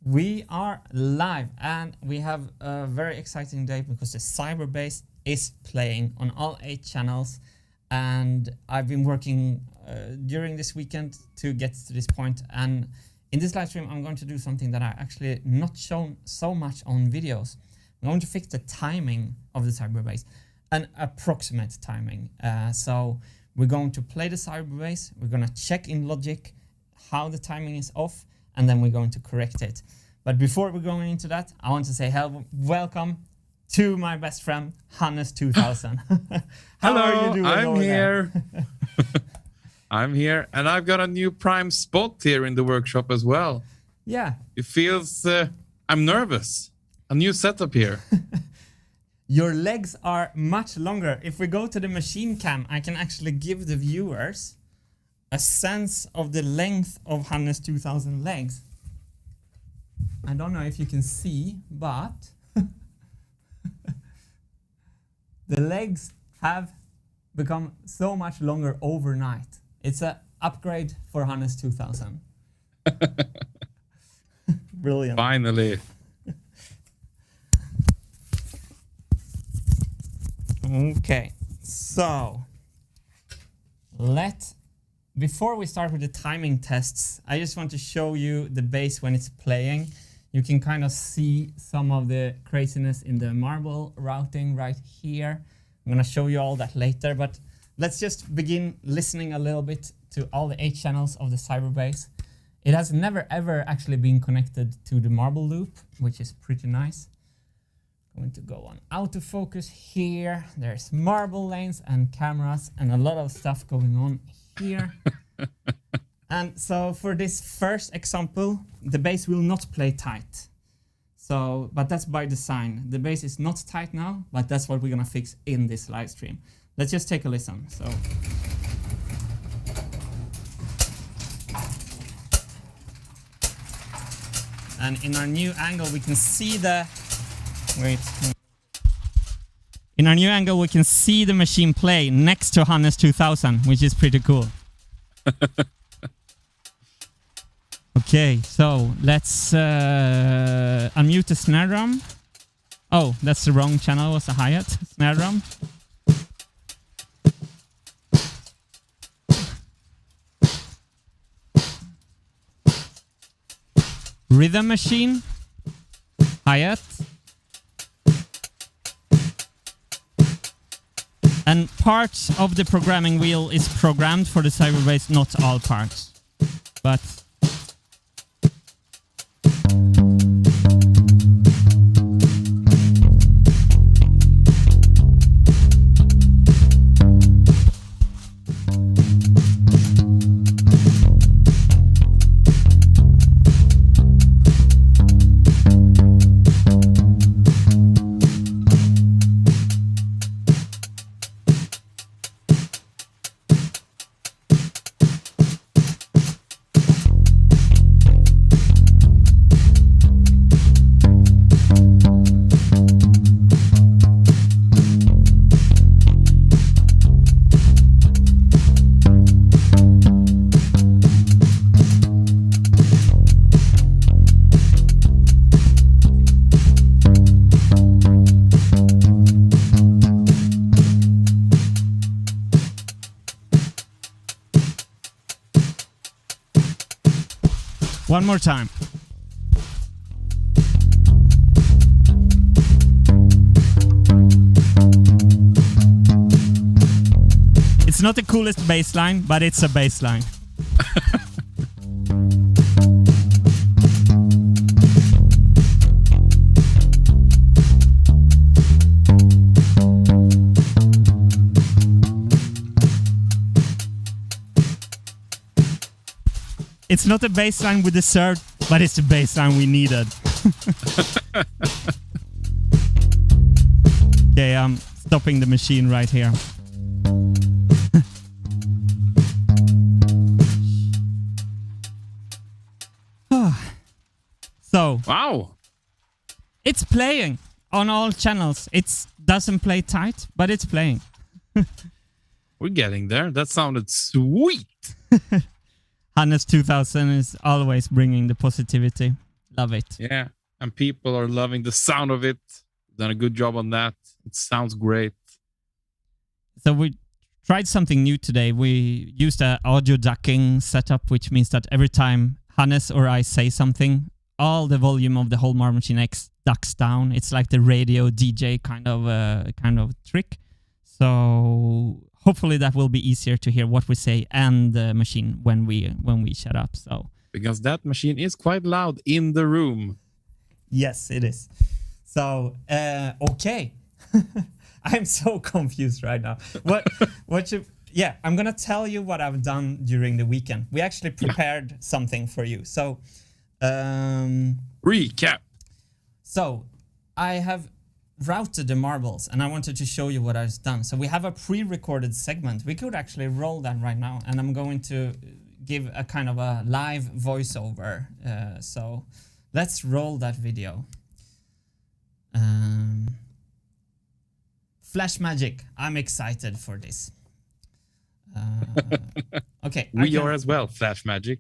We are live and we have a very exciting day because the Cyberbass is playing on all 8 channels, and I've been working during this weekend to get to this point, and in this live stream I'm going to do something that I actually not shown so much on videos. I'm going to fix the timing of the Cyberbass, an approximate timing. So we're going to play the Cyberbass, we're going to check in Logic how the timing is off, and then we're going to correct it. But before we're going into that, I want to say welcome to my best friend, Hannes2000. How are you doing? I'm here. I'm here, and I've got a new prime spot here in the workshop as well. Yeah. It feels, I'm nervous. A new setup here. Your legs are much longer. If we go to the machine cam, I can actually give the viewers a sense of the length of Hannes2000 legs. I don't know if you can see, but the legs have become so much longer overnight. It's an upgrade for Hannes2000. Brilliant. Finally. Okay, so before we start with the timing tests, I just want to show you the bass when it's playing. You can kind of see some of the craziness in the marble routing right here. I'm going to show you all that later, but let's just begin listening a little bit to all the 8 channels of the Cyberbass. It has never ever actually been connected to the marble loop, which is pretty nice. Going to go on autofocus here. There's marble lanes and cameras and a lot of stuff going on here. And so for this first example, the bass will not play tight. So, but that's by design. The bass is not tight now, but that's what we're gonna fix in this live stream. Let's just take a listen. So. And in our new angle, we can see the, in our new angle, we can see the machine play next to Hannes2000, which is pretty cool. Okay, so let's unmute the snare drum. Oh, that's the wrong channel, it was a hi-hat snare drum. Rhythm machine, hi-hat. And parts of the programming wheel is programmed for the Cyberbass, not all parts. But one more time. It's not the coolest bass line, but it's a bass line. It's not a bassline we deserved, but it's the bassline we needed. Okay, I'm stopping the machine right here. So, wow, it's playing on all channels. It doesn't play tight, but it's playing. We're getting there. That sounded sweet. Hannes2000 is always bringing the positivity. Love it. Yeah, and people are loving the sound of it. Done a good job on that. It sounds great. So we tried something new today. We used an audio ducking setup, which means that every time Hannes or I say something, all the volume of the whole Marble Machine X ducks down. It's like the radio DJ kind of trick. So hopefully that will be easier to hear what we say and the machine when we shut up. So because that machine is quite loud in the room. Yes, it is. So okay. I'm so confused right now. I'm gonna tell you what I've done during the weekend. We actually prepared something for you. So recap. So I have routed the marbles and I wanted to show you what I've done. So we have a pre-recorded segment. We could actually roll that right now, and I'm going to give a kind of a live voiceover. So let's roll that video. Flash magic. I'm excited for this. Okay. We are as well, Flash Magic.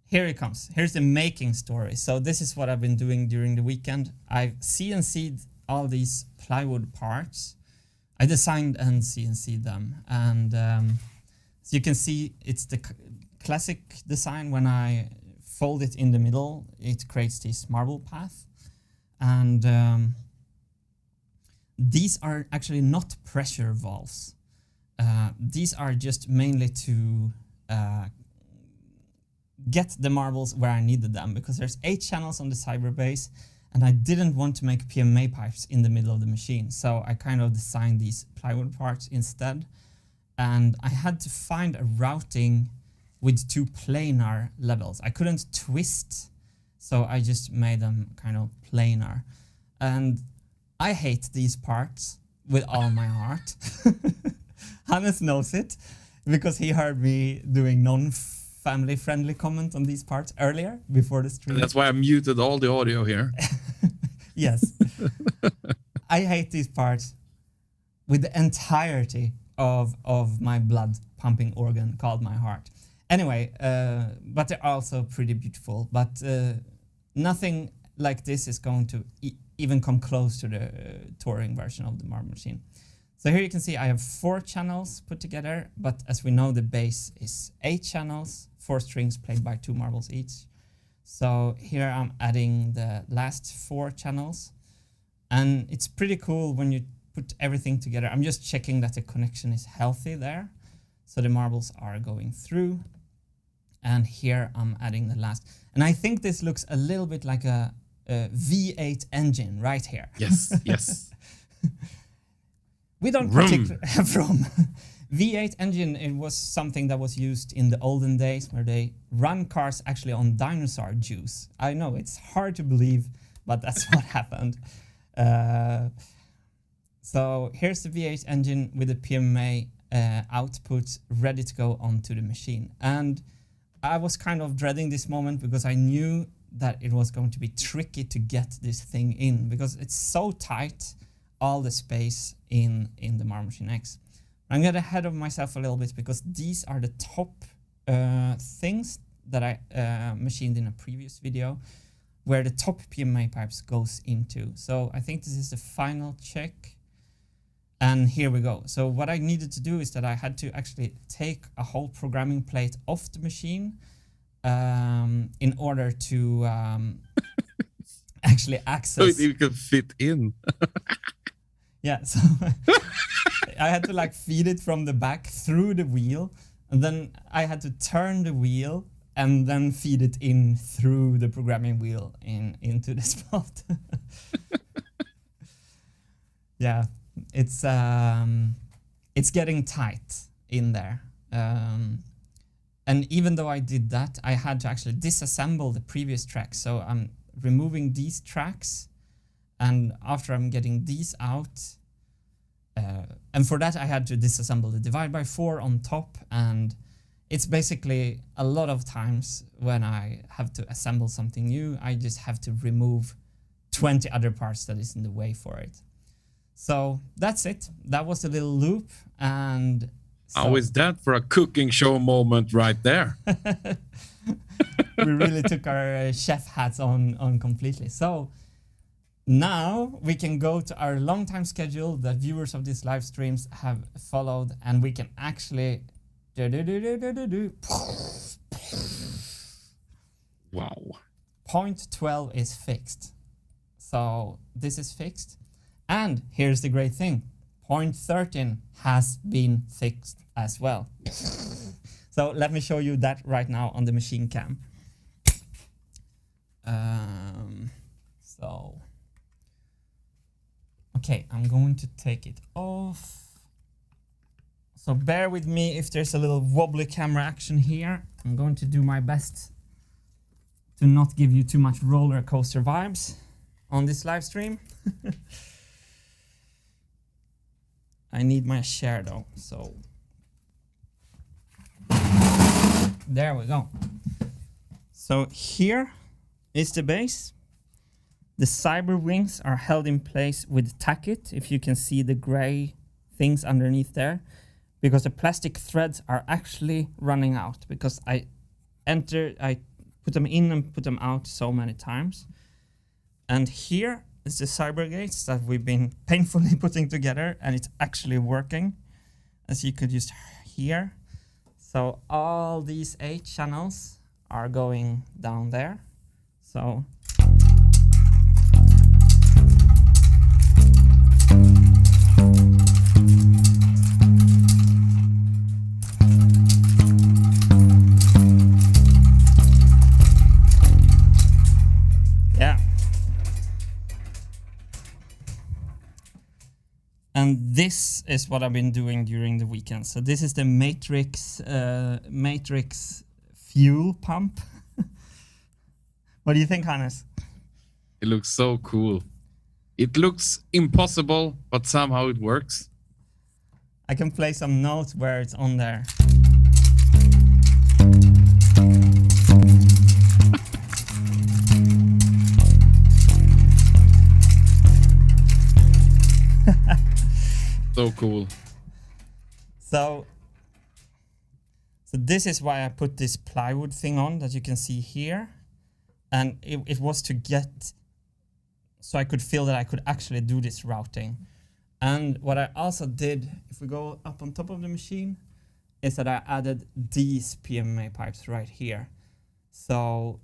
Here it comes. Here's the making story. So this is what I've been doing during the weekend. I've CNC'd all these plywood parts. I designed and CNC'd them. And so you can see it's the classic design. When I fold it in the middle, it creates this marble path. And these are actually not pressure valves. These are just mainly to get the marbles where I needed them, because there's 8 channels on the Cyberbase and I didn't want to make PMMA pipes in the middle of the machine. So I kind of designed these plywood parts instead. And I had to find a routing with 2 planar levels. I couldn't twist, so I just made them kind of planar. And I hate these parts with all my heart. Hannes knows it because he heard me doing non-family friendly comment on these parts earlier before the stream. That's why I muted all the audio here. Yes. I hate these parts with the entirety of my blood pumping organ called my heart. Anyway, but they're also pretty beautiful. But nothing like this is going to even come close to the touring version of the Marble Machine. So here you can see I have 4 channels put together, but as we know, the bass is 8 channels, 4 strings played by 2 marbles each. So here I'm adding the last 4 channels, and it's pretty cool when you put everything together. I'm just checking that the connection is healthy there. So the marbles are going through, and here I'm adding the last. And I think this looks a little bit like a V8 engine right here. Yes, yes. We don't particularly from V8 engine. It was something that was used in the olden days where they run cars actually on dinosaur juice. I know it's hard to believe, but that's what happened. So here's the V8 engine with the PMMA output ready to go onto the machine. And I was kind of dreading this moment because I knew that it was going to be tricky to get this thing in because it's so tight, all the space in the Marble Machine X. I'm getting ahead of myself a little bit because these are the top things that I machined in a previous video where the top PMMA pipes goes into. So I think this is the final check. And here we go. So what I needed to do is that I had to actually take a whole programming plate off the machine in order to actually access. So you can fit in. Yeah, so I had to like feed it from the back through the wheel, and then I had to turn the wheel and then feed it in through the programming wheel into the spot. Yeah, it's getting tight in there. And even though I did that, I had to actually disassemble the previous tracks. So I'm removing these tracks, and after I'm getting these out, and for that I had to disassemble the divide by 4 on top, and it's basically a lot of times when I have to assemble something new, I just have to remove 20 other parts that is in the way for it. So that's it. That was a little loop, and how is that for a cooking show moment right there? we really took our chef hats on completely. So now we can go to our long time schedule that viewers of these live streams have followed, and we can actually Wow. Point 12 is fixed. So this is fixed. And here's the great thing. Point 13 has been fixed as well. So let me show you that right now on the machine cam. Okay, I'm going to take it off. So bear with me if there's a little wobbly camera action here. I'm going to do my best to not give you too much roller coaster vibes on this live stream. I need my share though, so there we go. So here is the base. The CYBERWINGS are held in place with tacket, if you can see the gray things underneath there, because the plastic threads are actually running out, because I put them in and put them out so many times. And here is the Cybergates that we've been painfully putting together, and it's actually working, as you could just hear. So all these 8 channels are going down there. So and this is what I've been doing during the weekend. So this is the Matrix fuel pump. What do you think, Hannes? It looks so cool. It looks impossible, but somehow it works. I can play some notes where it's on there. So cool. So this is why I put this plywood thing on that you can see here. And it was to get, so I could feel that I could actually do this routing. And what I also did, if we go up on top of the machine, is that I added these PMMA pipes right here. So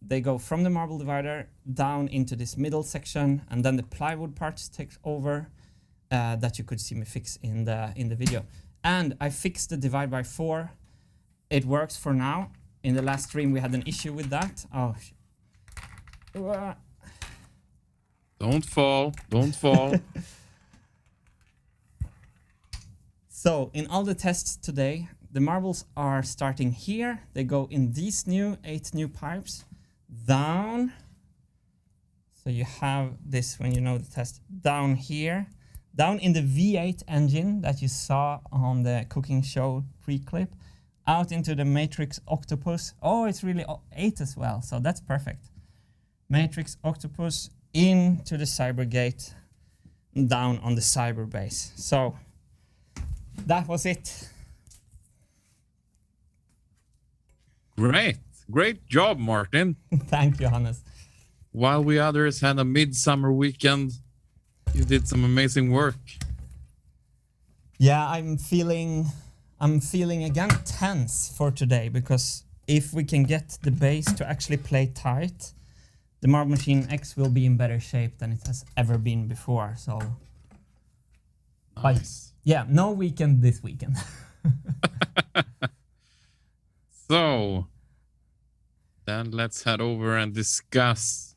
they go from the marble divider down into this middle section, and then the plywood part takes over. That you could see me fix in the video. And I fixed the divide by 4. It works for now. In the last stream we had an issue with that. Oh, don't fall, don't fall. So in all the tests today, the marbles are starting here. They go in these 8 new pipes down. So you have this, when you know the test, down here. Down in the V8 engine that you saw on the cooking show pre-clip, out into the Matrix Octopus. Oh, it's really 8 as well, so that's perfect. Matrix Octopus into the Cybergate, down on the Cyberbase. So that was it. Great job, Martin. Thank you, Hannes. While we others had a midsummer weekend, you did some amazing work. Yeah, I'm feeling again tense for today, because if we can get the base to actually play tight, the Marble Machine X will be in better shape than it has ever been before. So, nice. Yeah, no weekend this weekend. So, then let's head over and discuss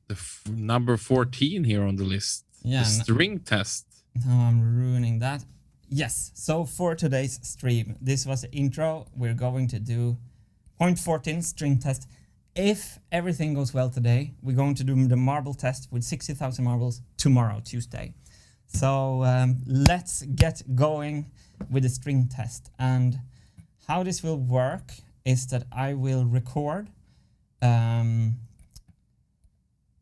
the number 14 here on the list. Yeah, the string test. No, I'm ruining that. Yes, so for today's stream, this was the intro. We're going to do point 14 string test. If everything goes well today, we're going to do the marble test with 60,000 marbles tomorrow, Tuesday. So let's get going with the string test. And how this will work is that I will record.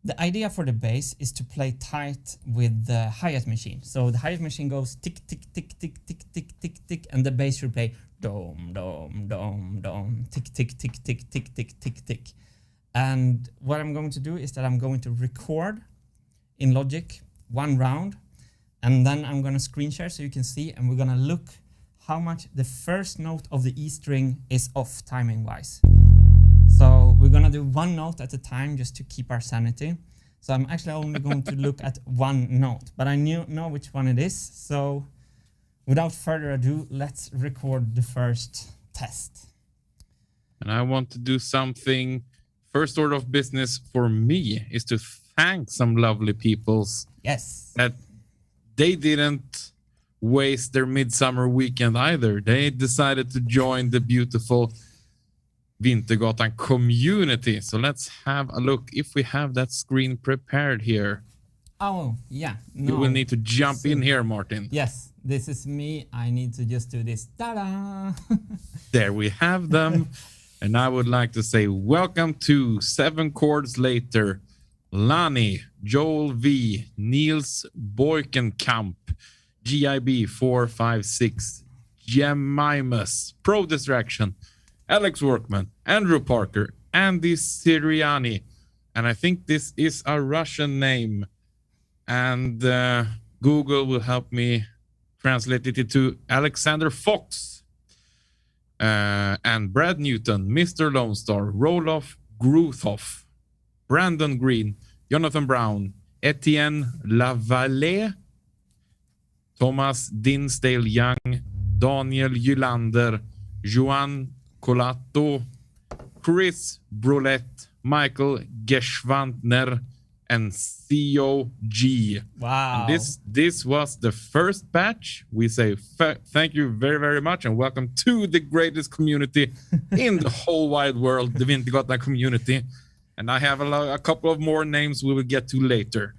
The idea for the bass is to play tight with the hi-hat machine. So the hi-hat machine goes tick, tick, tick, tick, tick, tick, tick, tick, and the bass should play. dom, dom, dom, dom, tick, tick, tick, tick, tick, tick, tick, tick. And what I'm going to do is that I'm going to record in Logic 1 round, and then I'm gonna screen share so you can see, and we're gonna look how much the first note of the E string is off timing wise. So we're gonna do 1 note at a time just to keep our sanity. So I'm actually only going to look at 1 note, but I know which one it is. So without further ado, let's record the first test. And I want to do something. First order of business for me is to thank some lovely peoples. Yes. That they didn't waste their midsummer weekend either. They decided to join the beautiful Wintergatan community. So let's have a look if we have that screen prepared here. Oh, yeah. No. You will need to jump in here, Martin. Yes, this is me. I need to just do this. Ta-da! There we have them. And I would like to say welcome to 7 chords later. Lani, Joel V, Niels Boykenkamp, GIB 456, Jemimus, Pro Distraction, Alex Workman, Andrew Parker, Andy Siriani, and I think this is a Russian name, and Google will help me translate it to Alexander Fox, and Brad Newton, Mr. Lone Star, Roloff Gruthoff, Brandon Green, Jonathan Brown, Etienne Lavalle, Thomas Dinsdale Young, Daniel Gylander, Johan Colato, Chris Brulett, Michael Geschwantner, and COG. Wow. And this was the first batch. We say thank you very, very much and welcome to the greatest community in the whole wide world, the Wintergatan community. And I have a couple of more names we will get to later.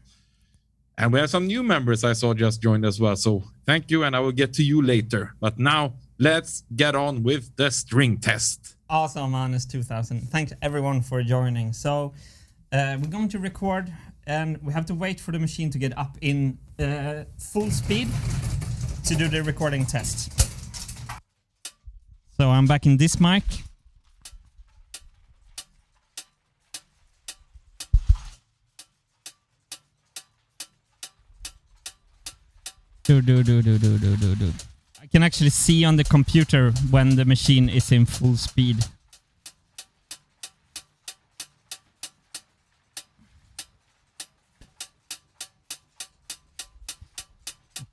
And we have some new members I saw just joined as well. So thank you, and I will get to you later. But now let's get on with the string test. Awesome, Manus 2000. Thanks everyone for joining. So we're going to record, and we have to wait for the machine to get up in full speed to do the recording test. So I'm back in this mic. Do. I can actually see on the computer when the machine is in full speed.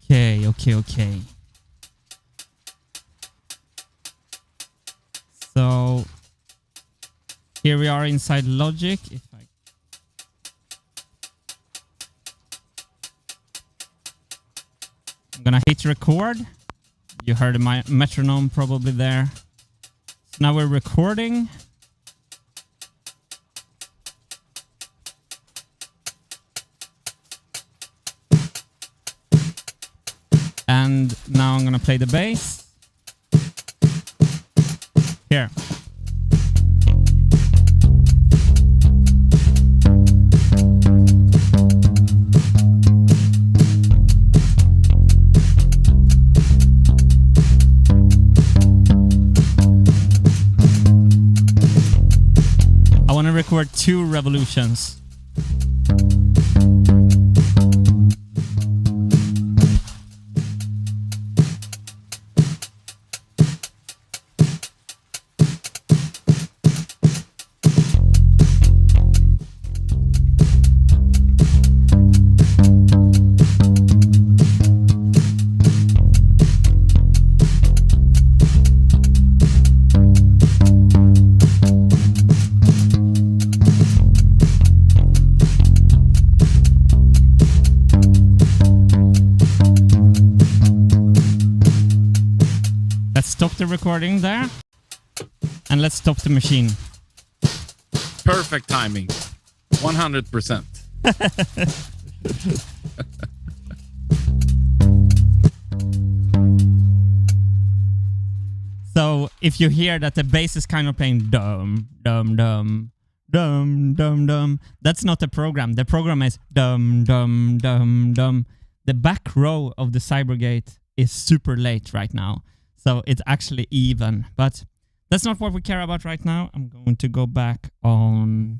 Okay. So here we are inside Logic. I'm gonna hit record. You heard my metronome probably there. So now we're recording. And now I'm gonna play the bass. Here. Record 2 revolutions. Stop the recording there, and let's stop the machine. Perfect timing, 100%. So if you hear that the bass is kind of playing dum dum dum dum dum dum, that's not the program. The program is dum dum dum dum. The back row of the Cybergate is super late right now. So it's actually even, but that's not what we care about right now. I'm going to go back on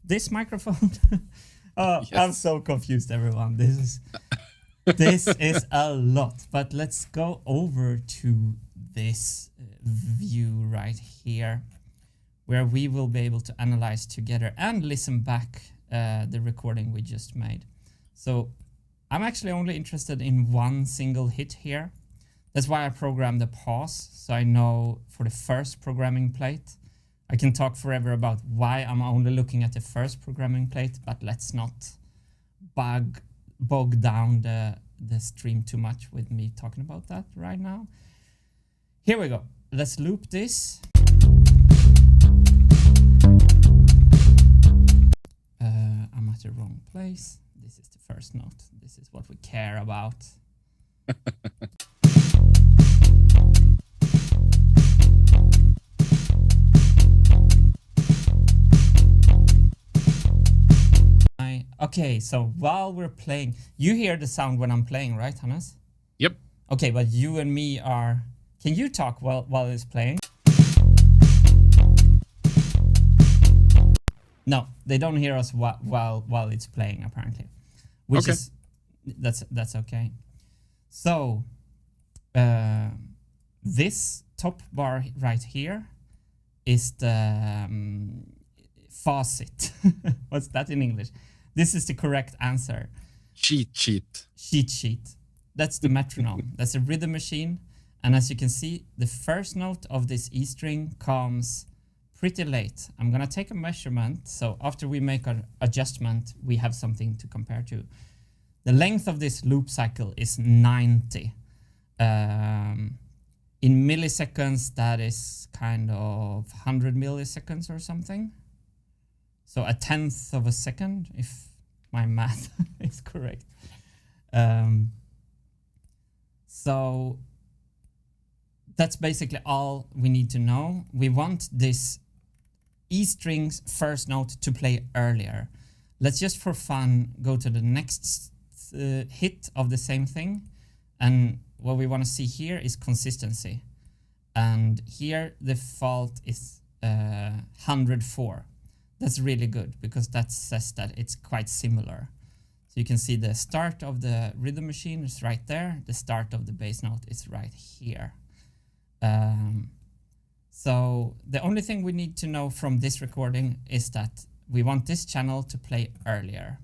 this microphone. Yes. I'm so confused, everyone. This is a lot, but let's go over to this view right here, where we will be able to analyze together and listen back the recording we just made. So I'm actually only interested in one single hit here. That's why I programmed the pause, so I know for the first programming plate. I can talk forever about why I'm only looking at the first programming plate, but let's not bog down the stream too much with me talking about that right now. Here we go. Let's loop this. I'm at the wrong place. This is the first note. This is what we care about. Okay, so while we're playing, you hear the sound when I'm playing, right, Hannes? Yep. Okay, but you and me are... Can you talk while it's playing? No, they don't hear us while it's playing, apparently. Which okay. is... That's okay. So, this top bar right here is the faucet. What's that in English? This is the correct answer. Cheat sheet. Cheat sheet. That's the metronome. That's a rhythm machine. And as you can see, the first note of this E string comes pretty late. I'm going to take a measurement. So after we make an adjustment, we have something to compare to. The length of this loop cycle is 90. In milliseconds, that is kind of 100 milliseconds or something. So a tenth of a second, if my math is correct. So that's basically all we need to know. We want this E string's first note to play earlier. Let's just for fun go to the next hit of the same thing. And what we want to see here is consistency. And here the default is 104. That's really good because that says that it's quite similar. So you can see the start of the rhythm machine is right there. The start of the bass note is right here. So the only thing we need to know from this recording is that we want this channel to play earlier.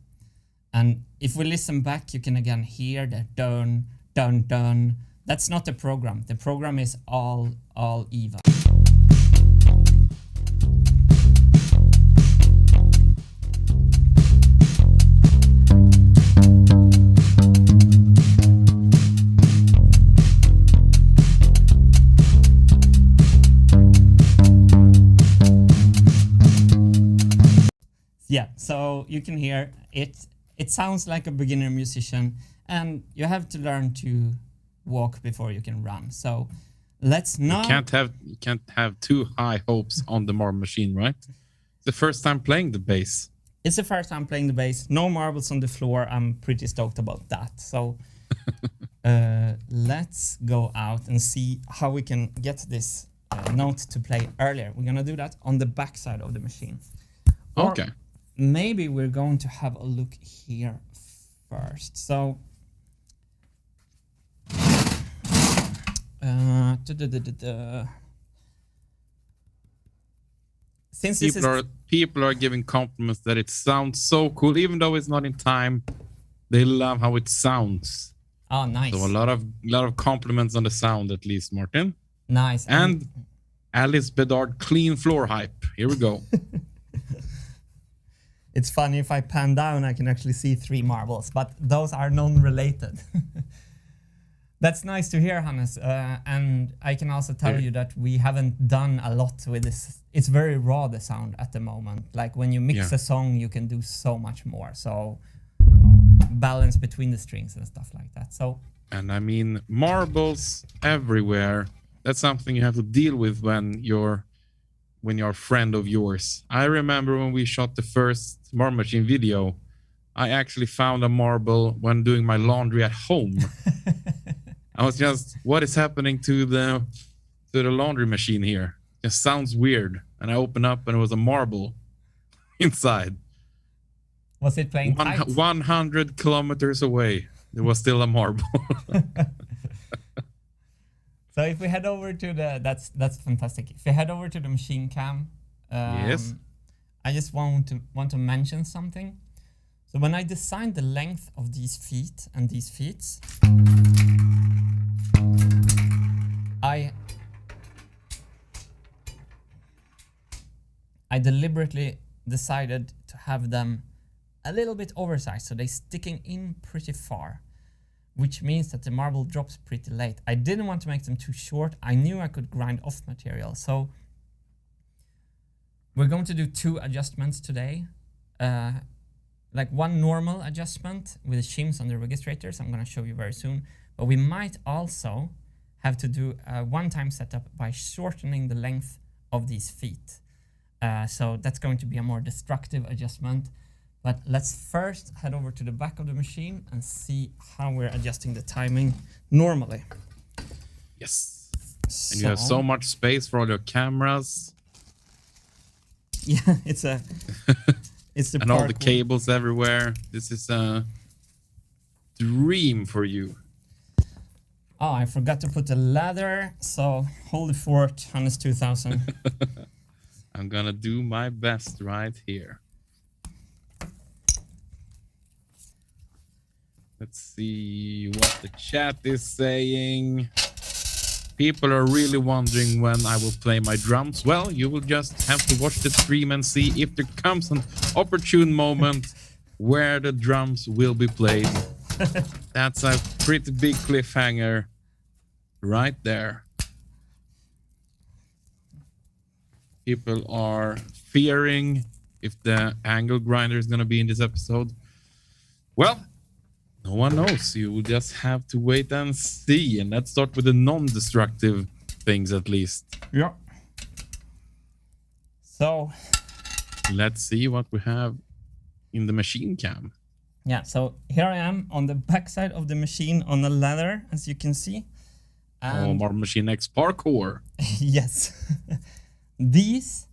And if we listen back, you can again hear the dun, dun, dun. That's not the program. The program is all even. Yeah, so you can hear it. It sounds like a beginner musician, and you have to learn to walk before you can run. So let's not. You can't have too high hopes on the marble machine, right? It's the first time playing the bass. It's the first time playing the bass. No marbles on the floor. I'm pretty stoked about that. So let's go out and see how we can get this note to play earlier. We're gonna do that on the back side of the machine. Okay. Maybe we're going to have a look here first. So since people are giving compliments that it sounds so cool, even though it's not in time. They love how it sounds. Oh, nice. So a lot of compliments on the sound, at least, Martin. Nice. And Alice Bedard, clean floor hype. Here we go. It's funny, if I pan down, I can actually see 3 marbles, but those are non-related. That's nice to hear, Hannes. And I can also tell you that we haven't done a lot with this. It's very raw, the sound at the moment. Like when you mix a song, you can do so much more. So balance between the strings and stuff like that. So. And I mean, marbles everywhere. That's something you have to deal with when you're a friend of yours. I remember when we shot the first marble machine video, I actually found a marble when doing my laundry at home. I was just, what is happening to the laundry machine here? Just sounds weird. And I opened up and it was a marble inside. Was it playing tight? 100 kilometers away, there was still a marble. So if we head over to the, that's fantastic. If we head over to the machine cam, Yes. I just want to mention something. So when I designed the length of these feet and these feet, I deliberately decided to have them a little bit oversized, so they're sticking in pretty far, which means that the marble drops pretty late. I didn't want to make them too short. I knew I could grind off material. So we're going to do 2 adjustments today. Like one normal adjustment with the shims on the registrators, I'm going to show you very soon. But we might also have to do a one-time setup by shortening the length of these feet. So that's going to be a more destructive adjustment. But let's first head over to the back of the machine and see how we're adjusting the timing normally. Yes. And you have so much space for all your cameras. Yeah, it's the and all the cables everywhere. This is a dream for you. Oh, I forgot to put the ladder. So hold the fort, Hannes 2000. I'm gonna do my best right here. Let's see what the chat is saying. People are really wondering when I will play my drums. Well, you will just have to watch the stream and see if there comes an opportune moment where the drums will be played. That's a pretty big cliffhanger right there. People are fearing if the angle grinder is going to be in this episode. Well, no one knows. You will just have to wait and see. And let's start with the non-destructive things at least. Yeah. So let's see what we have in the machine cam. Yeah, so here I am on the backside of the machine on the ladder, as you can see. And Marble Machine X parkour. Yes. These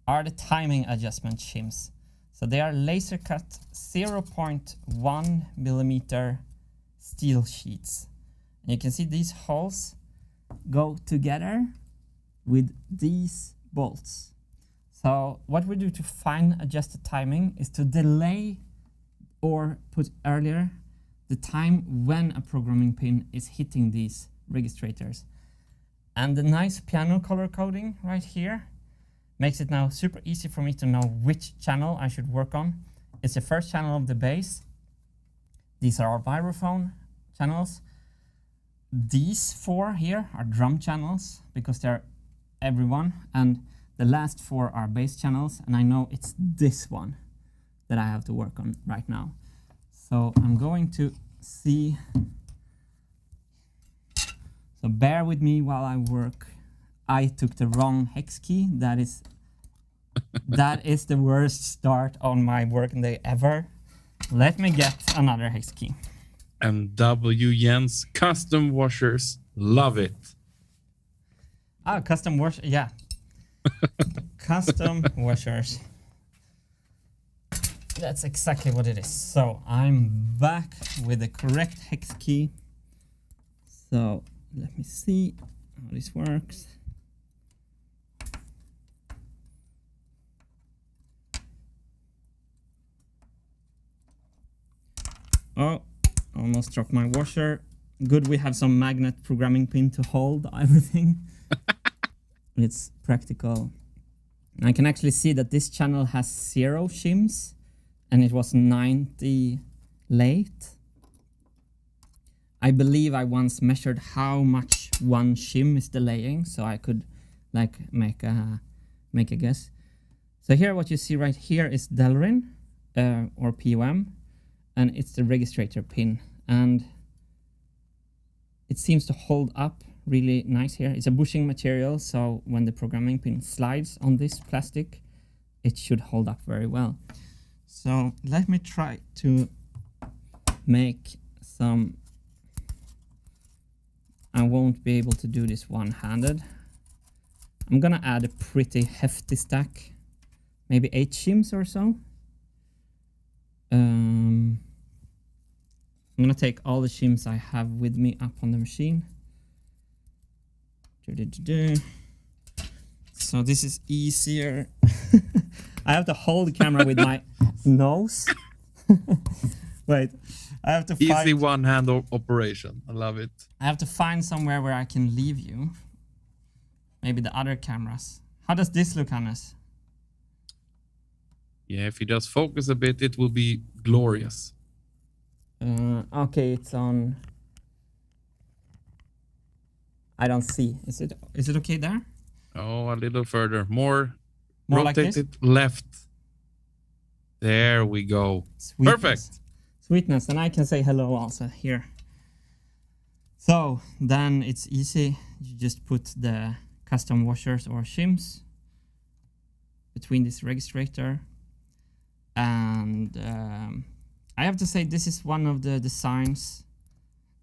are the timing adjustment shims. So they are laser cut 0.1 millimeter steel sheets. And you can see these holes go together with these bolts. So what we do to fine adjust the timing is to delay or put earlier the time when a programming pin is hitting these registrators. And the nice piano color coding right here makes it now super easy for me to know which channel I should work on. It's the first channel of the bass. These are our vibraphone channels. These 4 here are drum channels because they're everyone, and the last 4 are bass channels, and I know it's this one that I have to work on right now. So I'm going to see. So bear with me while I work. I took the wrong hex key. That is the worst start on my working day ever. Let me get another hex key. And W. Jens custom washers, love it. Ah, custom wash, yeah. Custom washers. That's exactly what it is. So I'm back with the correct hex key. So let me see how this works. Oh, almost dropped my washer. Good, we have some magnet programming pin to hold everything. It's practical. I can actually see that this channel has 0 shims and it was 90 late. I believe I once measured how much one shim is delaying, so I could like make a guess. So here what you see right here is Delrin or POM, and it's the registrator pin, and it seems to hold up really nice here. It's a bushing material, so when the programming pin slides on this plastic, it should hold up very well. So let me try to make some I won't be able to do this one-handed. I'm gonna add a pretty hefty stack, maybe 8 shims or so. I'm gonna take all the shims I have with me up on the machine. So this is easier. I have to hold the camera with my nose. Wait, I have to find... Easy one-hand operation. I love it. I have to find somewhere where I can leave you. Maybe the other cameras. How does this look, Hannes? Yeah, if you just focus a bit, it will be glorious. Okay, it's on... I don't see. Is it okay there? Oh, a little further. More like rotate this? it left. There we go. Sweetness. Perfect. Sweetness. And I can say hello also here. So then it's easy. You just put the custom washers or shims between this registrator. And I have to say this is one of the designs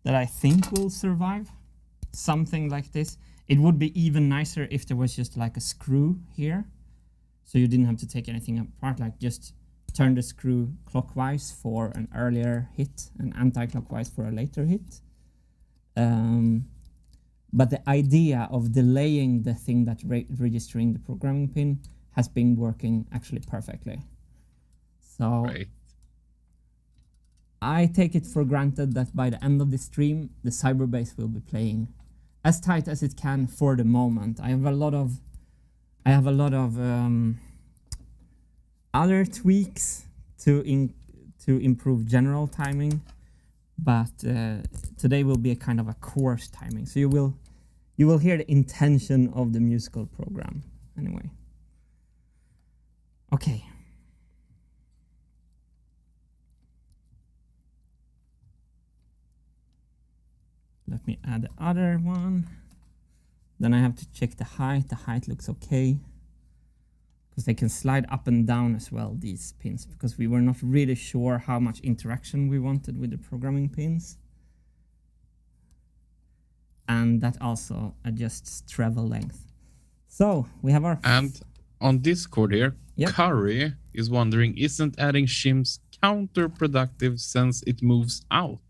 that I think will survive. Something like this. It would be even nicer if there was just like a screw here. So you didn't have to take anything apart, like just turn the screw clockwise for an earlier hit and anti-clockwise for a later hit. But the idea of delaying the thing that's registering the programming pin has been working actually perfectly. So Great. I take it for granted that by the end of the stream, the Cyberbass will be playing as tight as it can for the moment. I have a lot of other tweaks to improve general timing, but today will be a kind of a coarse timing. So you will hear the intention of the musical program anyway. Okay. Let me add the other one. Then I have to check the height. The height looks okay. Because they can slide up and down as well, these pins, because we were not really sure how much interaction we wanted with the programming pins. And that also adjusts travel length. So we have our... And on Discord here, Yep. Curry is wondering, isn't adding shims counterproductive since it moves out?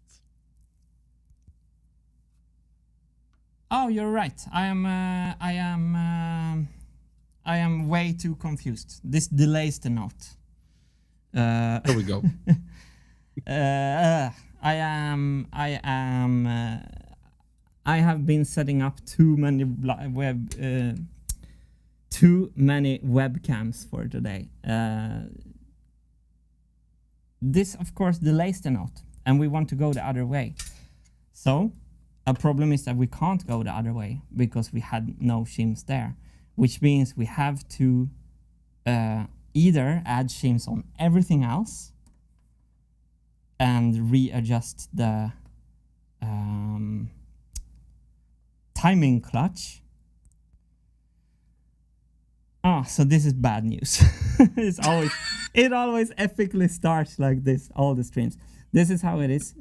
Oh, you're right. I am way too confused. This delays the note. There we go. I have been setting up too many webcams for today. This, of course, delays the note, and we want to go the other way. So a problem is that we can't go the other way because we had no shims there, which means we have to either add shims on everything else and readjust the timing clutch. Ah, so this is bad news. It always epically starts like this, all the streams. This is how it is.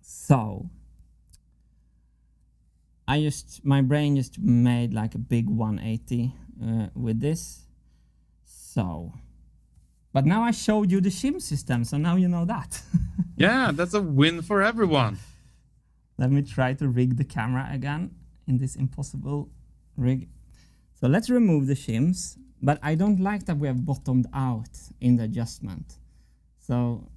So my brain just made like a big 180 with this. So, but now I showed you the shim system, so now you know that. Yeah, that's a win for everyone. Let me try to rig the camera again in this impossible rig. So let's remove the shims, but I don't like that we have bottomed out in the adjustment. So,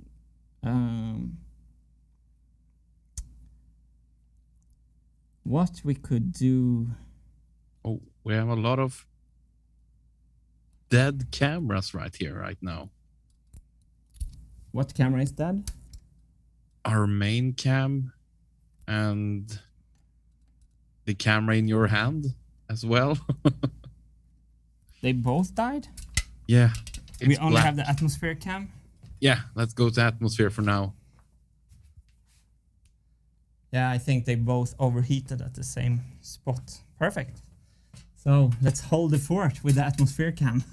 what we could do... Oh, we have a lot of dead cameras right here, right now. What camera is dead? Our main cam and the camera in your hand as well. They both died? Yeah. We only have the atmosphere cam? Yeah, let's go to atmosphere for now. Yeah, I think they both overheated at the same spot. Perfect. So let's hold the fort with the atmosphere cam.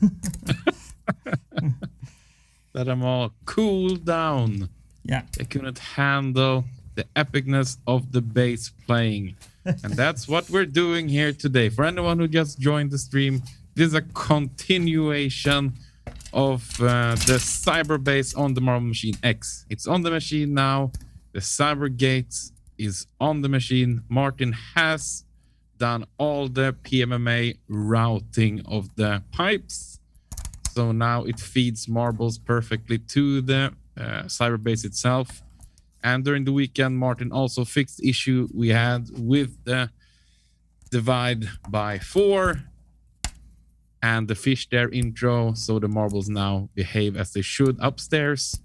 Let them all cool down. Yeah. They couldn't handle the epicness of the bass playing. And that's what we're doing here today. For anyone who just joined the stream, this is a continuation of the Cyberbass on the Marble Machine X. It's on the machine now. The Cybergates is on the machine. Martin has done all the PMMA routing of the pipes. So now it feeds marbles perfectly to the Cyberbass itself. And during the weekend, Martin also fixed the issue we had with the divide by 4 and the fish there intro. So the marbles now behave as they should upstairs.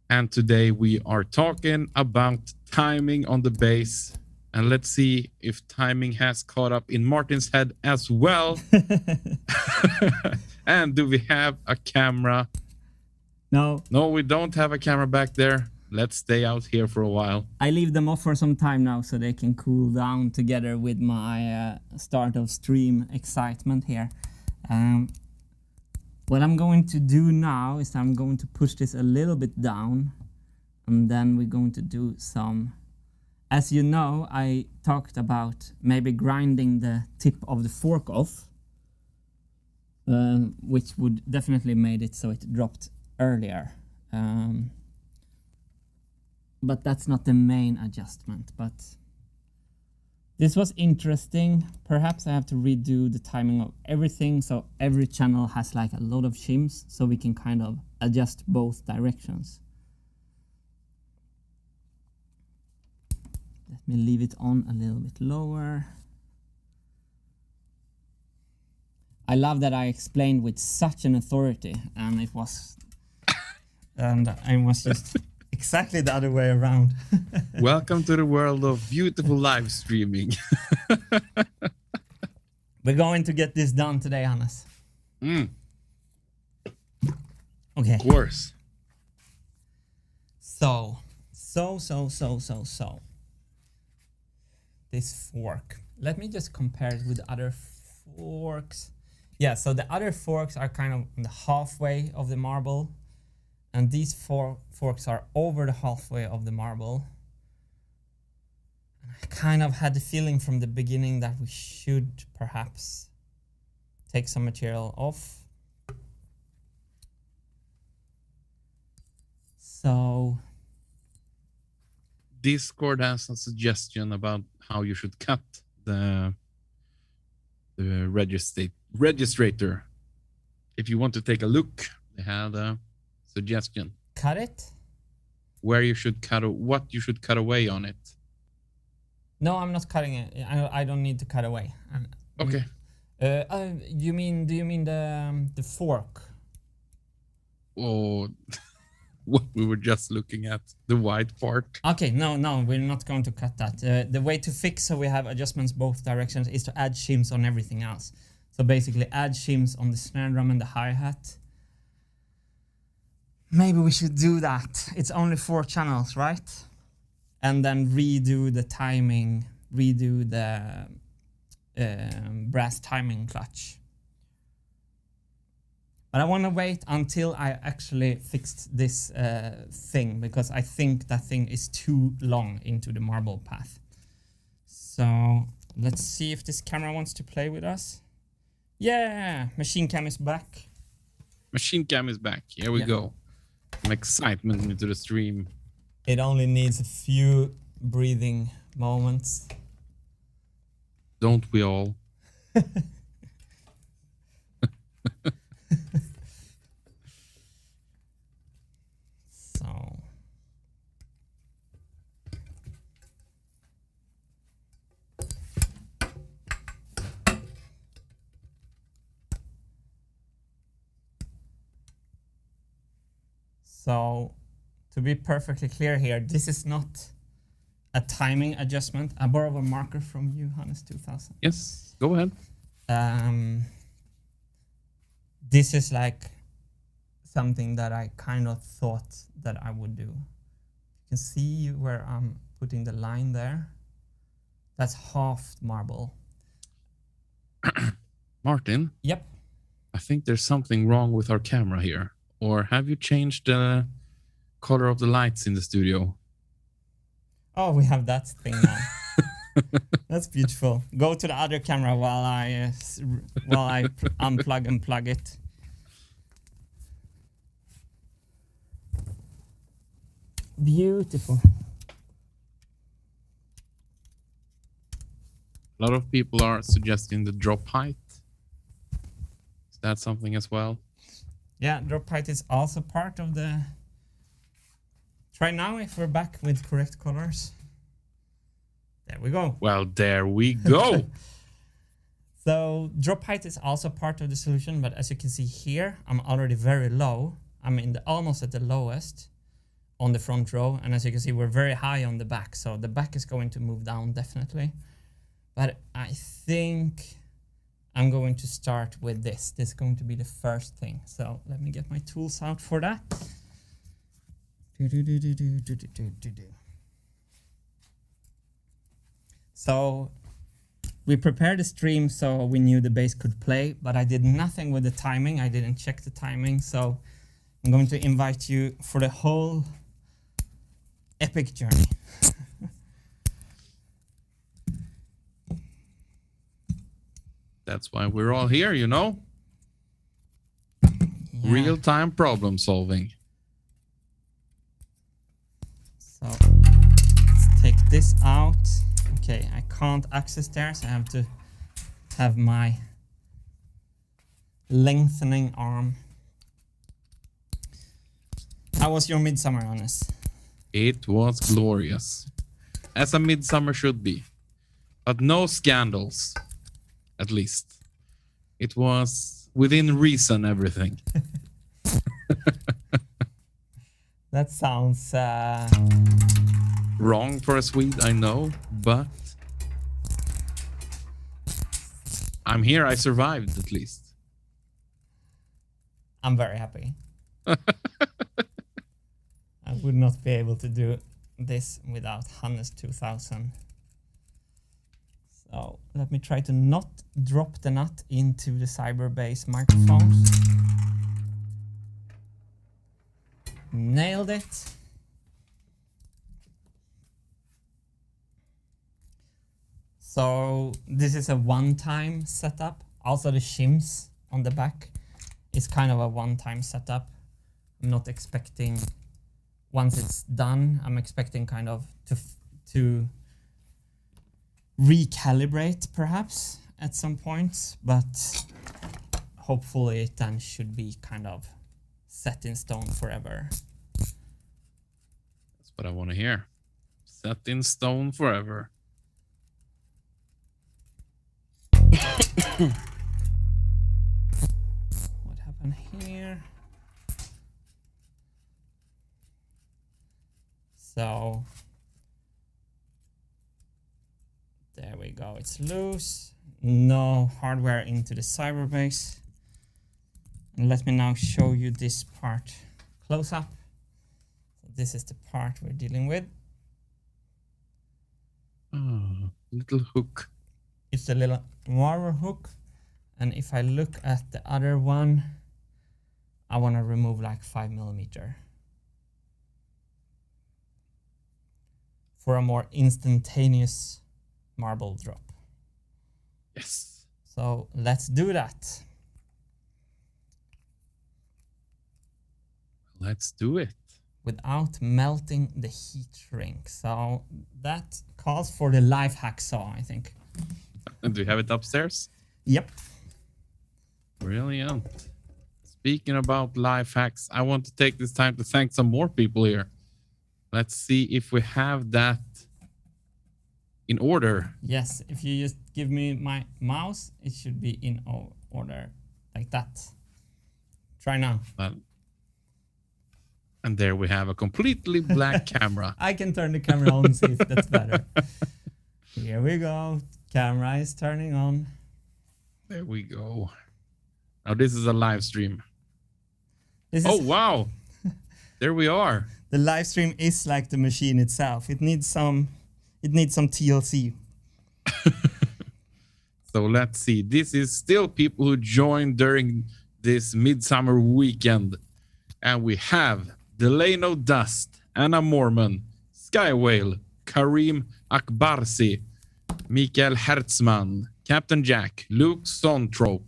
And today we are talking about timing on the bass. And let's see if timing has caught up in Martin's head as well. And do we have a camera? No. No, we don't have a camera back there. Let's stay out here for a while. I leave them off for some time now so they can cool down together with my start of stream excitement here. What I'm going to do now is I'm going to push this a little bit down, and then we're going to do some, as you know, I talked about maybe grinding the tip of the fork off, which would definitely made it so it dropped earlier. But that's not the main adjustment. But this was interesting. Perhaps I have to redo the timing of everything, so every channel has like a lot of shims, so we can kind of adjust both directions. Let me leave it on a little bit lower. I love that I explained with such an authority, and it was just exactly the other way around. Welcome to the world of beautiful live streaming. We're going to get this done today, Hannes. Okay. Of course. So. This fork. Let me just compare it with other forks. Yeah, so the other forks are kind of in the halfway of the marble. And these four forks are over the halfway of the marble. I kind of had the feeling from the beginning that we should perhaps take some material off. So Discord has a suggestion about how you should cut the registrator. If you want to take a look, they had a suggestion. Cut it? Where you should cut, what you should cut away on it. No, I'm not cutting it. I don't need to cut away. Okay. Do you mean the fork? Oh, what we were just looking at, the white part. Okay, no, we're not going to cut that. The way to fix so we have adjustments both directions is to add shims on everything else. So basically add shims on the snare drum and the hi-hat. Maybe we should do that. It's only 4 channels, right? And then redo the timing, redo the brass timing clutch. But I want to wait until I actually fixed this thing, because I think that thing is too long into the marble path. So let's see if this camera wants to play with us. Yeah, machine cam is back. Machine cam is back. Here we go. Some excitement into the stream. It only needs a few breathing moments. Don't we all? So to be perfectly clear here, this is not a timing adjustment. I borrow a marker from you, Hannes 2000. Yes, go ahead. This is like something that I kind of thought that I would do. You can see where I'm putting the line there. That's half marble. Martin? Yep. I think there's something wrong with our camera here. Or have you changed the color of the lights in the studio? Oh, we have that thing now. That's beautiful. Go to the other camera while I unplug and plug it. Beautiful. A lot of people are suggesting the drop height. Is that something as well? Yeah, drop height is also part of the... Try now if we're back with correct colors. There we go. Well, there we go. So drop height is also part of the solution, but as you can see here, I'm already very low. I'm in the almost at the lowest on the front row, and as you can see, we're very high on the back. So the back is going to move down definitely. But I think I'm going to start with this. This is going to be the first thing. So let me get my tools out for that. So we prepared the stream so we knew the bass could play, but I did nothing with the timing. I didn't check the timing. So I'm going to invite you for the whole epic journey. That's why we're all here, you know? Yeah. Real-time problem solving. So let's take this out. Okay, I can't access there, so I have to have my lengthening arm. How was your midsummer, Hannes? It was glorious. As a midsummer should be. But no scandals. At least. It was within reason, everything. That sounds... Wrong for a Swede, I know, but... I'm here, I survived at least. I'm very happy. I would not be able to do this without Hannes 2000. So let me try to not drop the nut into the Cyberbass microphones. Nailed it. So this is a one-time setup. Also the shims on the back is kind of a one-time setup. I'm not expecting, once it's done, I'm expecting kind of to recalibrate perhaps at some point, but hopefully it then should be kind of set in stone forever. That's what I want to hear. Set in stone forever. What happened here? So there we go, it's loose. No hardware into the Cyberbass. And let me now show you this part close up. So this is the part we're dealing with. Oh, little hook. It's a little marble hook. And if I look at the other one, I want to remove like 5mm for a more instantaneous marble drop. Yes. So let's do that. Let's do it. Without melting the heat shrink. So that calls for the life hack saw, I think. And do you have it upstairs? Yep. Brilliant. Speaking about life hacks, I want to take this time to thank some more people here. Let's see if we have that in order. Yes, if you just give me my mouse, it should be in order like that. Try now. And there we have a completely black camera. I can turn the camera on and see if that's better. Here we go. Camera is turning on. There we go. Now this is a live stream. This Oh, is, wow. There we are. the live stream is like the machine itself. It needs some TLC. So let's see. This is still people who joined during this midsummer weekend. And we have Delano Dust, Anna Mormon, Skywhale, Karim Akbarsi, Mikael Hertzman, Captain Jack, Luke Sontrop,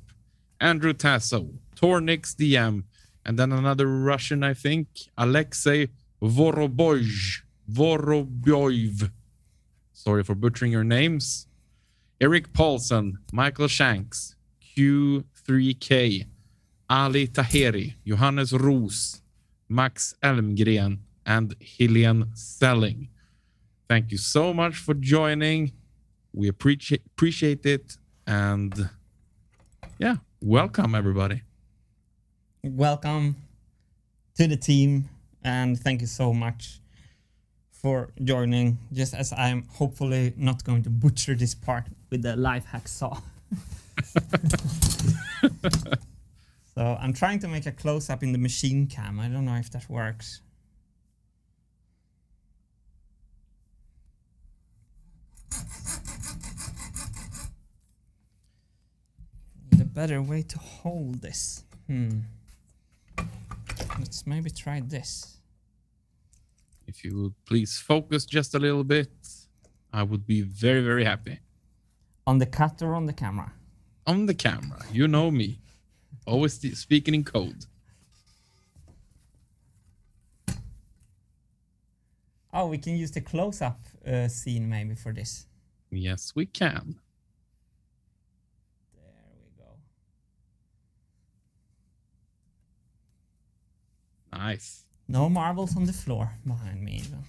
Andrew Tasso, Tornix DM, and then another Russian, I think, Alexei Vorobyev. Sorry for butchering your names. Eric Paulson, Michael Shanks, Q3K, Ali Taheri, Johannes Roos, Max Elmgren, and Helene Selling. Thank you so much for joining. We appreciate it. And yeah, welcome everybody. Welcome to the team, and thank you so much for joining, just as I'm hopefully not going to butcher this part with the life hack saw. So I'm trying to make a close-up in the machine cam. I don't know if that works. Need a better way to hold this. Let's maybe try this. If you would please focus just a little bit, I would be very, very happy. On the cut or on the camera? On the camera. You know me. Always speaking in code. Oh, we can use the close-up scene maybe for this. Yes, we can. There we go. Nice. No marbles on the floor behind me even.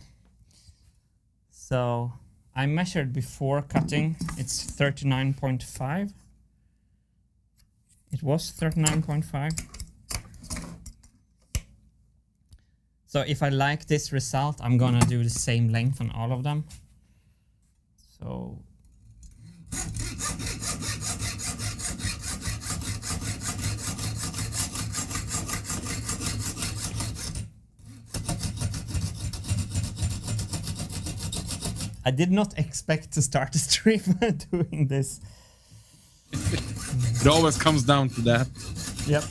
So I measured before cutting. It's 39.5. It was 39.5. So if I like this result, I'm gonna do the same length on all of them. So I did not expect to start the stream doing this. It always comes down to that. Yep.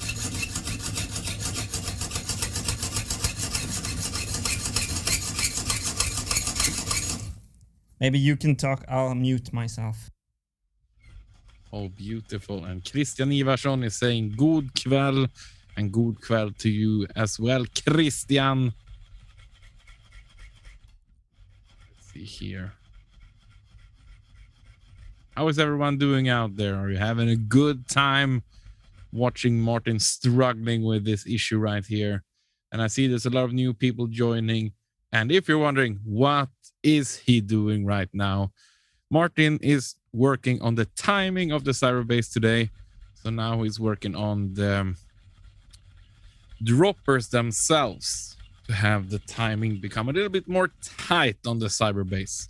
Maybe you can talk, I'll mute myself. Oh, beautiful. And Christian Ivarsson is saying god kväll, and god kväll to you as well, Christian. Let's see here. How is everyone doing out there? Are you having a good time watching Martin struggling with this issue right here? And I see there's a lot of new people joining. And if you're wondering, what is he doing right now? Martin is working on the timing of the Cyberbass today. So now he's working on the droppers themselves to have the timing become a little bit more tight on the Cyberbass,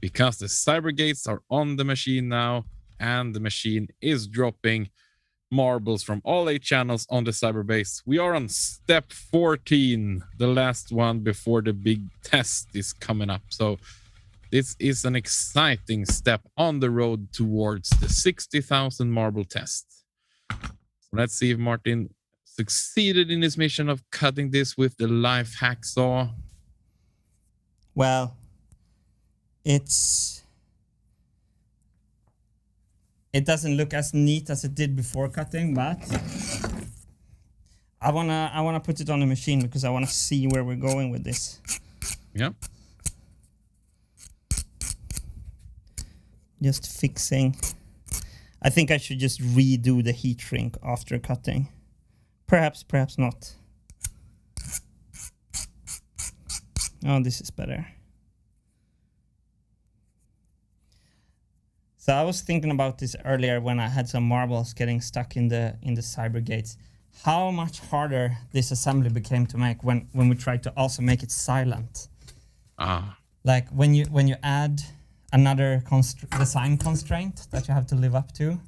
because the Cybergates are on the machine now, and the machine is dropping marbles from all 8 channels on the Cyberbass. We are on step 14, the last one before the big test is coming up. So this is an exciting step on the road towards the 60,000 marble test. So let's see if Martin succeeded in his mission of cutting this with the life hacksaw. Well, it doesn't look as neat as it did before cutting, but I wanna put it on the machine because I wanna see where we're going with this. Yeah. Just fixing. I think I should just redo the heat shrink after cutting. Perhaps not. Oh, this is better. So I was thinking about this earlier when I had some marbles getting stuck in the Cybergates. How much harder this assembly became to make when we tried to also make it silent. Like when you add another design constraint that you have to live up to,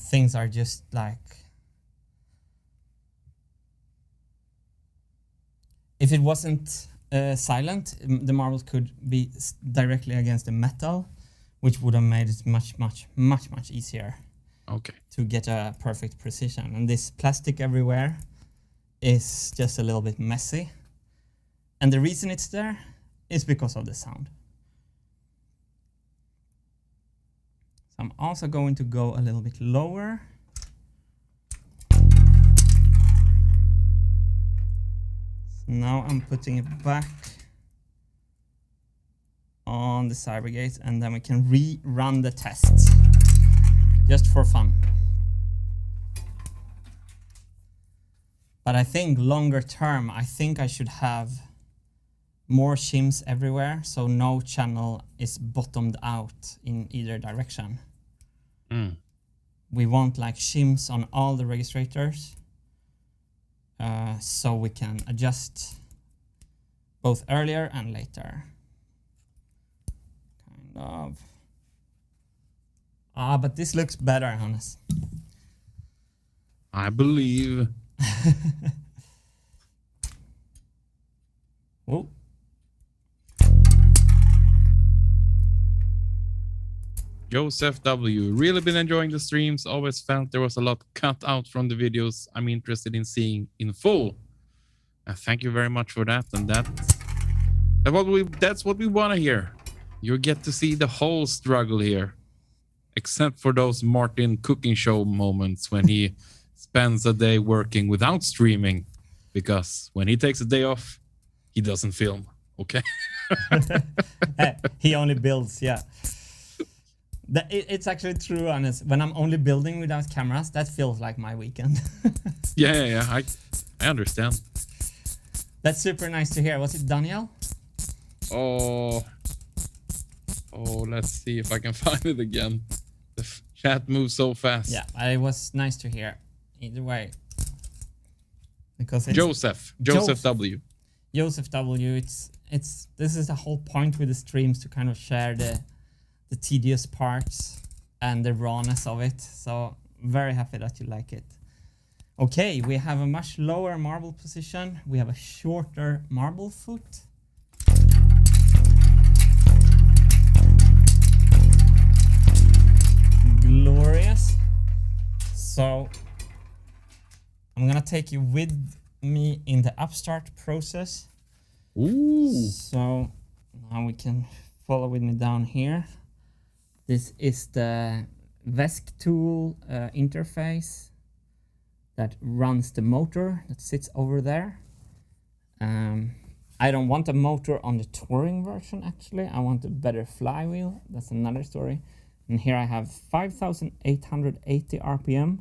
things are just like, if it wasn't silent, the marbles could be directly against the metal, which would have made it much easier. Okay. To get a perfect precision. And this plastic everywhere is just a little bit messy. And the reason it's there is because of the sound. So I'm also going to go a little bit lower. So now I'm putting it back on the Cybergates, and then we can rerun the tests just for fun. But I think longer term, I think I should have more shims everywhere, so no channel is bottomed out in either direction. We want like shims on all the registrators, so we can adjust both earlier and later. But this looks better, Hannes. I believe. Oh. Joseph W. Really been enjoying the streams. Always felt there was a lot cut out from the videos I'm interested in seeing in full. Thank you very much for that. And that's what we want to hear. You get to see the whole struggle here, except for those Martin cooking show moments when he spends a day working without streaming, because when he takes a day off, he doesn't film. Okay. He only builds. Yeah. It's actually true, honest. When I'm only building without cameras, that feels like my weekend. Yeah. I understand. That's super nice to hear. Was it Daniel? Oh, let's see if I can find it again. The chat moves so fast. Yeah, it was nice to hear. Either way, because it's Joseph W. Joseph W. It's this is the whole point with the streams, to kind of share the tedious parts and the rawness of it. So very happy that you like it. Okay, we have a much lower marble position. We have a shorter marble foot. Glorious. So I'm gonna take you with me in the upstart process. Ooh. So now we can follow with me down here. This is the VESC tool interface that runs the motor that sits over there. I don't want a motor on the touring version, actually. I want a better flywheel. That's another story. And here I have 5,880 RPM,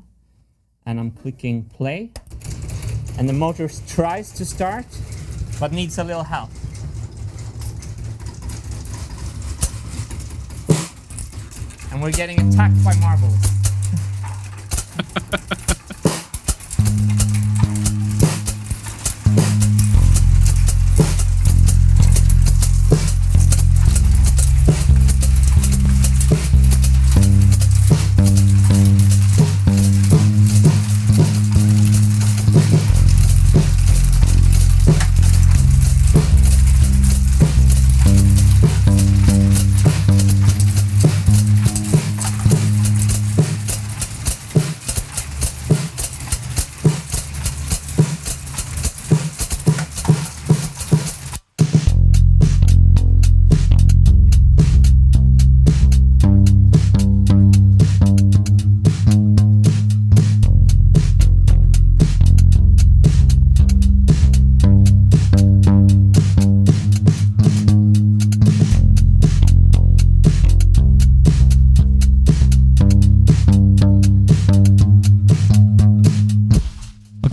and I'm clicking play. And the motor tries to start, but needs a little help. And we're getting attacked by marbles.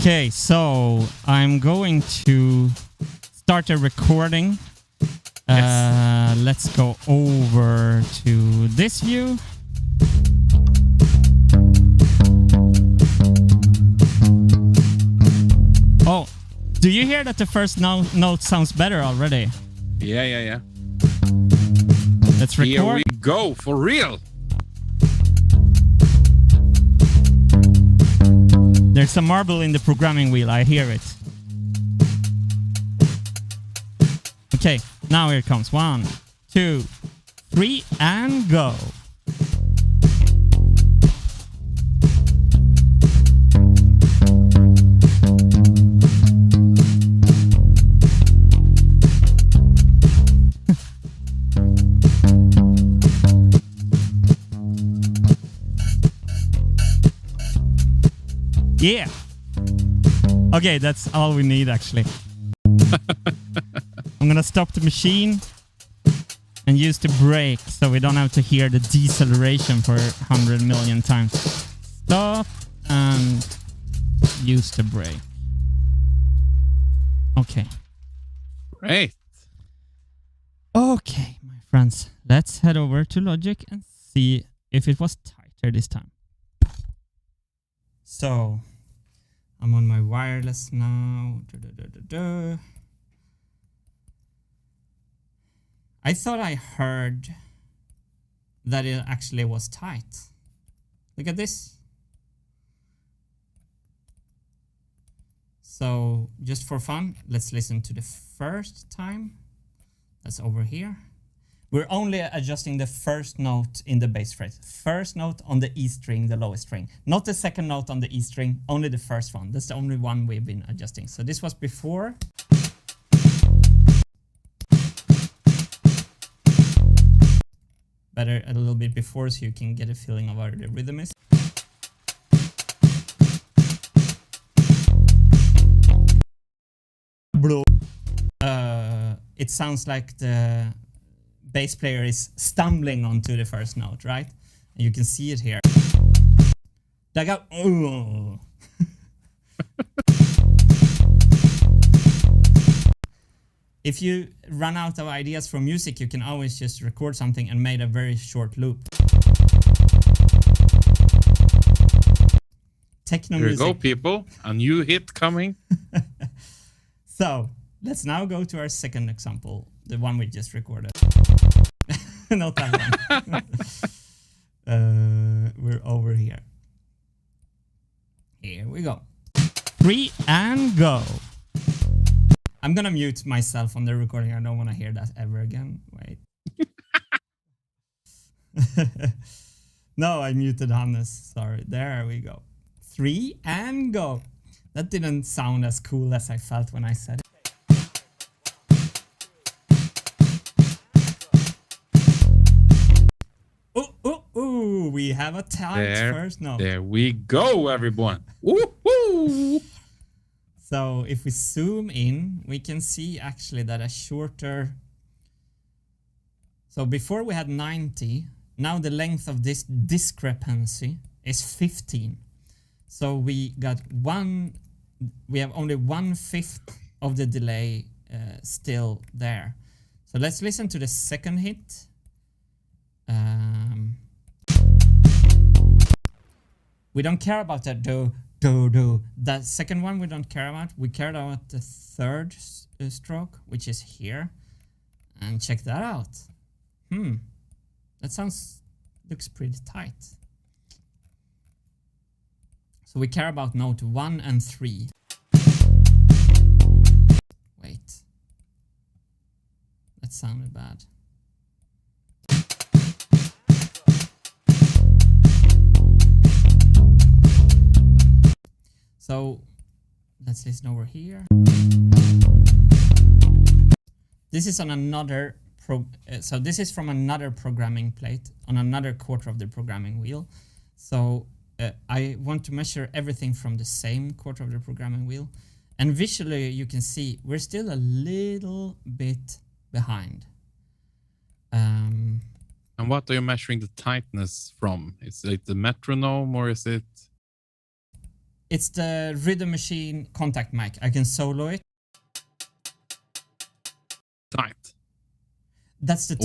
Okay, so I'm going to start a recording. Yes. Let's go over to this view. Oh, do you hear that the first note sounds better already? Yeah. Let's record. Here we go, for real. There's a marble in the programming wheel, I hear it. Okay, now here it comes. 1, 2, 3, and go. Yeah. Okay, that's all we need actually. I'm gonna stop the machine and use the brake so we don't have to hear the deceleration for 100 million times. Stop and use the brake. Okay. Great. Okay, my friends, let's head over to Logic and see if it was tighter this time. So, I'm on my wireless now. I thought I heard that it actually was tight. Look at this. So, just for fun, let's listen to the first time. That's over here. We're only adjusting the first note in the bass phrase. First note on the E string, the lowest string. Not the second note on the E string, only the first one. That's the only one we've been adjusting. So this was before. Better a little bit before so you can get a feeling of where the rhythm is. It sounds like the bass player is stumbling onto the first note, right? And you can see it here. Like a, oh. If you run out of ideas for music, you can always just record something and make a very short loop. Techno Here music. you go, people. A new hit coming. So, let's now go to our second example, the one we just recorded. Not that one. We're over here. Here we go. 3 and go. I'm gonna mute myself on the recording. I don't want to hear that ever again. Wait. No, I muted Hannes. Sorry. There we go. 3 and go. That didn't sound as cool as I felt when I said it. Ooh, we have a tight first note. There we go, everyone. Woo-hoo! So if we zoom in, we can see actually that a shorter... So before we had 90, now the length of this discrepancy is 15. So we got we have only 1/5 of the delay still there. So let's listen to the second hit. We don't care about that do. That second one we don't care about. We care about the third stroke, which is here. And check that out. That looks pretty tight. So we care about note 1 and 3. Wait. That sounded bad. So let's listen over here. This is on another so this is from another programming plate on another quarter of the programming wheel. So I want to measure everything from the same quarter of the programming wheel, and visually you can see we're still a little bit behind. And what are you measuring the tightness from? Is it the metronome or is it? It's the rhythm machine contact mic. I can solo it. Tight. That's the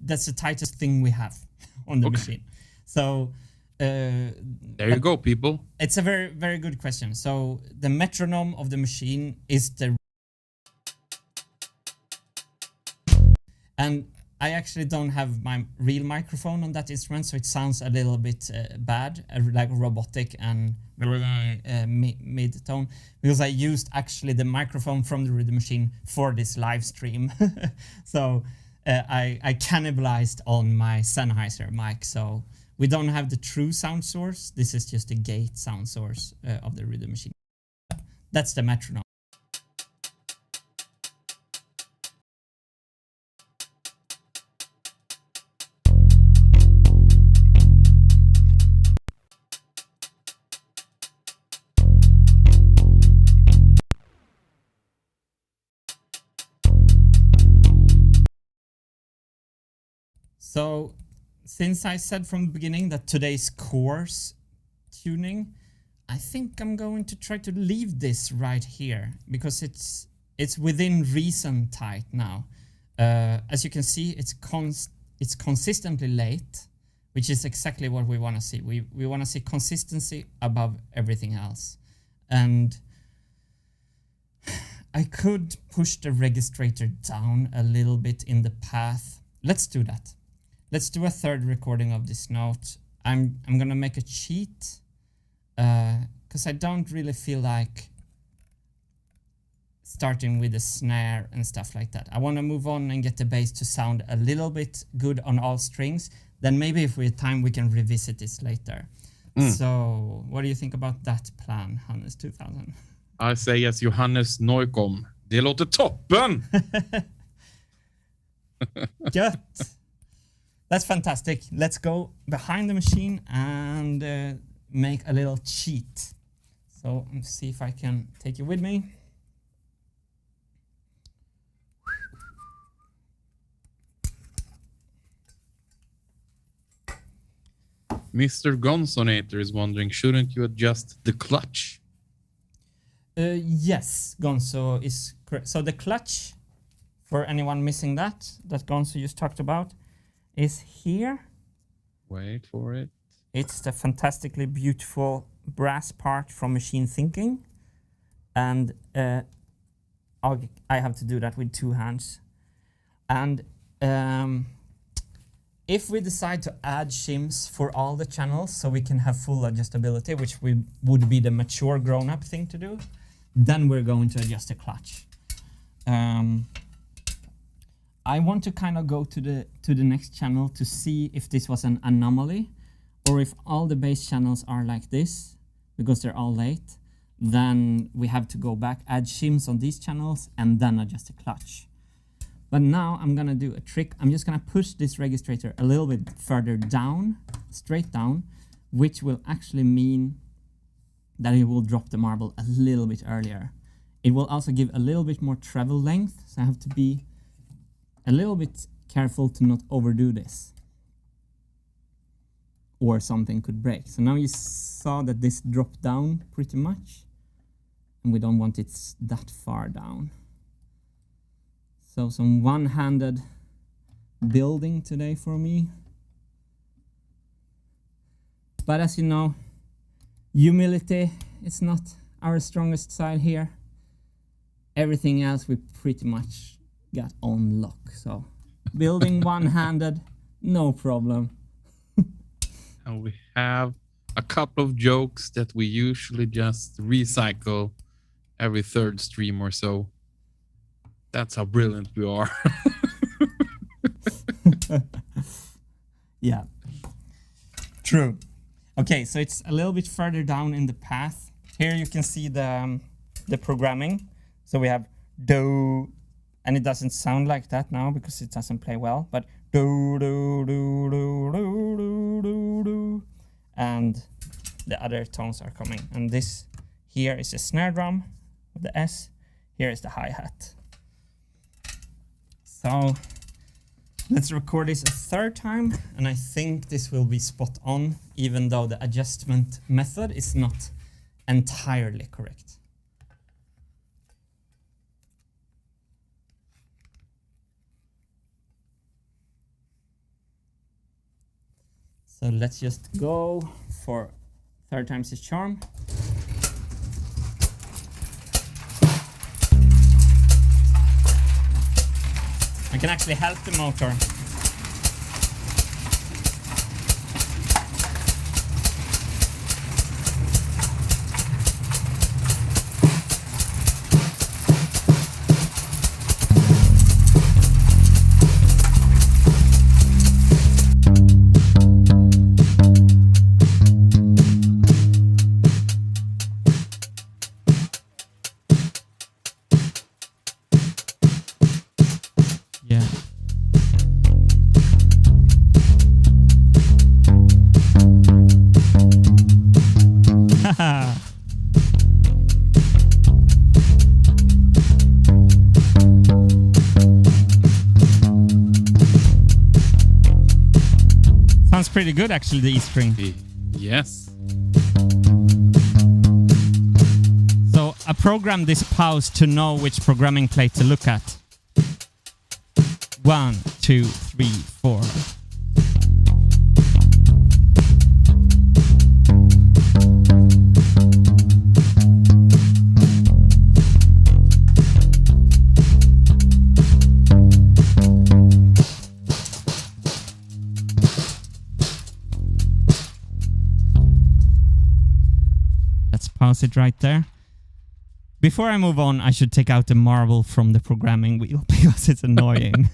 That's the tightest thing we have on the machine. So there you go, people. It's a very, very good question. So the metronome of the machine is the... And I actually don't have my real microphone on that instrument, so it sounds a little bit bad, like robotic and mid-tone, because I used actually the microphone from the rhythm machine for this live stream. So I cannibalized on my Sennheiser mic, so we don't have the true sound source. This is just the gate sound source of the rhythm machine. That's the metronome. So since I said from the beginning that today's course tuning, I think I'm going to try to leave this right here because it's within reason tight now. As you can see, it's consistently late, which is exactly what we want to see. We want to see consistency above everything else. And I could push the registrator down a little bit in the path. Let's do that. Let's do a third recording of this note. I'm gonna make a cheat because I don't really feel like starting with a snare and stuff like that. I want to move on and get the bass to sound a little bit good on all strings. Then maybe if we have time, we can revisit this later. So what do you think about that plan, Hannes 2000? I say yes, Johannes Neukom. Det låter toppen! Gött! That's fantastic. Let's go behind the machine and make a little cheat. So let's see if I can take you with me. Mr. Gonsonator is wondering, shouldn't you adjust the clutch? Yes, Gonzo is correct. So the clutch, for anyone missing that Gonzo just talked about, is here. Wait for it. It's the fantastically beautiful brass part from Machine Thinking. And I have to do that with 2 hands. And if we decide to add shims for all the channels so we can have full adjustability, which would be the mature grown-up thing to do, then we're going to adjust the clutch. I want to kind of go to the next channel to see if this was an anomaly or if all the bass channels are like this because they're all late. Then we have to go back, add shims on these channels, and then adjust the clutch. But now I'm gonna do a trick. I'm just gonna push this registrator a little bit further down, straight down, which will actually mean that it will drop the marble a little bit earlier. It will also give a little bit more treble length, so I have to be a little bit careful to not overdo this, or something could break. So now you saw that this dropped down pretty much, and we don't want it that far down. So some one-handed building today for me. But as you know, humility is not our strongest side here. Everything else we pretty much got on lock. So building one-handed, no problem. And we have a couple of jokes that we usually just recycle every third stream or so. That's how brilliant we are. Yeah, true. Okay, so it's a little bit further down in the path. Here you can see the programming. So we have do, and it doesn't sound like that now because it doesn't play well, but do do do do do do do do, and the other tones are coming. And this here is the snare drum with the S. Here is the hi-hat. So let's record this a third time, and I think this will be spot on, even though the adjustment method is not entirely correct. So let's just go for third time's the charm. I can actually help the motor. sounds pretty good, actually, the E string. Yes. So I programmed this pause to know which programming plate to look at. 1, 2, 3, 4. Let's pause it right there. Before I move on, I should take out the marble from the programming wheel because it's annoying.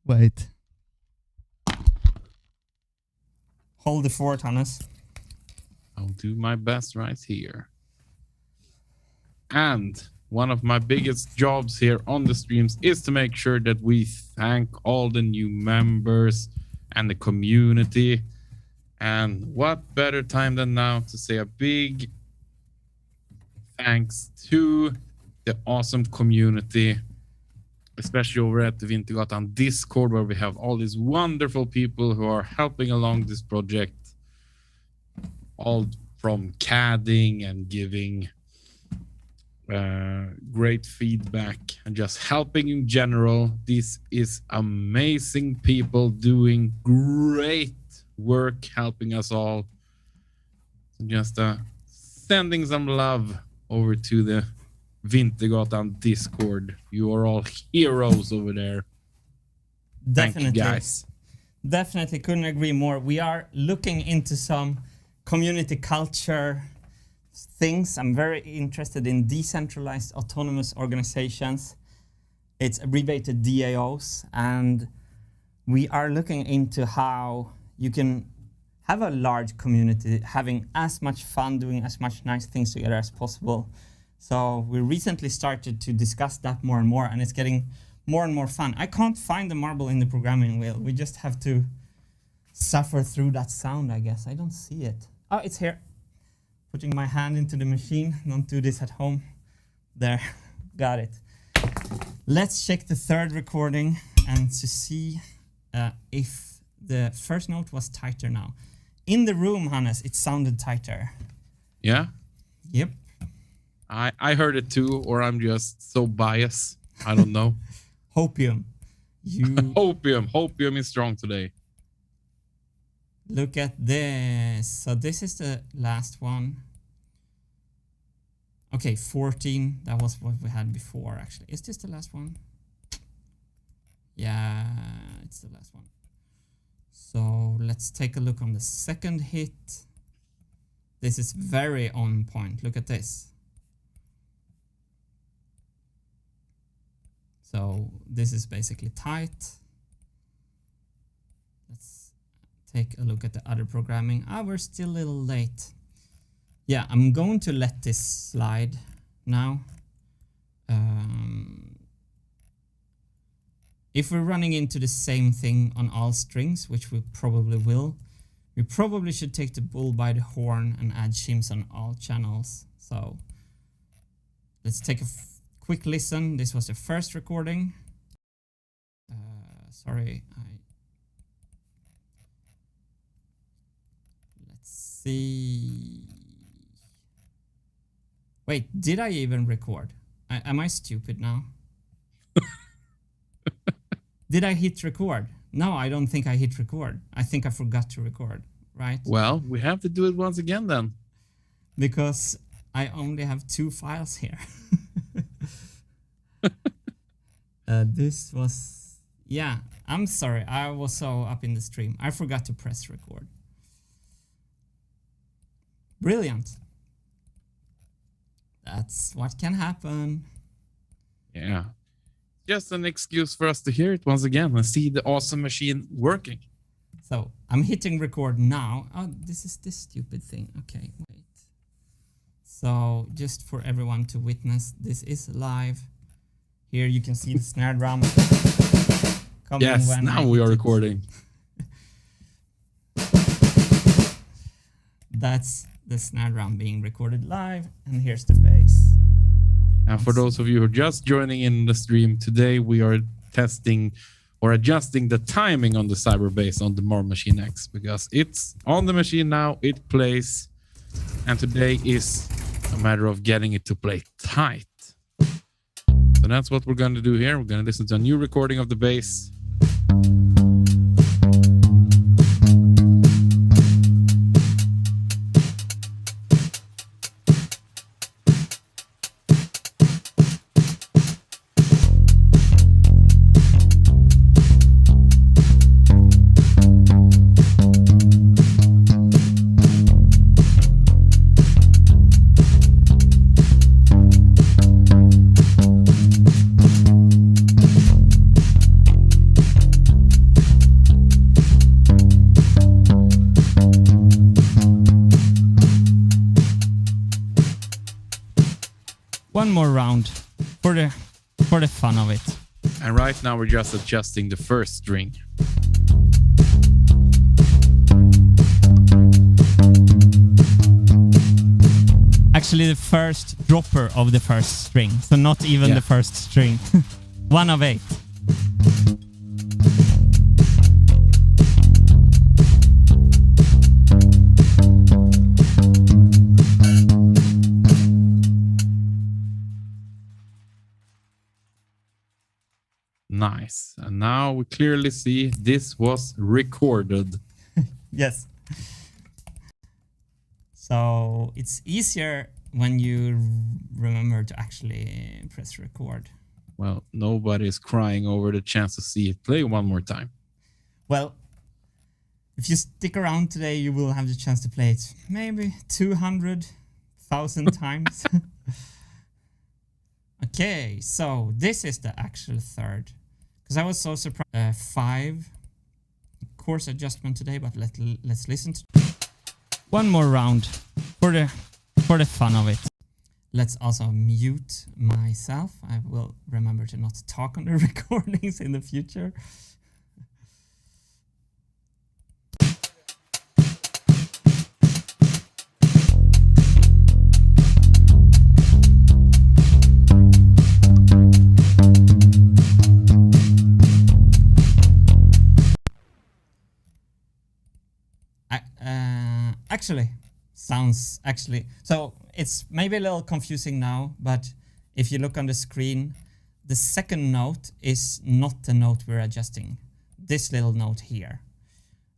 Wait. Hold the fort, Hannes. I'll do my best right here. And one of my biggest jobs here on the streams is to make sure that we thank all the new members and the community. And what better time than now to say a big thanks to the awesome community, especially over at the Wintergatan Discord, where we have all these wonderful people who are helping along this project, all from CADing and giving great feedback and just helping in general. This is amazing people doing great work, helping us all. Just sending some love over to the Wintergatan Discord. You are all heroes over there. Definitely. Thank you, guys. Definitely couldn't agree more. We are looking into some community culture things. I'm very interested in decentralized autonomous organizations. It's abbreviated DAOs, and we are looking into how you can have a large community having as much fun, doing as much nice things together as possible. So we recently started to discuss that more and more, and it's getting more and more fun. I can't find the marble in the programming wheel. We just have to suffer through that sound, I guess. I don't see it. Oh, it's here. Putting my hand into the machine. Don't do this at home. There, got it. Let's check the third recording and to see if the first note was tighter now. In the room, Hannes, it sounded tighter. Yeah? Yep. I heard it too, or I'm just so biased. I don't know. Hopium. Hopium is strong today. Look at this. So this is the last one. Okay, 14. That was what we had before, actually. Is this the last one? Yeah, it's the last one. So let's take a look on the second hit. This is very on point. Look at this. So this is basically tight. Let's take a look at the other programming. We're still a little late. Yeah, I'm going to let this slide now. If we're running into the same thing on all strings, which we probably will, we probably should take the bull by the horn and add shims on all channels. So let's take a quick listen. This was the first recording. Sorry, let's see. Wait, did I even record? Am I stupid now? Did I hit record? No, I don't think I hit record. I think I forgot to record, right? Well, we have to do it once again then. Because I only have 2 files here. This was... Yeah, I'm sorry. I was so up in the stream. I forgot to press record. Brilliant. That's what can happen. Yeah. Just an excuse for us to hear it once again and see the awesome machine working. So I'm hitting record now. Oh, this is this stupid thing. Okay, wait. So just for everyone to witness, this is live. Here you can see the snare drum. Yes, now we are recording. That's the snare drum being recorded live, and here's the bass. And for those of you who are just joining in the stream, today we are testing or adjusting the timing on the Cyberbass on the More Machine X, because it's on the machine now, it plays, and today is a matter of getting it to play tight. So that's what we're going to do here. We're going to listen to a new recording of the bass. One more round for the fun of it. And right now we're just adjusting the first string. Actually, the first dropper of the first string, so not even the first string. 1 of 8. Nice. And now we clearly see this was recorded. Yes. So it's easier when you remember to actually press record. Well, nobody's crying over the chance to see it play one more time. Well, if you stick around today, you will have the chance to play it maybe 200,000 times. Okay, so this is the actual third. Because I was so surprised. 5 course adjustment today, but let's listen to one more round for the fun of it. Let's also mute myself. I will remember to not talk on the recordings in the future. So it's maybe a little confusing now, but if you look on the screen, the second note is not the note we're adjusting. This little note here.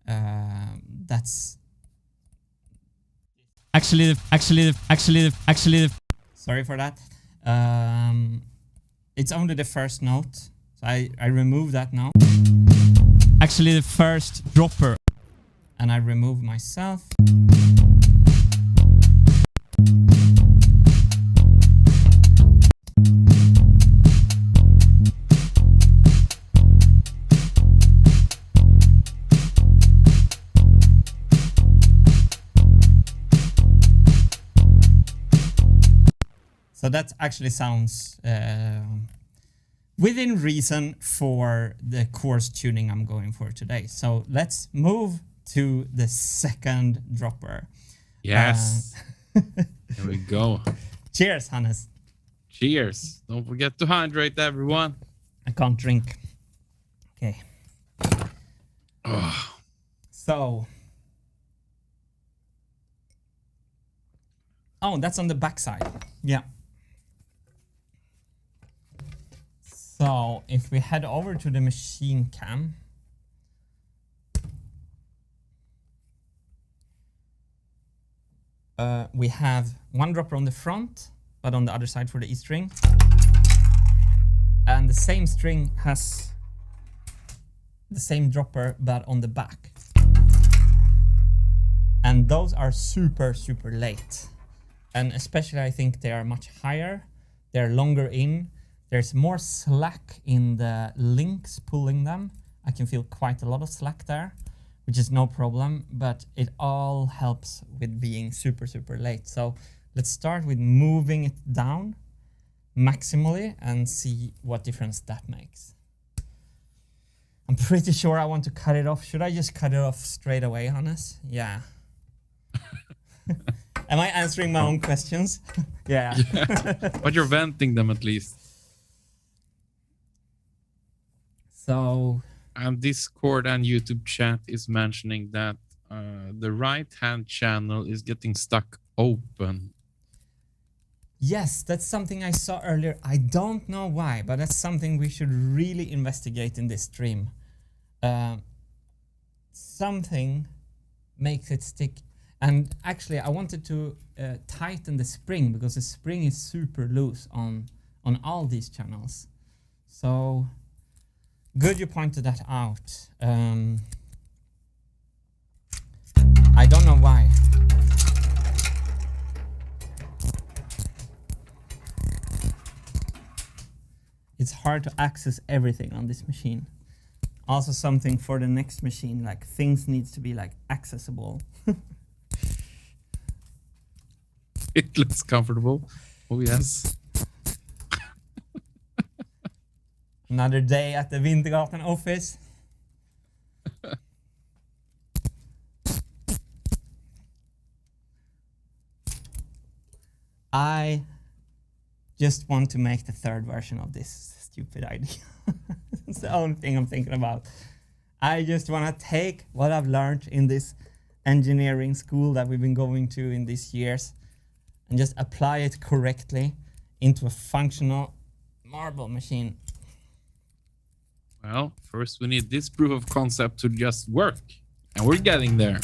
That's actually sorry for that. It's only the first note, so I remove that now. Actually, the first dropper, and I remove myself. So that actually sounds within reason for the course tuning I'm going for today. So let's move to the second dropper. Yes. Here we go. Cheers, Hannes. Cheers. Don't forget to hydrate, everyone. I can't drink. Okay. Oh. So. Oh, that's on the back side. Yeah. So if we head over to the machine cam, we have one dropper on the front, but on the other side for the E string. And the same string has the same dropper, but on the back. And those are super, super late. And especially I think they are much higher. They're longer in. There's more slack in the links pulling them. I can feel quite a lot of slack there, which is no problem, but it all helps with being super, super late. So let's start with moving it down maximally and see what difference that makes. I'm pretty sure I want to cut it off. Should I just cut it off straight away, Hannes? Yeah. Am I answering my own questions? Yeah. But you're venting them at least. So And Discord and YouTube chat is mentioning that the right-hand channel is getting stuck open. Yes, that's something I saw earlier. I don't know why, but that's something we should really investigate in this stream. Something makes it stick. And actually, I wanted to tighten the spring because the spring is super loose on all these channels. So good you pointed that out. I don't know why. It's hard to access everything on this machine. Also something for the next machine, like things needs to be like accessible. It looks comfortable. Oh yes. Another day at the Wintergatan office. I just want to make the third version of this stupid idea. That's the only thing I'm thinking about. I just want to take what I've learned in this engineering school that we've been going to in these years and just apply it correctly into a functional marble machine. Well, first we need this proof of concept to just work. And we're getting there.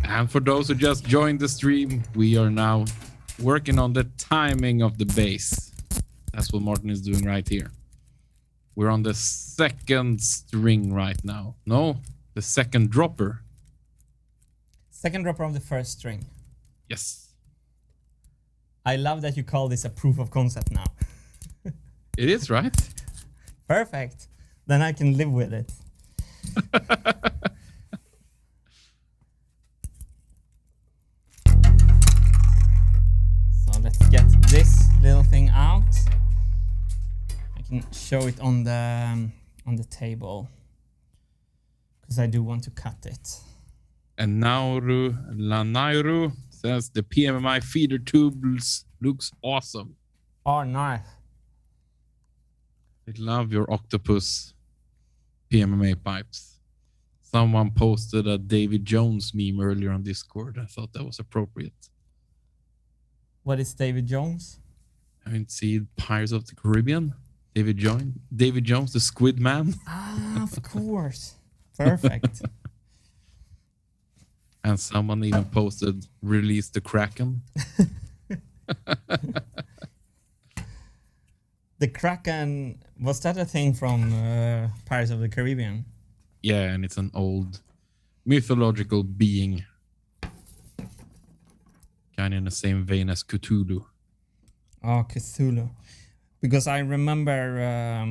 And for those who just joined the stream, we are now working on the timing of the base. That's what Martin is doing right here. We're on the second string right now. No, the second dropper. Second dropper of the first string. Yes. I love that you call this a proof of concept now. It is, right? Perfect. Then I can live with it. So let's get this little thing out. I can show it on the table because I do want to cut it. And Nauru Lanairu says the PMMA feeder tubes looks awesome. Oh, nice. I love your octopus PMMA pipes. Someone posted a David Jones meme earlier on Discord. I thought that was appropriate. What is David Jones? Haven't seen Pirates of the Caribbean? David Jones, the Squid Man. Ah, of course. Perfect. And someone even posted, release the Kraken. The Kraken, was that a thing from Pirates of the Caribbean? Yeah, and it's an old mythological being. Kind of in the same vein as Cthulhu. Oh, Cthulhu. Because I remember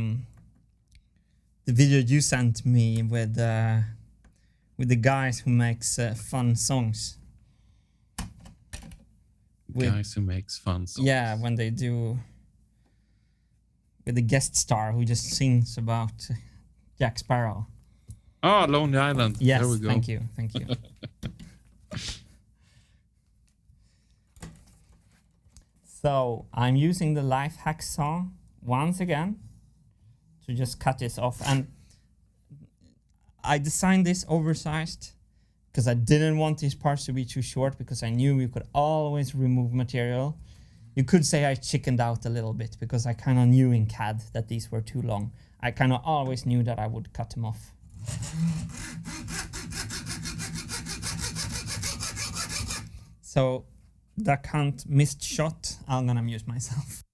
the video you sent me with the guys who makes fun songs. Guys who makes fun songs. Yeah, when they do... with the guest star who just sings about Jack Sparrow. Oh, Lonely Island. Yes, there we go. thank you. So I'm using the life hack saw once again to just cut this off. And I designed this oversized because I didn't want these parts to be too short because I knew we could always remove material. You could say I chickened out a little bit because I kind of knew in CAD that these were too long. I kind of always knew that I would cut them off. So Duck Hunt missed shot. I'm gonna mute myself.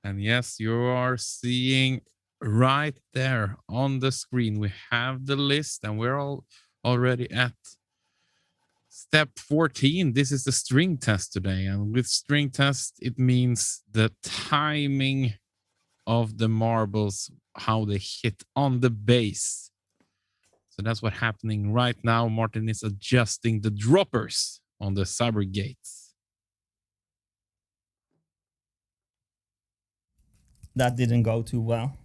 And yes, you are seeing right there on the screen. We have the list and we're all already at step 14. This is the string test today. And with string test, it means the timing of the marbles, how they hit on the base. So that's what's happening right now. Martin is adjusting the droppers on the Cybergates. That didn't go too well.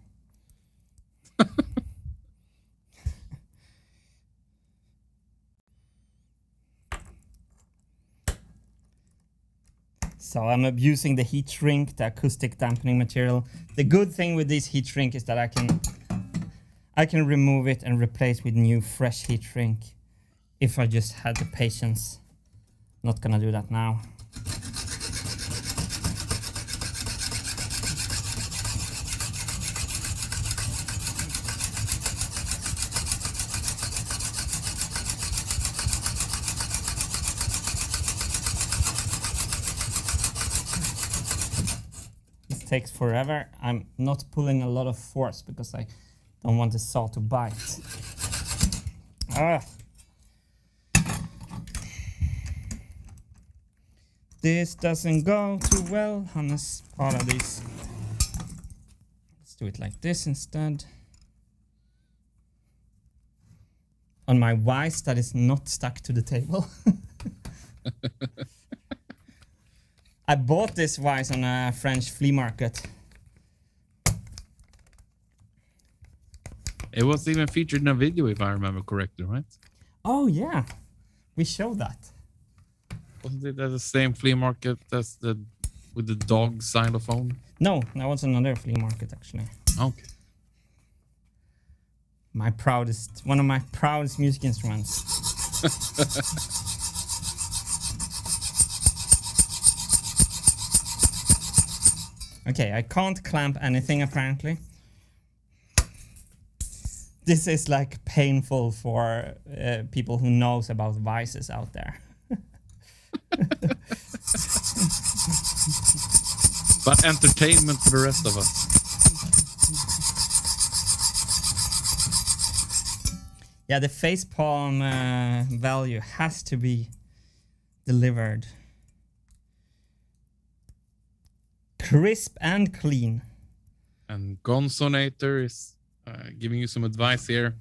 So I'm abusing the heat shrink, the acoustic dampening material. The good thing with this heat shrink is that I can remove it and replace with new fresh heat shrink if I just had the patience. Not gonna do that now. Takes forever. I'm not pulling a lot of force because I don't want the saw to bite. This doesn't go too well on a part of these. Let's do it like this instead. On my vise that is not stuck to the table. I bought this vise on a French flea market. It was even featured in a video, if I remember correctly, right? Oh yeah, we showed that. Wasn't it at the same flea market as the with the dog xylophone? No, that was another flea market actually. Okay. One of my proudest music instruments. Okay, I can't clamp anything apparently. This is like painful for people who knows about vices out there. But entertainment for the rest of us. Yeah, the facepalm value has to be delivered. Crisp and clean. And Gonzonator is giving you some advice here.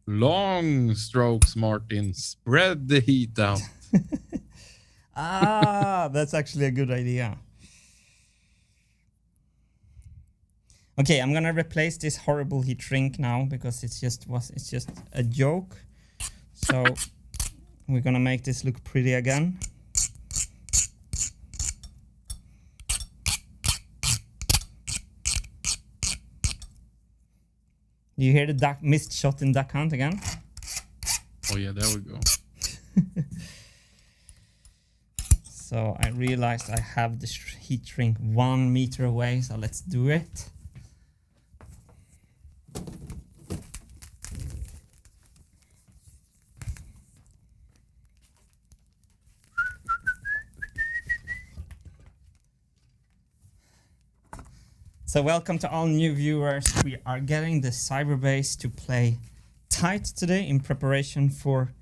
Long strokes, Martin. Spread the heat out. That's actually a good idea. Okay, I'm gonna replace this horrible heat shrink now because it's just a joke. So we're gonna make this look pretty again. Do you hear the missed shot in Duck Hunt again? Oh yeah, there we go. So I realized I have the heat shrink 1 meter away, so let's do it. So welcome to all new viewers. We are getting the Cyberbass to play tight today in preparation for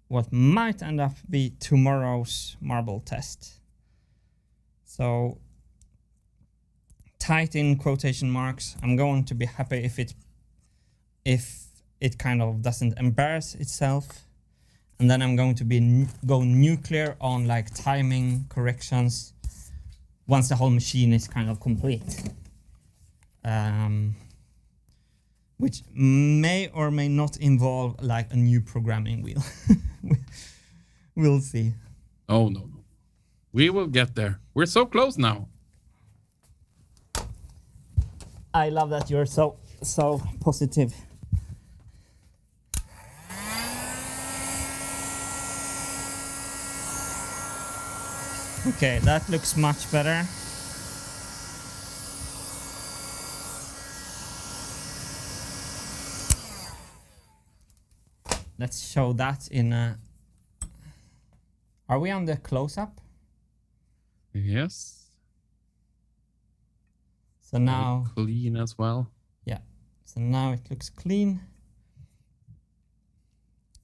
what might end up be tomorrow's marble test. So tight in quotation marks. I'm going to be happy if it kind of doesn't embarrass itself. And then I'm going to go nuclear on like timing corrections once the whole machine is kind of complete. Which may or may not involve like a new programming wheel. We'll see. Oh, no. We will get there. We're so close now. I love that you're so positive. Okay, that looks much better. Let's show that in a... Are we on the close-up? Yes. So now... Clean as well. Yeah. So now it looks clean.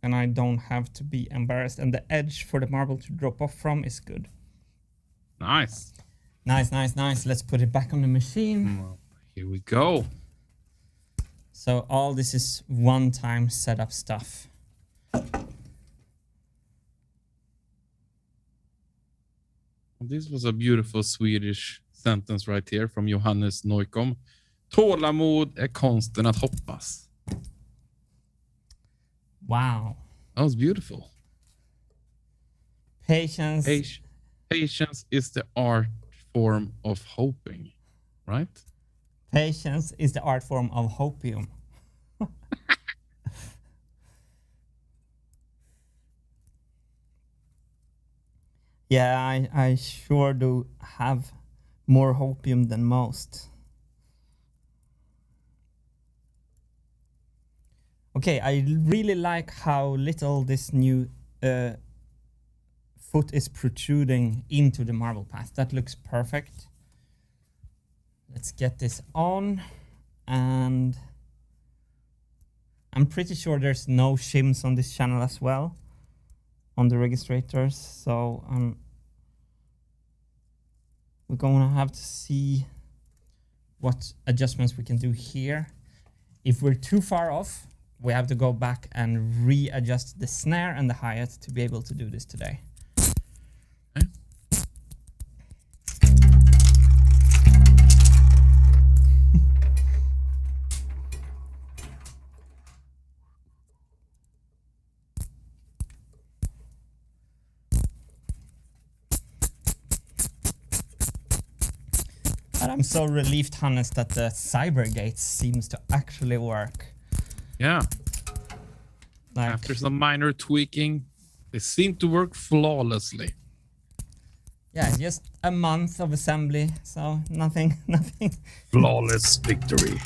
And I don't have to be embarrassed. And the edge for the marble to drop off from is good. Nice. Nice, nice, nice. Let's put it back on the machine. Here we go. So all this is one-time setup stuff. This was a beautiful Swedish sentence right here from Johannes Neukom. Tålamod är konsten att hoppas. Wow. That was beautiful. Patience Patience is the art form of hoping, right? Patience is the art form of hopium. Yeah, I sure do have more hopium than most. Okay, I really like how little this new foot is protruding into the marble path. That looks perfect. Let's get this on, and I'm pretty sure there's no shims on this channel as well, on the registrators, so we're gonna have to see what adjustments we can do here. If we're too far off, we have to go back and readjust the snare and the hi-hat to be able to do this today. Okay. And I'm so relieved, Hannes, that the Cybergates seems to actually work. Yeah. Like, After some minor tweaking, they seem to work flawlessly. yeah, just a month of assembly, so nothing. Flawless victory.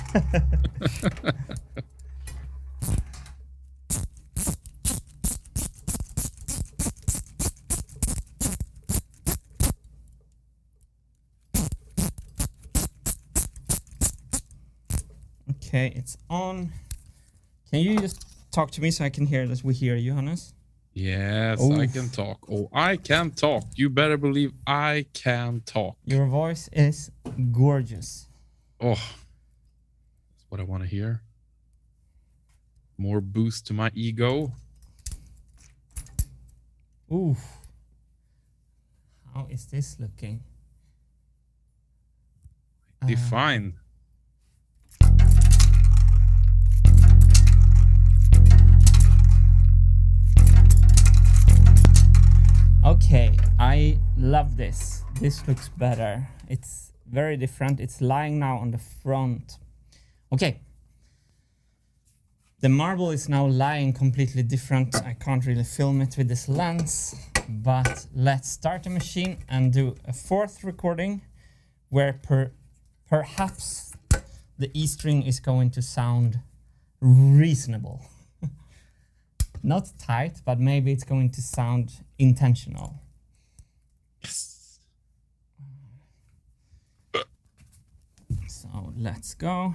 Okay, it's on. Can you just talk to me so I can hear that we hear you, Hannes? Yes, Oof. I can talk. Oh, I can talk. You better believe I can talk. Your voice is gorgeous. Oh, that's what I want to hear. More boost to my ego. Ooh. How is this looking? Define. Okay, I love this. This looks better. It's very different. It's lying now on the front. Okay. The marble is now lying completely different. I can't really film it with this lens, but let's start the machine and do a fourth recording where perhaps the E string is going to sound reasonable. Not tight, but maybe it's going to sound intentional. Yes. So let's go.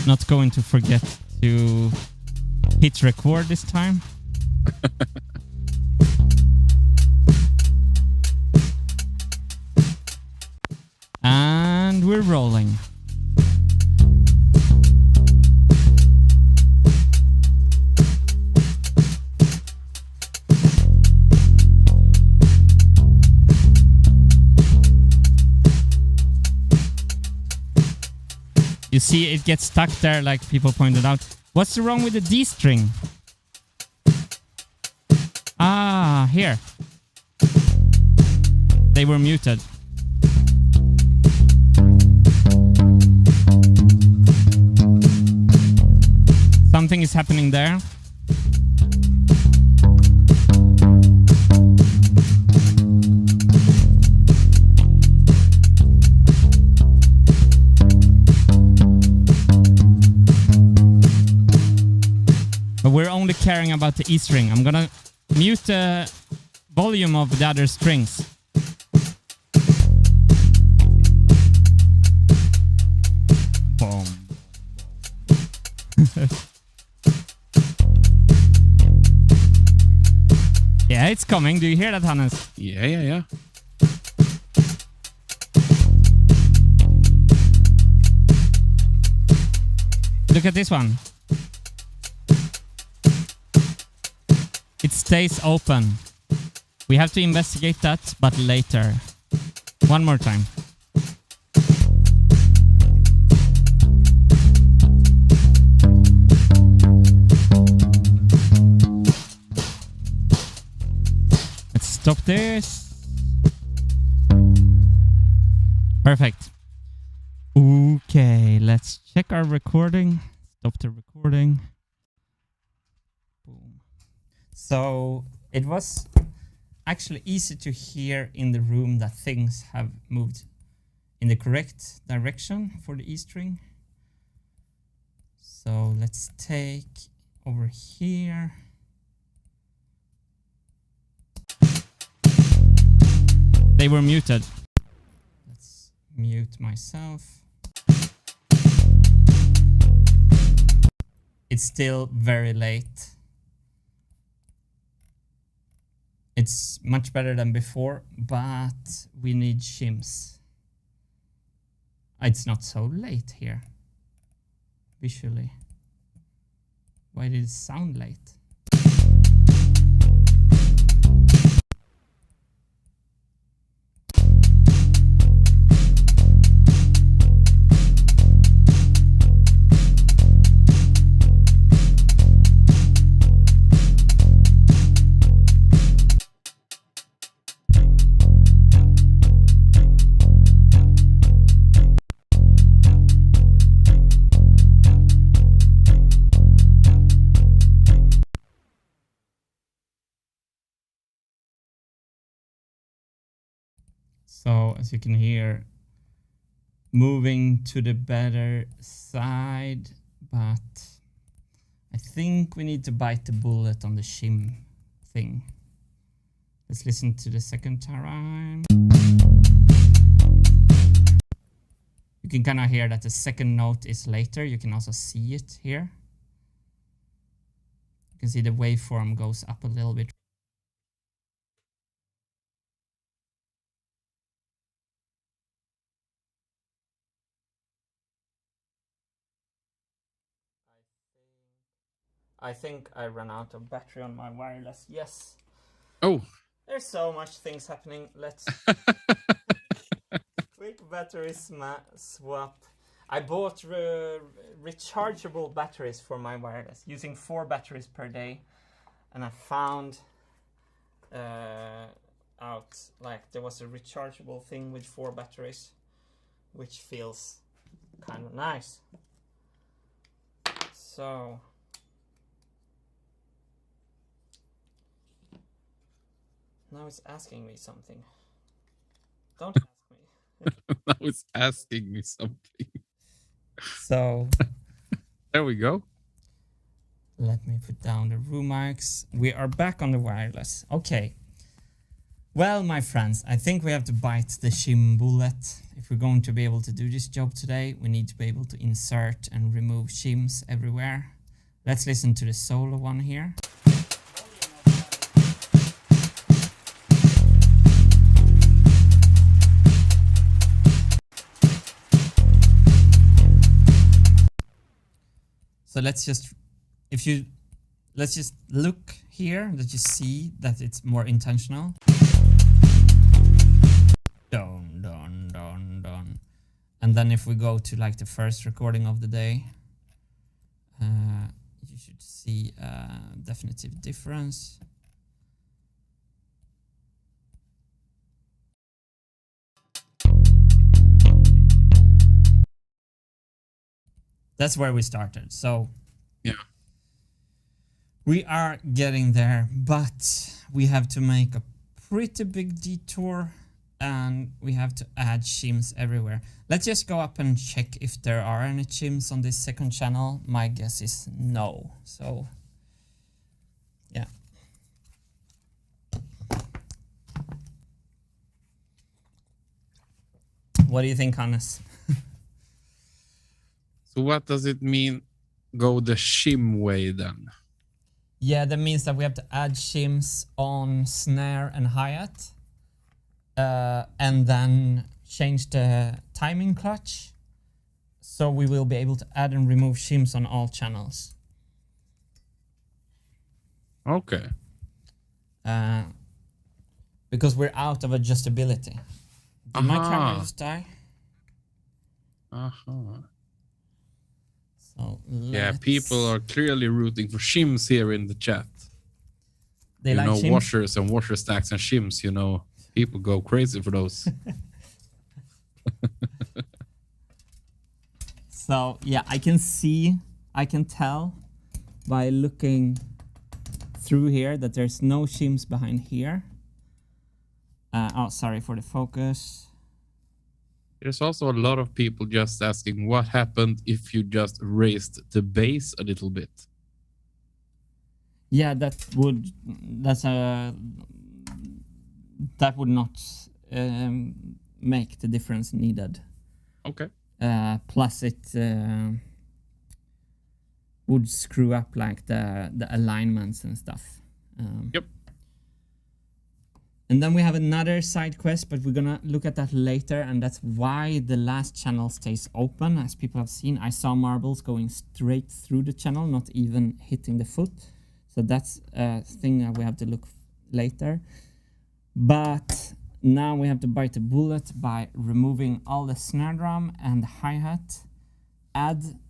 Not going to forget to hit record this time. And we're rolling. You see it gets stuck there, like people pointed out. What's wrong with the D string? Ah, here. They were muted. Something is happening there. But we're only caring about the E string. I'm gonna mute the volume of the other strings. Boom. Yeah, it's coming. Do you hear that, Hannes? Yeah. Look at this one. It stays open. We have to investigate that, but later. One more time. Let's stop this. Perfect. Okay, let's check our recording. Stop the recording. Boom. So it was actually easy to hear in the room that things have moved in the correct direction for the E string. So let's take over here. They were muted. Let's mute myself. It's still very late. It's much better than before, but we need shims. It's not so late here, visually. Why did it sound late? So as you can hear, moving to the better side, but I think we need to bite the bullet on the shim thing. Let's listen to the second time. You can kind of hear that the second note is later. You can also see it here. You can see the waveform goes up a little bit. I think I ran out of battery on my wireless. Yes. Oh. There's so much things happening. Let's quick battery swap. I bought rechargeable batteries for my wireless, using 4 batteries per day, and I found out like there was a rechargeable thing with 4 batteries, which feels kind of nice. So. Now it's asking me something. Don't ask me. Now it's asking me something. So. There we go. Let me put down the room mics. We are back on the wireless. Okay. Well, my friends, I think we have to bite the shim bullet. If we're going to be able to do this job today, we need to be able to insert and remove shims everywhere. Let's listen to the solo one here. So let's just look here that you see that it's more intentional. Dun, dun, dun, dun. And then if we go to like the first recording of the day, you should see a definitive difference. That's where we started. So yeah, we are getting there, but we have to make a pretty big detour and we have to add shims everywhere. Let's just go up and check if there are any shims on this second channel. My guess is no. So yeah. What do you think, Hannes? So what does it mean, go the shim way then? Yeah, that means that we have to add shims on snare and hi-hat. And then change the timing clutch. So we will be able to add and remove shims on all channels. Okay. because we're out of adjustability. Did my camera just die? So yeah, people are clearly rooting for shims here in the chat. They like shims? Washers and washer stacks and shims, people go crazy for those. So yeah, I can tell by looking through here that there's no shims behind here. Sorry for the focus. There's also a lot of people just asking what happened if you just raised the base a little bit. Yeah, that would not make the difference needed. Okay. Plus it would screw up like the alignments and stuff. Yep. And then we have another side quest, but we're gonna look at that later, and that's why the last channel stays open. As people have seen, I saw marbles going straight through the channel, not even hitting the foot. So that's a thing that we have to look later. But now we have to bite the bullet by removing all the snare drum and the hi-hat. I'm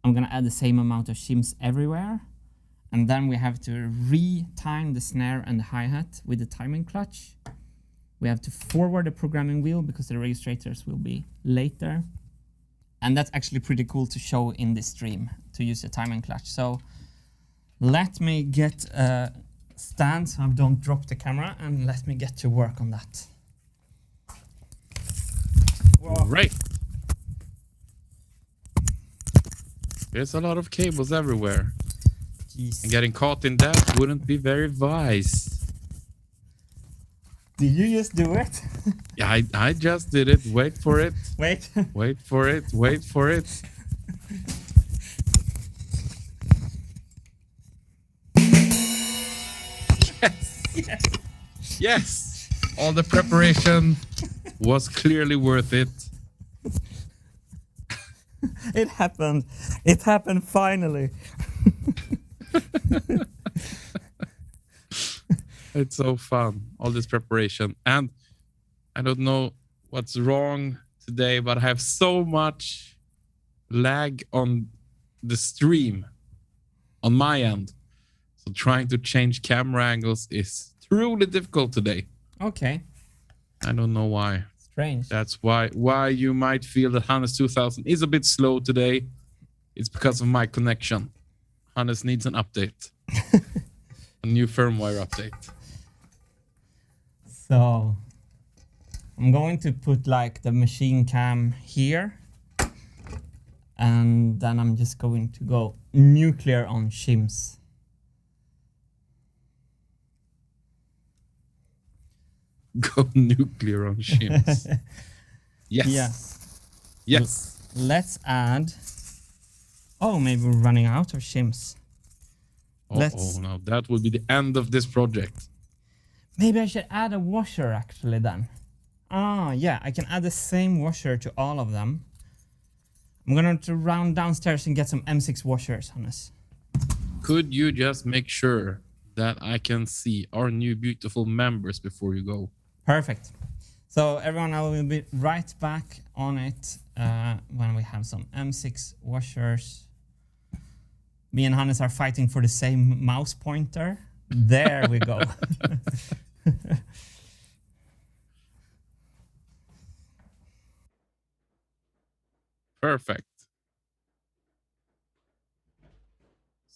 gonna add the same amount of shims everywhere. And then we have to re-time the snare and the hi-hat with the timing clutch. We have to forward the programming wheel because the registrators will be later. And that's actually pretty cool to show in this stream, to use the timing clutch. So let me get a stand so I don't drop the camera, and let me get to work on that. Whoa. Right. There's a lot of cables everywhere. Jeez. And getting caught in that wouldn't be very wise. Did you just do it? Yeah, I just did it. Wait for it. Wait. Wait for it. Wait for it. Yes. Yes. Yes. All the preparation was clearly worth it. It happened. It happened finally. It's so fun, all this preparation. And I don't know what's wrong today, but I have so much lag on the stream on my end. So trying to change camera angles is truly difficult today. Okay. I don't know why. Strange. That's why you might feel that Hannes 2000 is a bit slow today. It's because of my connection. Hannes needs an update. A new firmware update. So I'm going to put like the machine cam here, and then I'm just going to go nuclear on shims. Go nuclear on shims. Yes. Yeah. Yes. Let's add. Oh, maybe we're running out of shims. Oh no, that would be the end of this project. Maybe I should add a washer actually then. Ah, yeah, I can add the same washer to all of them. I'm gonna have to round downstairs and get some M6 washers, Hannes. Could you just make sure that I can see our new beautiful members before you go? Perfect. So everyone, I will be right back on it when we have some M6 washers. Me and Hannes are fighting for the same mouse pointer. There we go. Perfect.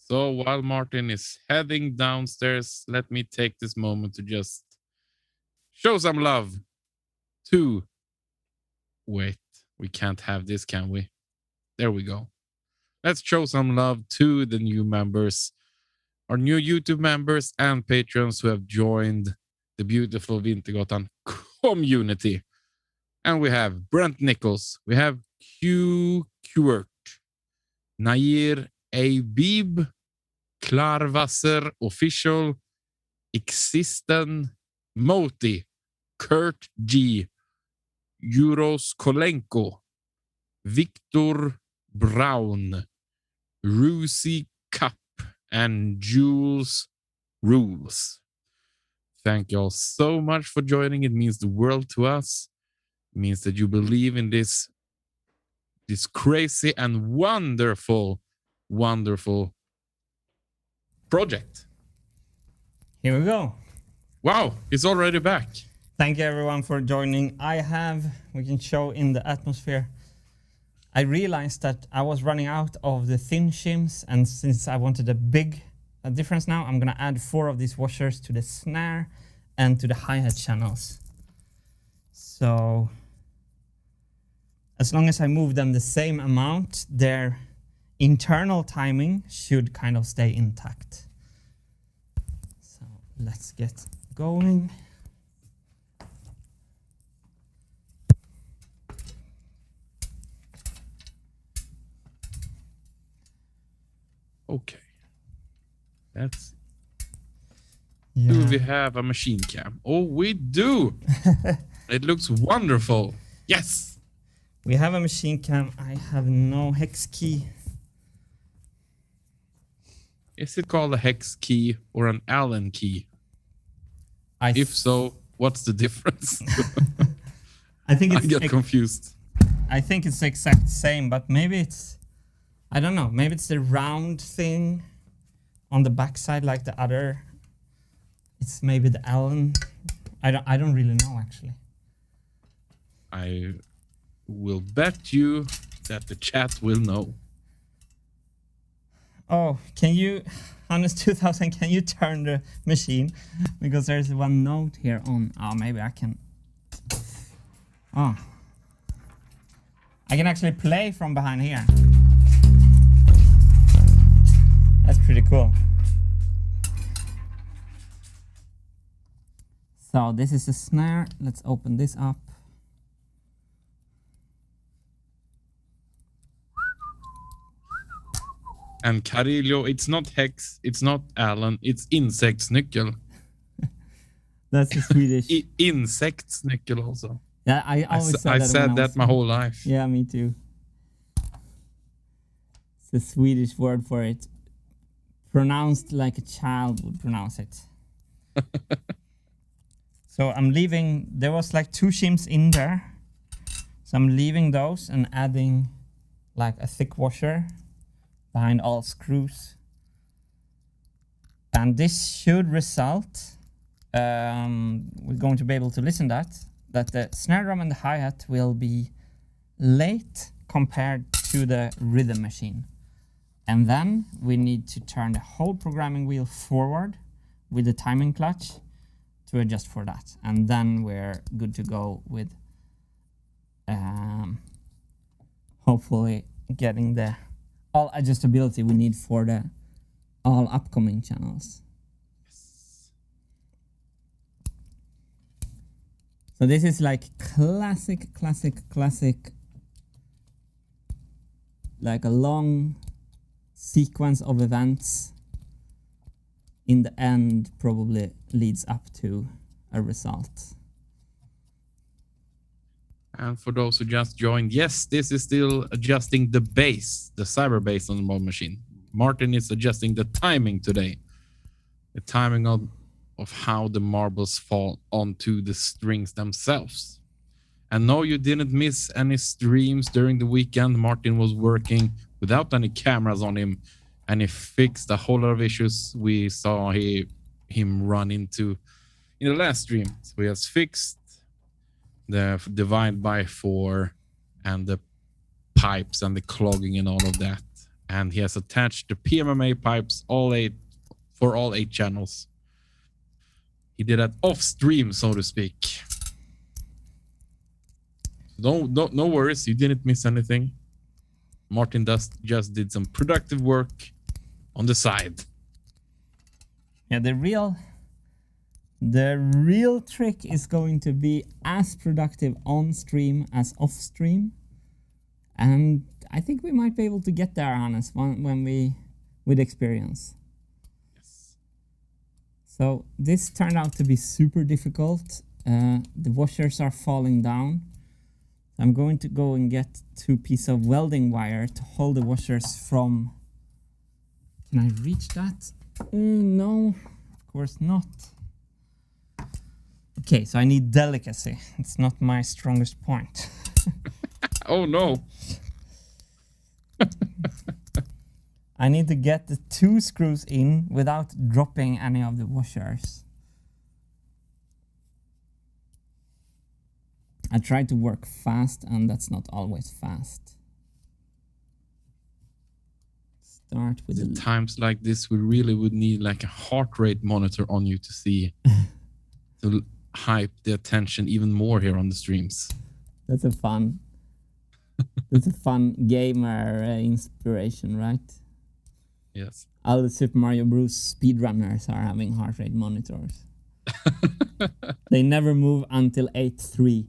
So while Martin is heading downstairs, let me take this moment to just show some love to... Wait, we can't have this, can we? There we go. Let's show some love to the new members, our new YouTube members and patrons who have joined the beautiful Wintergatan community. And we have Brent Nichols, we have Q Quert, Nair Abib, Klarwasser Official, Existen, Moti, Kurt G, Euros Kolenko, Victor Brown, Rusi Cup, and Jules Rules. Thank you all so much for joining. It means the world to us. It means that you believe in this crazy and wonderful project. Here we go. Wow, it's already back. Thank you everyone for joining. We can show in the atmosphere. I realized that I was running out of the thin shims, and since I wanted a big difference now, I'm gonna add 4 of these washers to the snare and to the hi-hat channels. So as long as I move them the same amount, their internal timing should kind of stay intact. So let's get going. Okay. Let's Yeah. do we have a machine cam? Oh, we do. It looks wonderful. Yes. We have a machine cam. I have no hex key. Is it called a hex key or an Allen key? If so, what's the difference? I think I it's get confused. I think it's the exact same, but maybe it's, I don't know, maybe it's the round thing on the backside like the other. It's maybe the Allen. I don't really know actually. I will bet you that the chat will know. Oh, can you, Hannes 2000, can you turn the machine? Because there's one note here on, oh, maybe I can. Oh. I can actually play from behind here. That's pretty cool. So this is the snare. Let's open this up. And Carillo, it's not hex, it's not Allen, it's insektsnyckel. That's the Swedish. Insektsnyckel also. Yeah, I always said I that. said that my whole life. Yeah, me too. It's the Swedish word for it. Pronounced like a child would pronounce it. So I'm leaving, there was like 2 shims in there. So I'm leaving those and adding like a thick washer behind all screws. And this should result, we're going to be able to listen that the snare drum and the hi-hat will be late compared to the rhythm machine. And then we need to turn the whole programming wheel forward with the timing clutch to adjust for that. And then we're good to go with hopefully getting the all adjustability we need for the all upcoming channels. So this is like classic, like a long sequence of events. In the end, probably leads up to a result. And for those who just joined, yes, this is still adjusting the bass, the Cyberbass on the mob machine. Martin is adjusting the timing today. The timing of how the marbles fall onto the strings themselves. And no, you didn't miss any streams during the weekend. Martin was working without any cameras on him, and he fixed a whole lot of issues we saw him run into in the last stream. So he has fixed the divide by 4 and the pipes and the clogging and all of that. And he has attached the PMMA pipes, for all 8 channels. He did that off stream, so to speak. No worries, you didn't miss anything. Martin just did some productive work on the side. Yeah, the real trick is going to be as productive on stream as off stream. And I think we might be able to get there, Hannes, with experience. Yes. So this turned out to be super difficult. The washers are falling down. I'm going to go and get 2 pieces of welding wire to hold the washers from... Can I reach that? No, of course not. Okay, so I need delicacy. It's not my strongest point. Oh no. I need to get the 2 screws in without dropping any of the washers. I try to work fast, and that's not always fast. Start with At times like this, we really would need like a heart rate monitor on you to see, to hype the attention even more here on the streams. That's a fun gamer inspiration, right? Yes. All the Super Mario Bros. Speedrunners are having heart rate monitors. They never move until 8-3.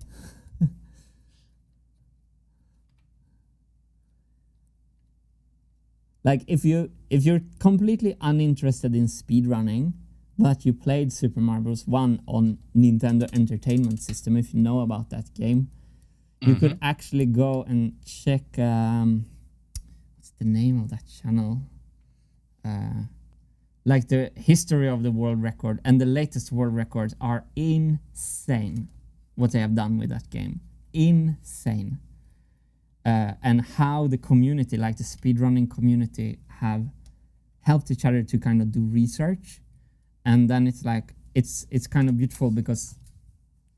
Like if you're completely uninterested in speedrunning, but you played Super Mario Bros. 1 on Nintendo Entertainment System, if you know about that game, you could actually go and check what's the name of that channel? Like the history of the world record, and the latest world records are insane. What they have done with that game, insane. And how the community, like the speedrunning community, have helped each other to kind of do research. And then it's like, it's kind of beautiful because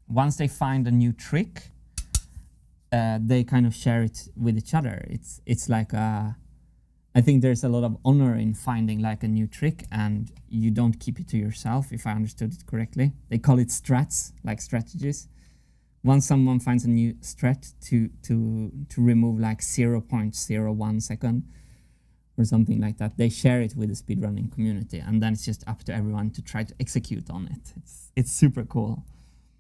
once they find a new trick, they kind of share it with each other. It's like, I think there's a lot of honor in finding like a new trick, and you don't keep it to yourself, if I understood it correctly. They call it strats, like strategies. Once someone finds a new strat to remove like 0.01 second or something like that, they share it with the speedrunning community, and then it's just up to everyone to try to execute on it. It's super cool.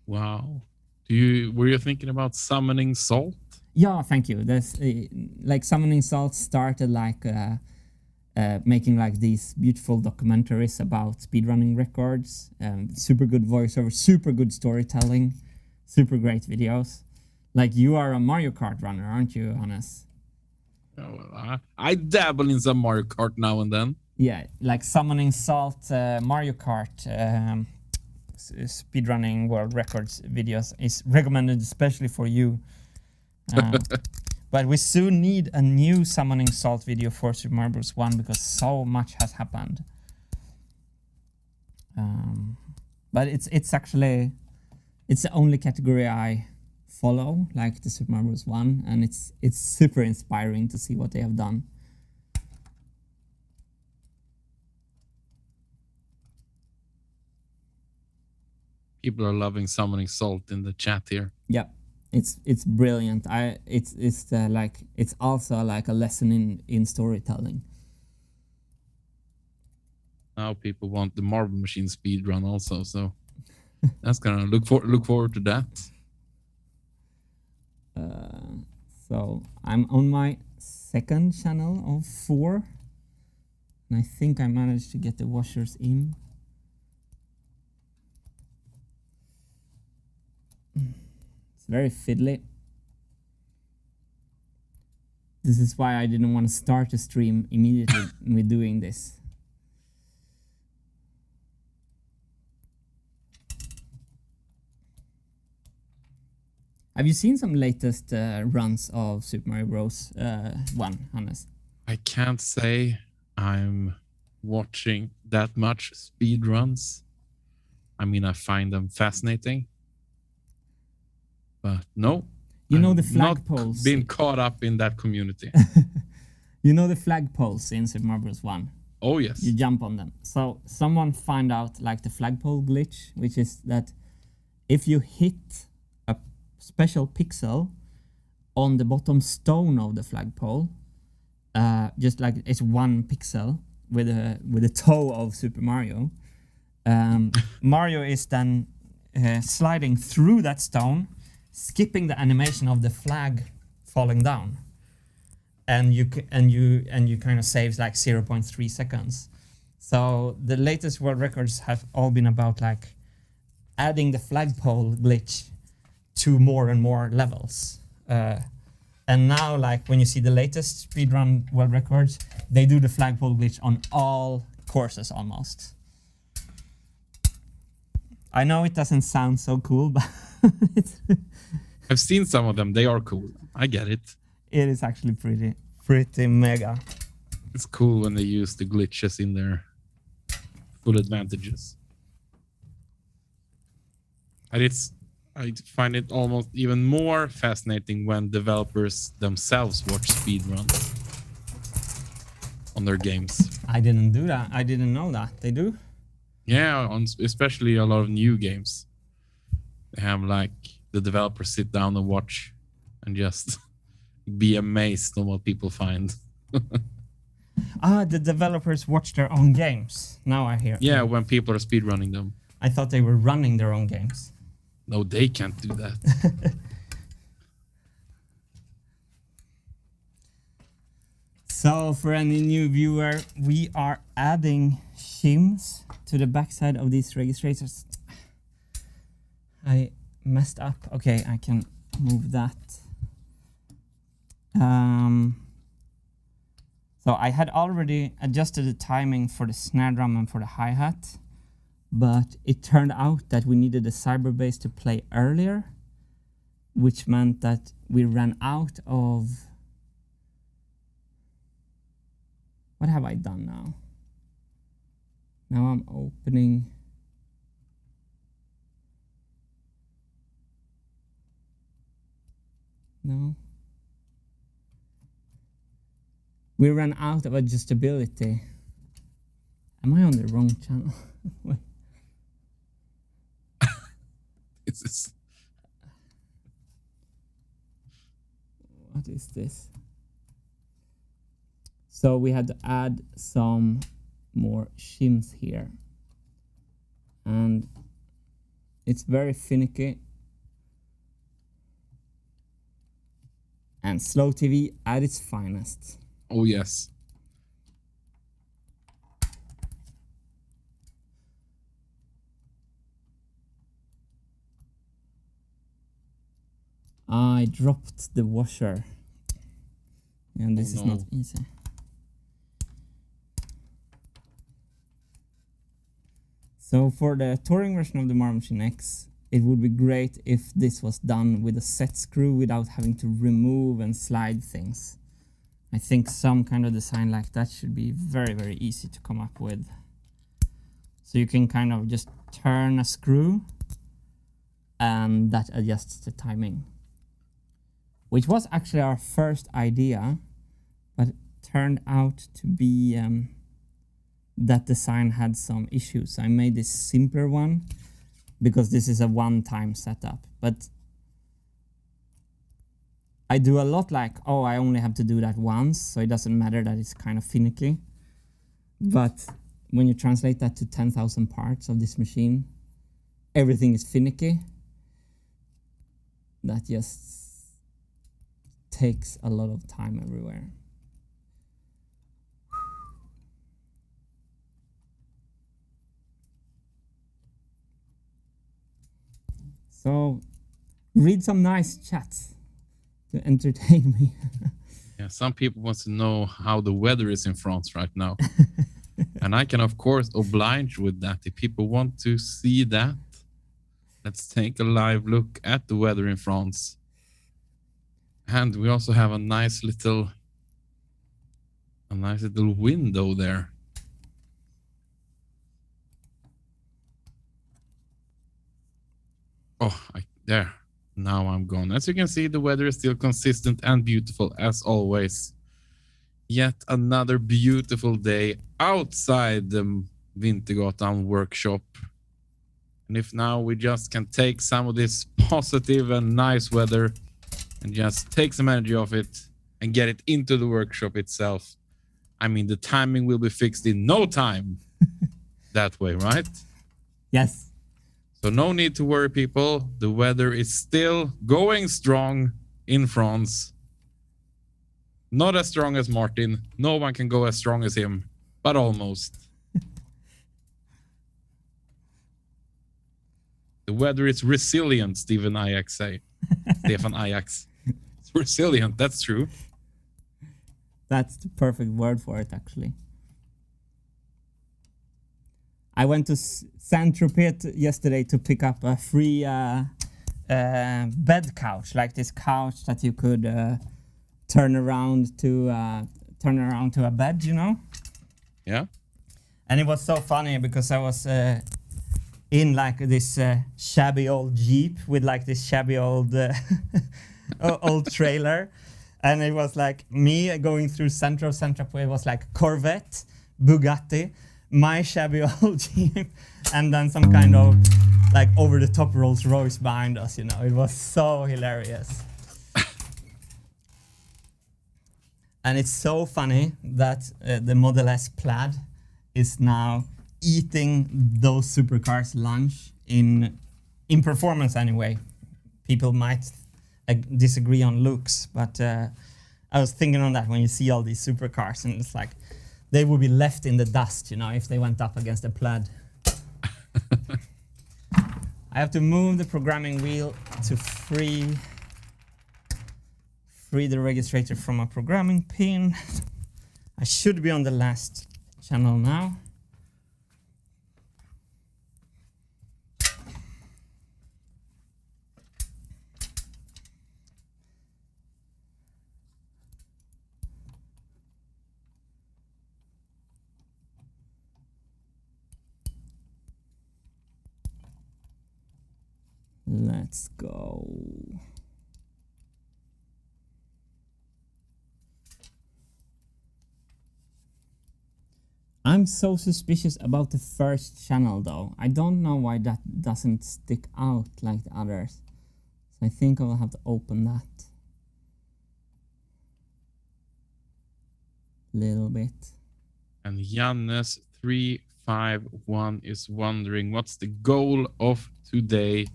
Wow. Were you thinking about summoning salt? Yeah, thank you. That's like Summoning Salt started like making like these beautiful documentaries about speedrunning records. Super good voiceover, super good storytelling. Super great videos. Like, you are a Mario Kart runner, aren't you, Hannes? Oh, well, I dabble in some Mario Kart now and then. Yeah, like Summoning Salt Mario Kart speedrunning world records videos is recommended especially for you. But we soon need a new Summoning Salt video for Super Mario Bros. 1 because so much has happened. But it's actually... It's the only category I follow, like the Super Mario Bros. 1, and it's super inspiring to see what they have done. People are loving Summoning Salt in the chat here. Yeah, it's brilliant. It's also like a lesson in storytelling. Now people want the Marble Machine speedrun also, so that's gonna look forward to that. So I'm on my second channel of 4, and I think I managed to get the washers in. It's very fiddly. This is why I didn't want to start a stream immediately with doing this. Have you seen some latest runs of Super Mario Bros. 1, Hannes? I can't say I'm watching that much speed runs. I mean, I find them fascinating. But no, you know the flagpoles. Been caught up in that community. You know the flagpoles in Super Mario Bros. 1? Oh, yes. You jump on them. So someone found out like the flagpole glitch, which is that if you hit a special pixel on the bottom stone of the flagpole, just like it's 1 pixel with a toe of Super Mario, Mario is then sliding through that stone, skipping the animation of the flag falling down, and you kind of saves like 0.3 seconds. So the latest world records have all been about like adding the flagpole glitch to more and more levels. And now, like when you see the latest speedrun world records, they do the flagpole glitch on all courses almost. I know it doesn't sound so cool, but I've seen some of them. They are cool. I get it. It is actually pretty mega. It's cool when they use the glitches in their full advantages. And I find it almost even more fascinating when developers themselves watch speedruns on their games. I didn't do that. I didn't know that. They do? Yeah, especially a lot of new games. They have like the developers sit down and watch and just be amazed on what people find. The developers watch their own games. Now I hear. Yeah, when people are speedrunning them. I thought they were running their own games. No, they can't do that. So for any new viewer, we are adding shims to the backside of these registrators. I messed up. Okay, I can move that. So I had already adjusted the timing for the snare drum and for the hi-hat, but it turned out that we needed the Cyberbass to play earlier, which meant that we ran out of... What have I done now? Now I'm opening... No. We ran out of adjustability. Am I on the wrong channel? Wait. It's this. What is this? So we had to add some more shims here. And it's very finicky. And slow TV at its finest. Oh, yes. I dropped the washer. And this is not easy. So for the touring version of the Marble Machine X, it would be great if this was done with a set screw without having to remove and slide things. I think some kind of design like that should be very, very easy to come up with. So you can kind of just turn a screw and that adjusts the timing. Which was actually our first idea, but it turned out to be that design had some issues. I made this simpler one because this is a one-time setup. But I do a lot like, oh, I only have to do that once, so it doesn't matter that it's kind of finicky. But when you translate that to 10,000 parts of this machine, everything is finicky. That just takes a lot of time everywhere. So, read some nice chats to entertain me. Yeah, some people want to know how the weather is in France right now. And I can, of course, oblige with that. If people want to see that, let's take a live look at the weather in France. And we also have a nice little window there. Oh, there. Now I'm gone. As you can see, the weather is still consistent and beautiful as always. Yet another beautiful day outside the Wintergatan workshop. And if now we just can take some of this positive and nice weather and just take some energy off it and get it into the workshop itself. I mean, the timing will be fixed in no time. That way, right? Yes. So no need to worry, people. The weather is still going strong in France. Not as strong as Martin. No one can go as strong as him, but almost. The weather is resilient, Stephen Ajax say. Stefan Ajax. It's resilient, that's true. That's the perfect word for it, actually. I went to Saint-Tropez yesterday to pick up a free bed couch, like this couch that you could turn around to a bed, you know? Yeah. And it was so funny because I was in like this shabby old Jeep with like this shabby old old trailer, and it was like me going through center of Saint-Tropez. It was like Corvette, Bugatti, my shabby old Jeep, and then some kind of like over the top Rolls Royce behind us, you know. It was so hilarious. And it's so funny that the Model S Plaid is now eating those supercars' lunch in performance anyway. People might disagree on looks, but I was thinking on that when you see all these supercars, and it's like they would be left in the dust, you know, if they went up against a Plaid. I have to move the programming wheel to free the registrator from a programming pin. I should be on the last channel now. Let's go. I'm so suspicious about the first channel though. I don't know why that doesn't stick out like the others. So I think I will have to open that a little bit. And Jannes351 is wondering what's the goal of today.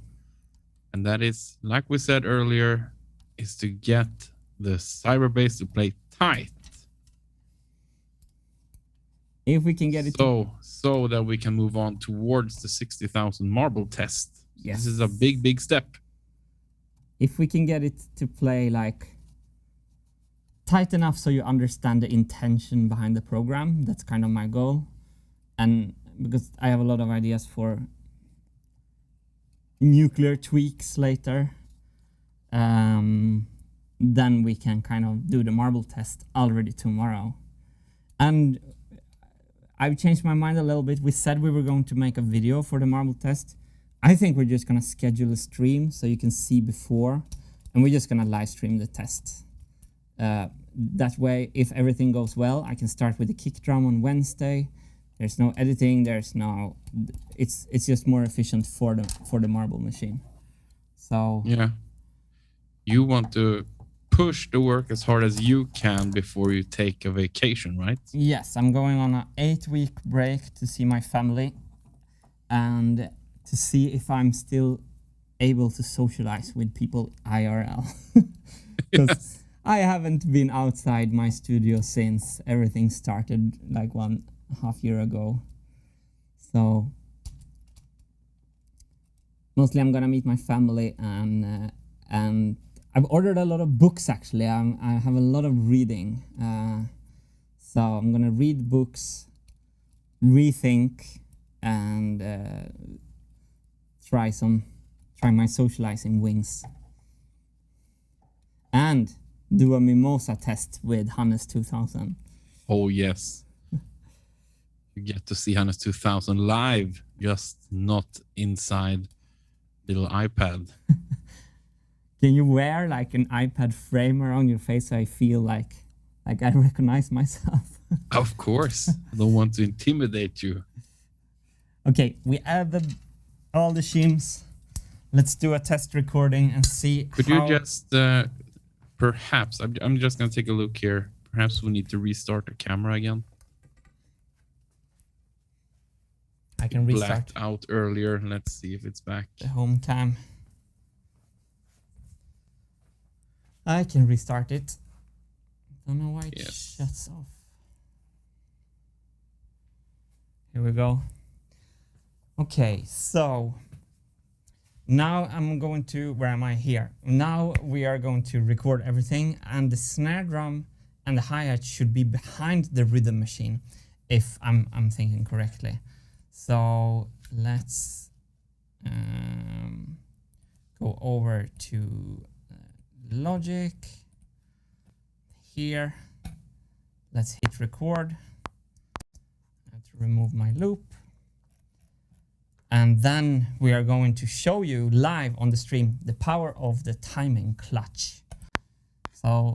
And that is, like we said earlier, is to get the Cyberbass to play tight. If we can get it so that we can move on towards the 60,000 marble test. Yes. This is a big step. If we can get it to play like tight enough so you understand the intention behind the program, that's kind of my goal. And because I have a lot of ideas for nuclear tweaks later, then we can kind of do the marble test already tomorrow. And I've changed my mind a little bit. We said we were going to make a video for the marble test. I think we're just gonna schedule a stream so you can see before, and we're just gonna live stream the test. That way, if everything goes well, I can start with the kick drum on Wednesday. There's no editing. There's no. It's just more efficient for the marble machine. So yeah, you want to push the work as hard as you can before you take a vacation, right? Yes, I'm going on an 8-week break to see my family and to see if I'm still able to socialize with people IRL. Because yes. I haven't been outside my studio since everything started like 1.5 years ago. So mostly I'm gonna meet my family, and I've ordered a lot of books actually. I have a lot of reading. So I'm gonna read books, rethink, and try my socializing wings. And do a mimosa test with Hannes 2000. Oh yes. You get to see Hannes 2000 live, just not inside little iPad. Can you wear like an iPad frame around your face so I feel like I recognize myself? Of course. I don't want to intimidate you. Okay, we added all the shims. Let's do a test recording and see. Could you just perhaps, I'm just going to take a look here. Perhaps we need to restart the camera again. I can restart. Blacked out earlier. Let's see if it's back. The home cam. I can restart it. Don't know why it shuts off. Here we go. Okay, so now I'm going to, where am I here? Now we are going to record everything, and the snare drum and the hi-hat should be behind the rhythm machine, if I'm thinking correctly. So let's go over to Logic here. Let's hit record. I have to remove my loop. And then we are going to show you live on the stream the power of the timing clutch. So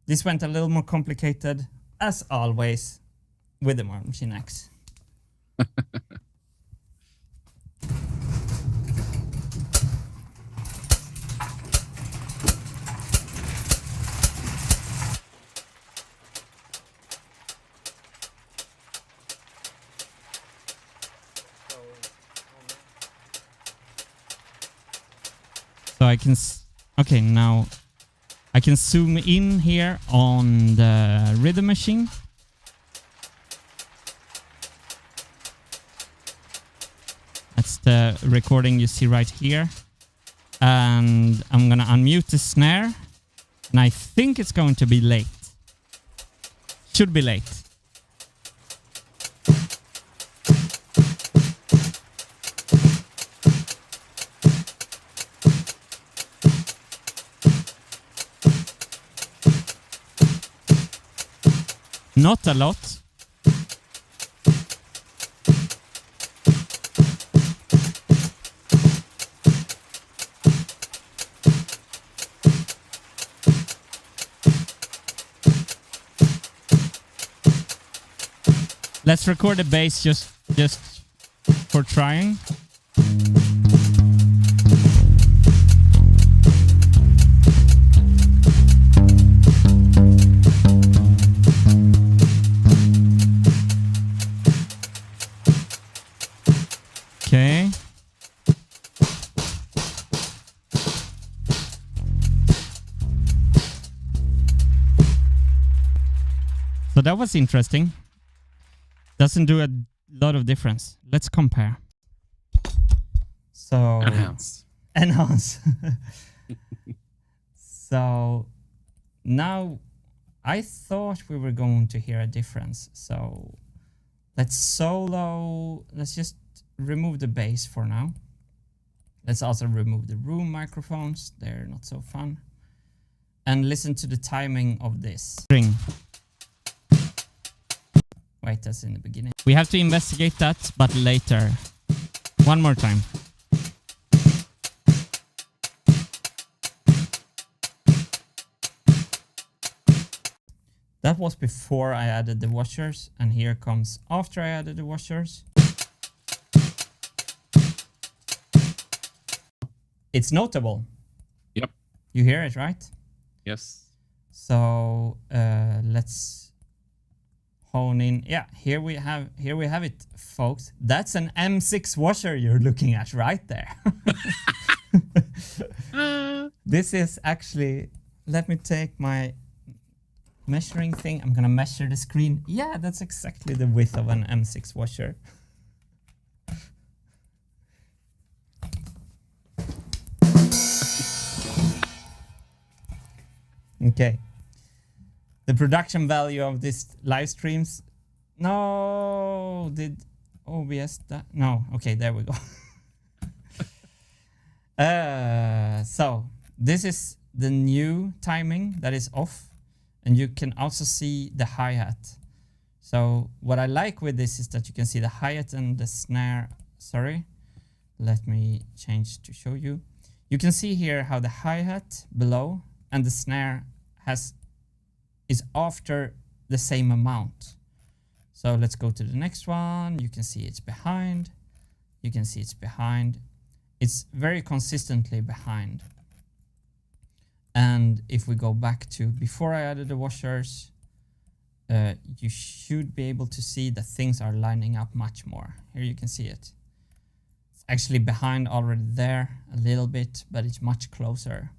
this went a little more complicated, as always, with the Machine X. So I can, okay, now I can zoom in here on the rhythm machine. That's the recording you see right here. And I'm gonna unmute the snare. And I think it's going to be late. Should be late. Not a lot. Let's record the bass just for trying. Okay. So that was interesting. Doesn't do a lot of difference. Let's compare. So enhance. So now I thought we were going to hear a difference. So let's just remove the bass for now. Let's also remove the room microphones. They're not so fun. And listen to the timing of this string. Wait, that's in the beginning. We have to investigate that, but later. One more time. That was before I added the washers, and here comes after I added the washers. It's notable. Yep. You hear it, right? Yes. So let's hone in. Yeah, here we have it, folks. That's an M6 washer you're looking at right there. This is actually, let me take my measuring thing. I'm gonna measure the screen. Yeah, that's exactly the width of an M6 washer. Okay. The production value of this live streams. No, did OBS that? No. Okay, there we go. So this is the new timing that is off, and you can also see the hi-hat. So what I like with this is that you can see the hi-hat and the snare. Sorry, let me change to show you. You can see here how the hi-hat below and the snare is after the same amount. So let's go to the next one. You can see it's behind. You can see it's behind. It's very consistently behind. And if we go back to before I added the washers, you should be able to see that things are lining up much more. Here you can see it. It's actually behind already there a little bit, but it's much closer.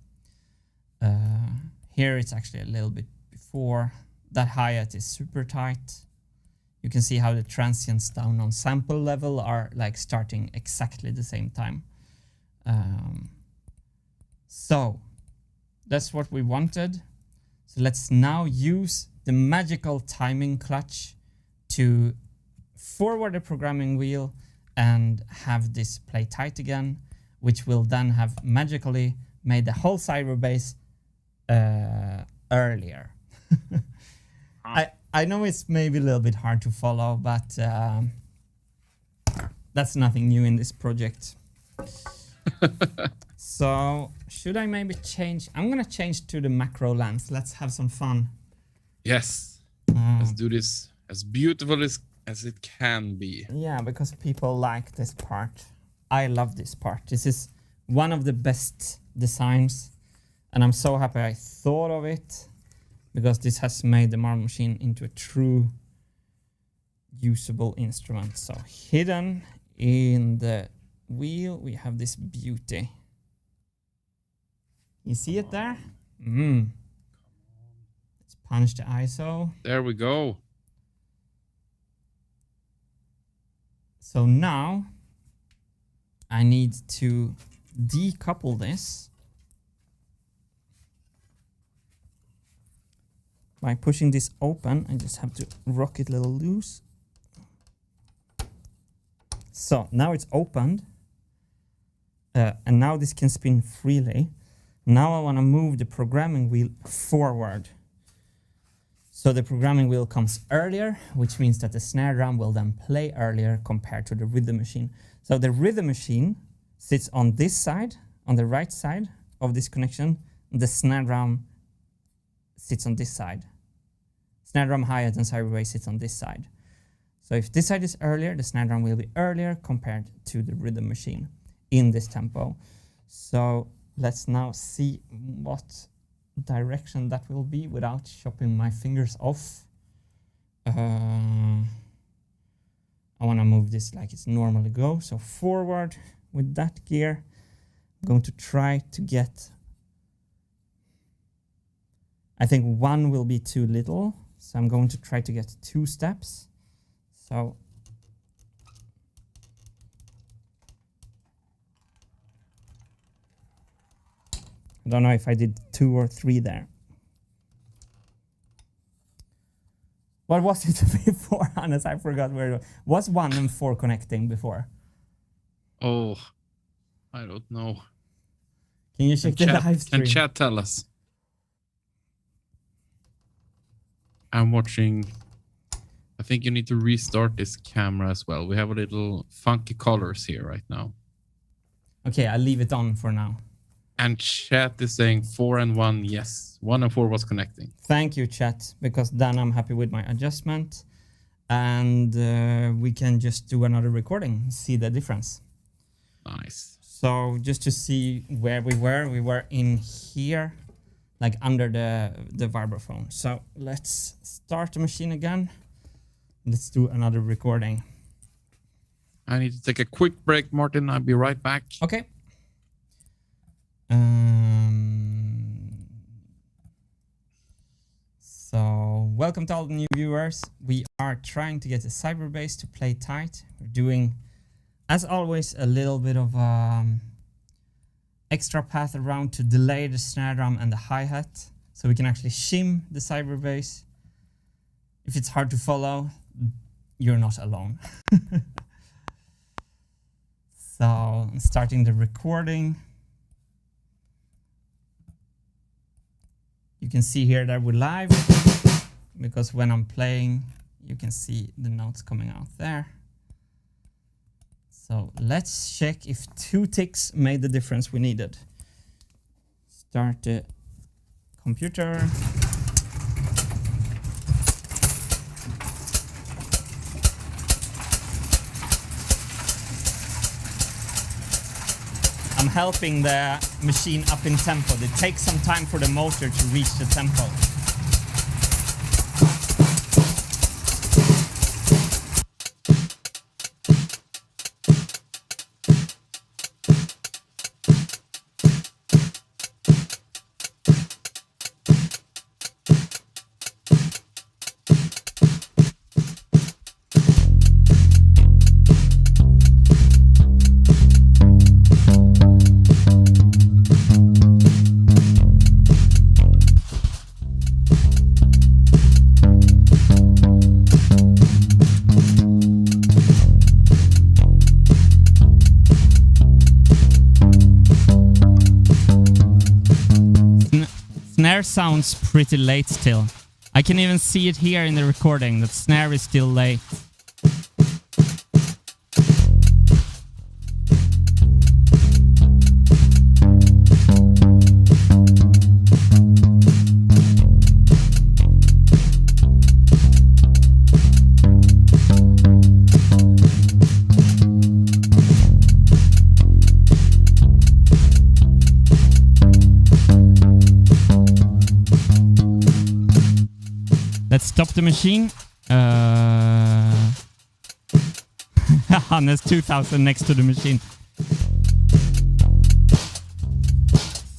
Here it's actually a little bit before. That hi-hat is super tight. You can see how the transients down on sample level are like starting exactly the same time. So that's what we wanted. So let's now use the magical timing clutch to forward the programming wheel and have this play tight again, which will then have magically made the whole Cyberbase earlier. I know it's maybe a little bit hard to follow, but that's nothing new in this project. So should I maybe change? I'm gonna change to the macro lens. Let's have some fun. Yes. Let's do this as beautiful as it can be. Yeah, because people like this part. I love this part. This is one of the best designs, and I'm so happy I thought of it, because this has made the marble machine into a true usable instrument. So hidden in the wheel, we have this beauty. You see it there? Let's punch the ISO. There we go. So now I need to decouple this by pushing this open. I just have to rock it a little loose. So now it's opened, and now this can spin freely. Now I want to move the programming wheel forward. So the programming wheel comes earlier, which means that the snare drum will then play earlier compared to the rhythm machine. So the rhythm machine sits on this side, on the right side of this connection. The snare drum sits on this side. Snare drum hi-hat and Cyberbass sits on this side. So if this side is earlier, the snare drum will be earlier compared to the rhythm machine in this tempo. So let's now see what direction that will be without chopping my fingers off. I want to move this like it's normally go. So forward with that gear. I'm going to try to get, I think one will be too little. So I'm going to try to get 2 steps. So I don't know if I did 2 or 3 there. What was it before, Hannes? I forgot where it was. Was 1 and 4 connecting before? Oh, I don't know. Can you check the live stream? Can chat tell us? I'm watching. I think you need to restart this camera as well. We have a little funky colors here right now. Okay, I'll leave it on for now. And chat is saying 4 and 1, yes. 1 and 4 was connecting. Thank you, chat, because then I'm happy with my adjustment. And we can just do another recording, see the difference. Nice. So just to see where we were in here, like under the vibraphone. So let's start the machine again. Let's do another recording. I need to take a quick break, Martin. I'll be right back. Okay. So welcome to all the new viewers. We are trying to get the Cyberbass to play tight. We're doing, as always, a little bit of extra path around to delay the snare drum and the hi-hat, so we can actually shim the Cyberbass. If it's hard to follow, you're not alone. So I'm starting the recording. You can see here that we're live, because when I'm playing, you can see the notes coming out there. So let's check if 2 ticks made the difference we needed. Start the computer. I'm helping the machine up in tempo. It takes some time for the motor to reach the tempo. snare sounds pretty late still. I can even see it here in the recording, that snare is still late. Let's stop the machine. There's 2000 next to the machine.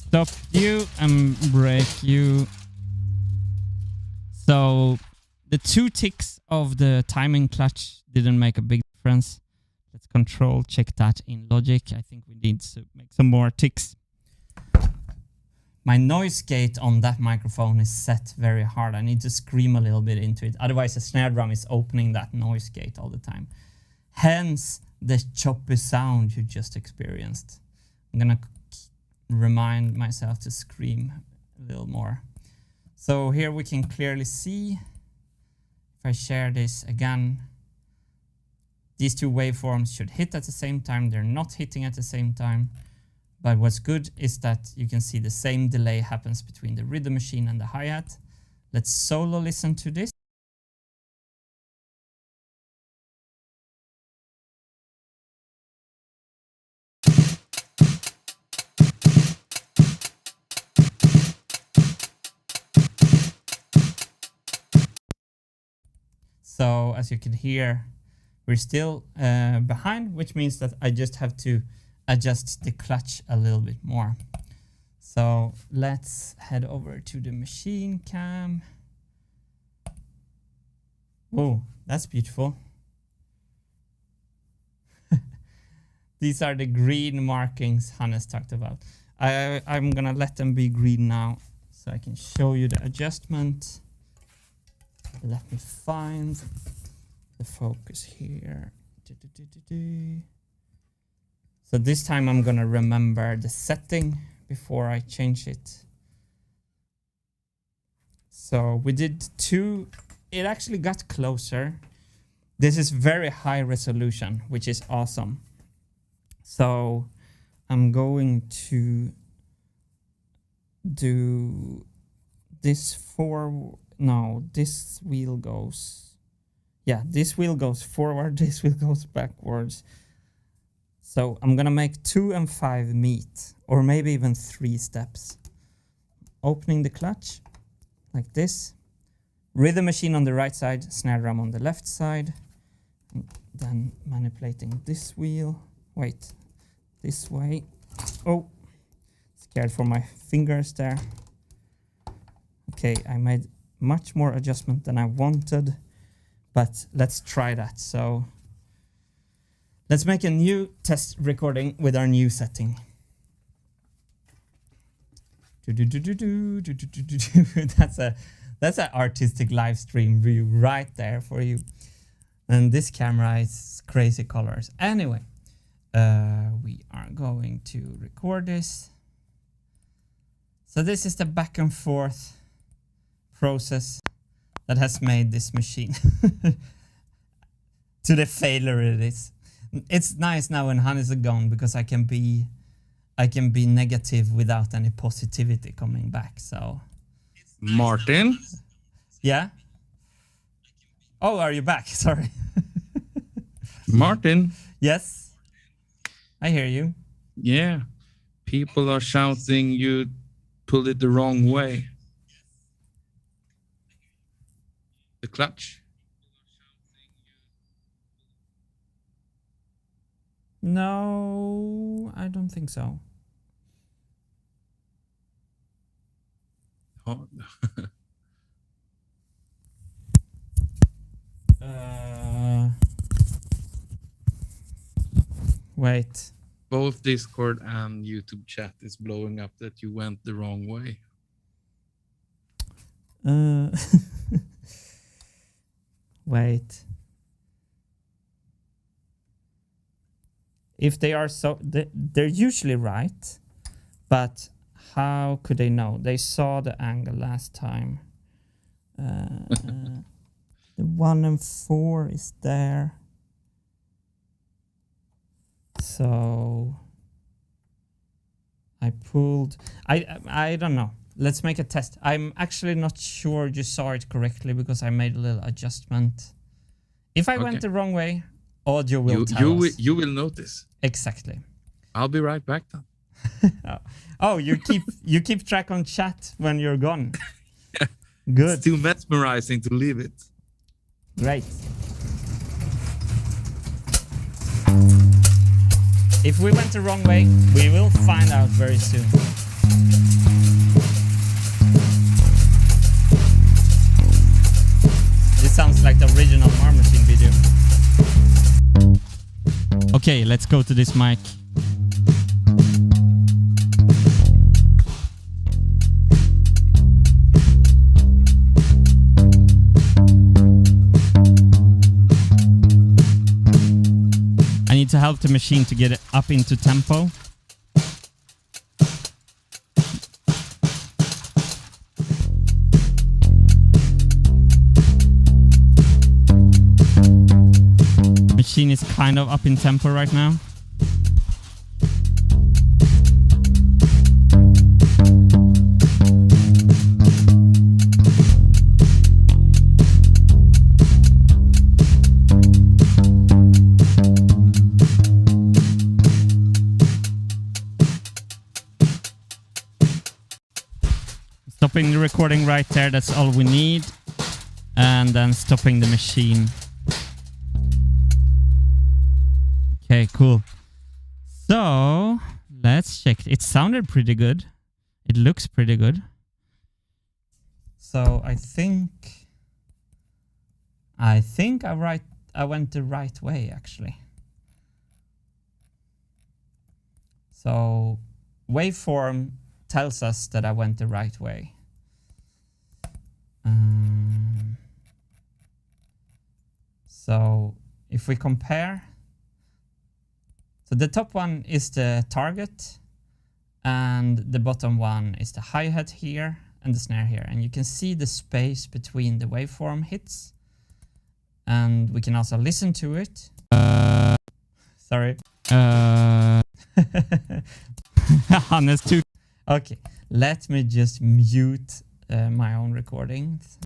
Stop you and break you. So the 2 ticks of the timing clutch didn't make a big difference. Let's control check that in Logic. I think we need to make some more ticks. My noise gate on that microphone is set very hard. I need to scream a little bit into it. Otherwise, the snare drum is opening that noise gate all the time. Hence, the choppy sound you just experienced. I'm gonna remind myself to scream a little more. So here we can clearly see, if I share this again, these 2 waveforms should hit at the same time. They're not hitting at the same time. But what's good is that you can see the same delay happens between the rhythm machine and the hi-hat. Let's solo listen to this. So as you can hear, we're still behind, which means that I just have to adjust the clutch a little bit more. So let's head over to the machine cam. Oh, that's beautiful. These are the green markings Hannes talked about. I'm gonna let them be green now so I can show you the adjustment. Let me find the focus here. So this time I'm gonna remember the setting before I change it. So we did 2, it actually got closer. This is very high resolution, which is awesome. So I'm going to do this this wheel goes, this wheel goes forward, this wheel goes backwards. So I'm gonna make 2 and 5 meet, or maybe even 3 steps. Opening the clutch, like this. Rhythm machine on the right side, snare drum on the left side. And then manipulating this wheel. Wait, this way. Oh, scared for my fingers there. Okay, I made much more adjustment than I wanted, but let's try that. So let's make a new test recording with our new setting. That's an artistic live stream view right there for you. And this camera is crazy colors. Anyway, we are going to record this. So this is the back and forth process that has made this machine to the failure it is. It's nice now when Hannes is gone because I can be negative without any positivity coming back. So Martin? Yeah? Oh, are you back? Sorry. Martin? Yes? I hear you. Yeah. People are shouting you pulled it the wrong way. The clutch? No, I don't think so. Oh. Wait. Both Discord and YouTube chat is blowing up that you went the wrong way. Wait. If they are so, they're usually right, but How could they know? They saw the angle last time. The 1 and 4 is there. So I pulled. I don't know. Let's make a test. I'm actually not sure you saw it correctly because I made a little adjustment. If I went the wrong way, audio will tell us. You will notice. Exactly. I'll be right back then. Oh, you keep track on chat when you're gone. Good. It's too mesmerizing to leave it. Great. If we went the wrong way, we will find out very soon. This sounds like the original Mar Machine video. Okay, let's go to this mic. I need to help the machine to get it up into tempo. Machine is kind of up in tempo right now. Stopping the recording right there, that's all we need. And then stopping the machine. Okay, cool. So, let's check. It sounded pretty good. It looks pretty good. So, I think I went the right way, actually. So, waveform tells us that I went the right way. So if we compare, so the top one is the target and the bottom one is the hi-hat here and the snare here, and you can see the space between the waveform hits, and we can also listen to it. Sorry. Honest too. Okay, let me just mute my own recordings.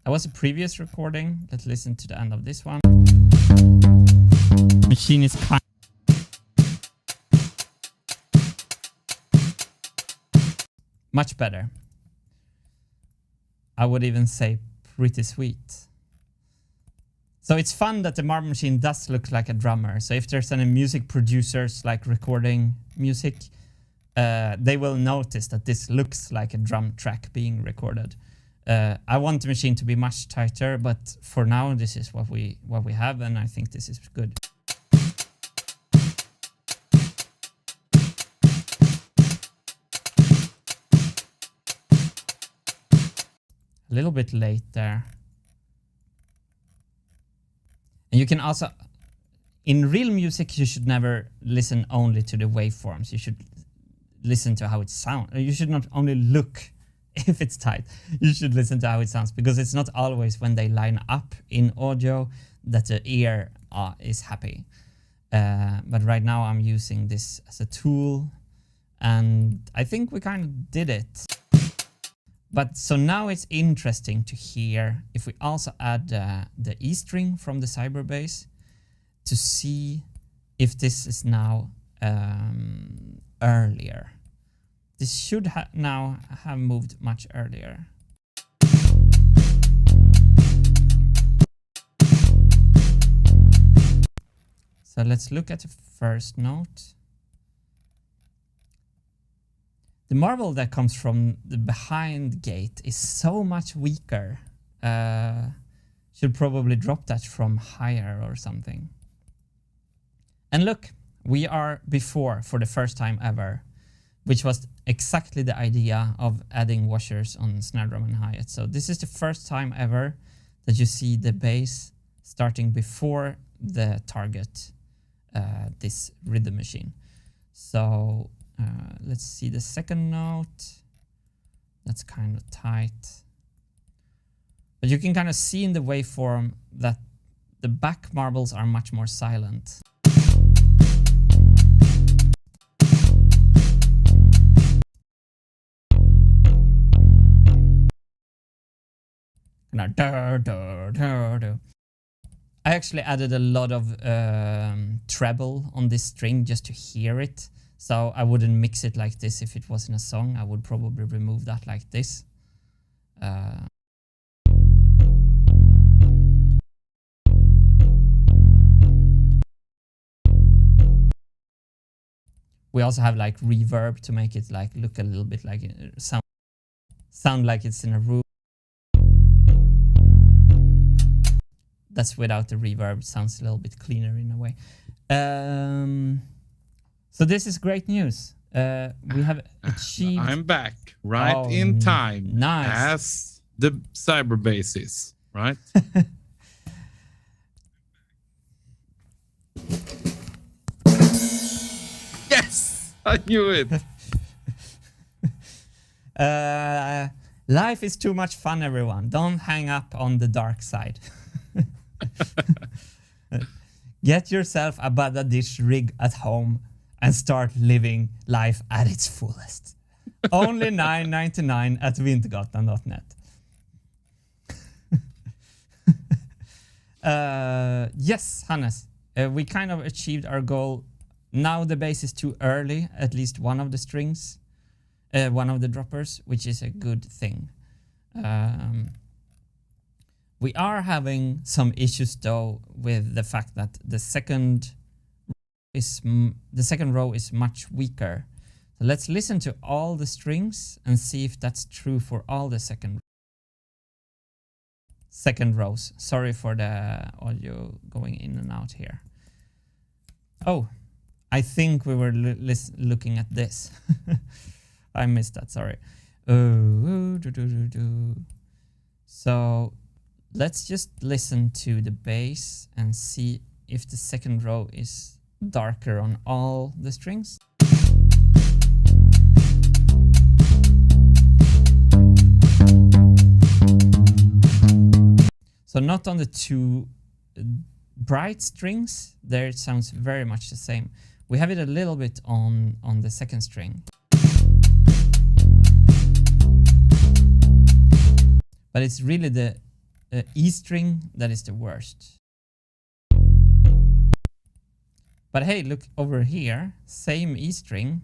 That was a previous recording. Let's listen to the end of this one. Machine is kind. Much better. I would even say pretty sweet. So it's fun that the Mar Machine does look like a drummer. So if there's any music producers like recording music, they will notice that this looks like a drum track being recorded. I want the machine to be much tighter, but for now this is what we have, and I think this is good. A little bit late there. And you can also, in real music, you should never listen only to the waveforms. You should listen to how it sounds. You should not only look if it's tight. You should listen to how it sounds, because it's not always when they line up in audio that the ear is happy. But right now I'm using this as a tool, and I think we kind of did it. But so now it's interesting to hear if we also add the E string from the Cyberbass to see if this is now earlier. This should now have moved much earlier. So let's look at the first note. The marble that comes from the behind gate is so much weaker. Should probably drop that from higher or something. And look, we are before for the first time ever, which was exactly the idea of adding washers on snare drum and hi-hat. So this is the first time ever that you see the bass starting before the target, this rhythm machine. So let's see the second note. That's kind of tight. But you can kind of see in the waveform that the back marbles are much more silent. I actually added a lot of treble on this string just to hear it. So I wouldn't mix it like this if it was in a song. I would probably remove that like this. We also have like reverb to make it like look a little bit like sound like it's in a room. That's without the reverb. Sounds a little bit cleaner in a way. So this is great news. We have achieved... I'm back right in time. Nice. As the Cyberbass is, right? Yes! I knew it. Life is too much fun, everyone. Don't hang up on the dark side. Get yourself a Bada-dish rig at home and start living life at its fullest. Only $9.99 at wintergatan.net. Yes, Hannes, we kind of achieved our goal. Now the bass is too early, at least one of the strings, one of the droppers, which is a good thing. We are having some issues though with the fact that the second row is much weaker. So let's listen to all the strings and see if that's true for all the second rows. Sorry for the audio going in and out here. Oh, I think we were looking at this. I missed that, sorry. So let's just listen to the bass and see if the second row is darker on all the strings. So not on the two bright strings, there it sounds very much the same. We have it a little bit on the second string. But it's really the E string that is the worst. But hey, look over here, same E string,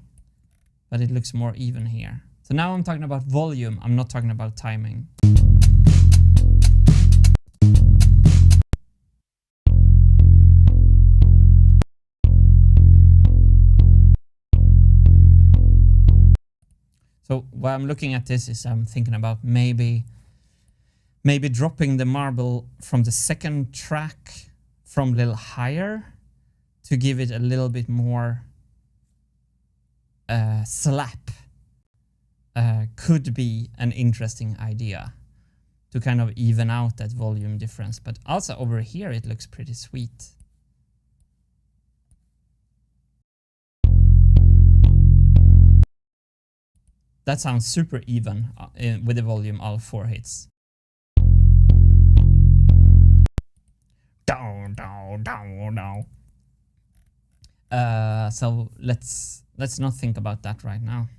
but it looks more even here. So now I'm talking about volume, I'm not talking about timing. So while I'm looking at this is I'm thinking about maybe dropping the marble from the second track from a little higher to give it a little bit more slap. Could be an interesting idea to kind of even out that volume difference. But also over here it looks pretty sweet. That sounds super even with the volume all 4 hits. Down, down, down, down. So let's not think about that right now.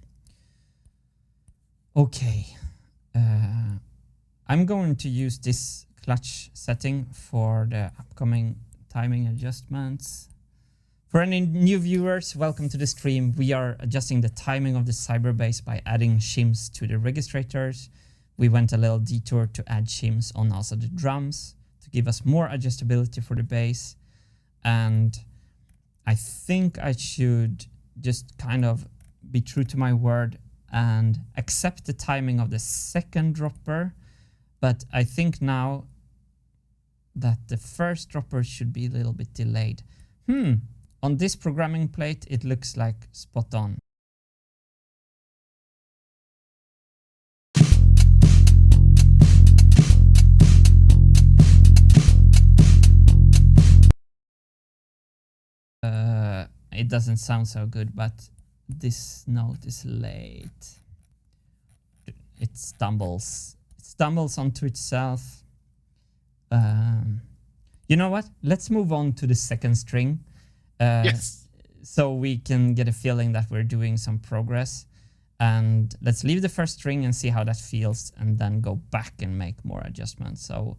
Okay, I'm going to use this clutch setting for the upcoming timing adjustments. For any new viewers, welcome to the stream. We are adjusting the timing of the Cyberbass by adding shims to the registrators. We went a little detour to add shims on also the drums to give us more adjustability for the bass. And I think I should just kind of be true to my word and accept the timing of the second dropper. But I think now that the first dropper should be a little bit delayed. On this programming plate, it looks like spot on. it doesn't sound so good, but this note is late. It stumbles. It stumbles onto itself. You know what? Let's move on to the second string. Yes. So we can get a feeling that we're doing some progress. And let's leave the first string and see how that feels, and then go back and make more adjustments. So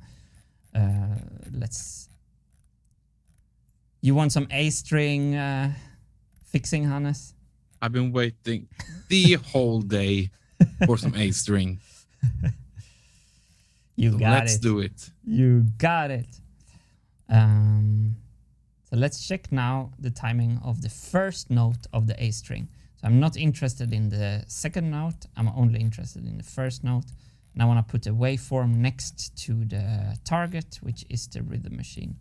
let's... You want some A string fixing, Hannes? I've been waiting the whole day for some A string. You got Let's it. do it. You got it. So let's check now the timing of the first note of the A string. So I'm not interested in the second note. I'm only interested in the first note. And I want to put a waveform next to the target, which is the rhythm machine.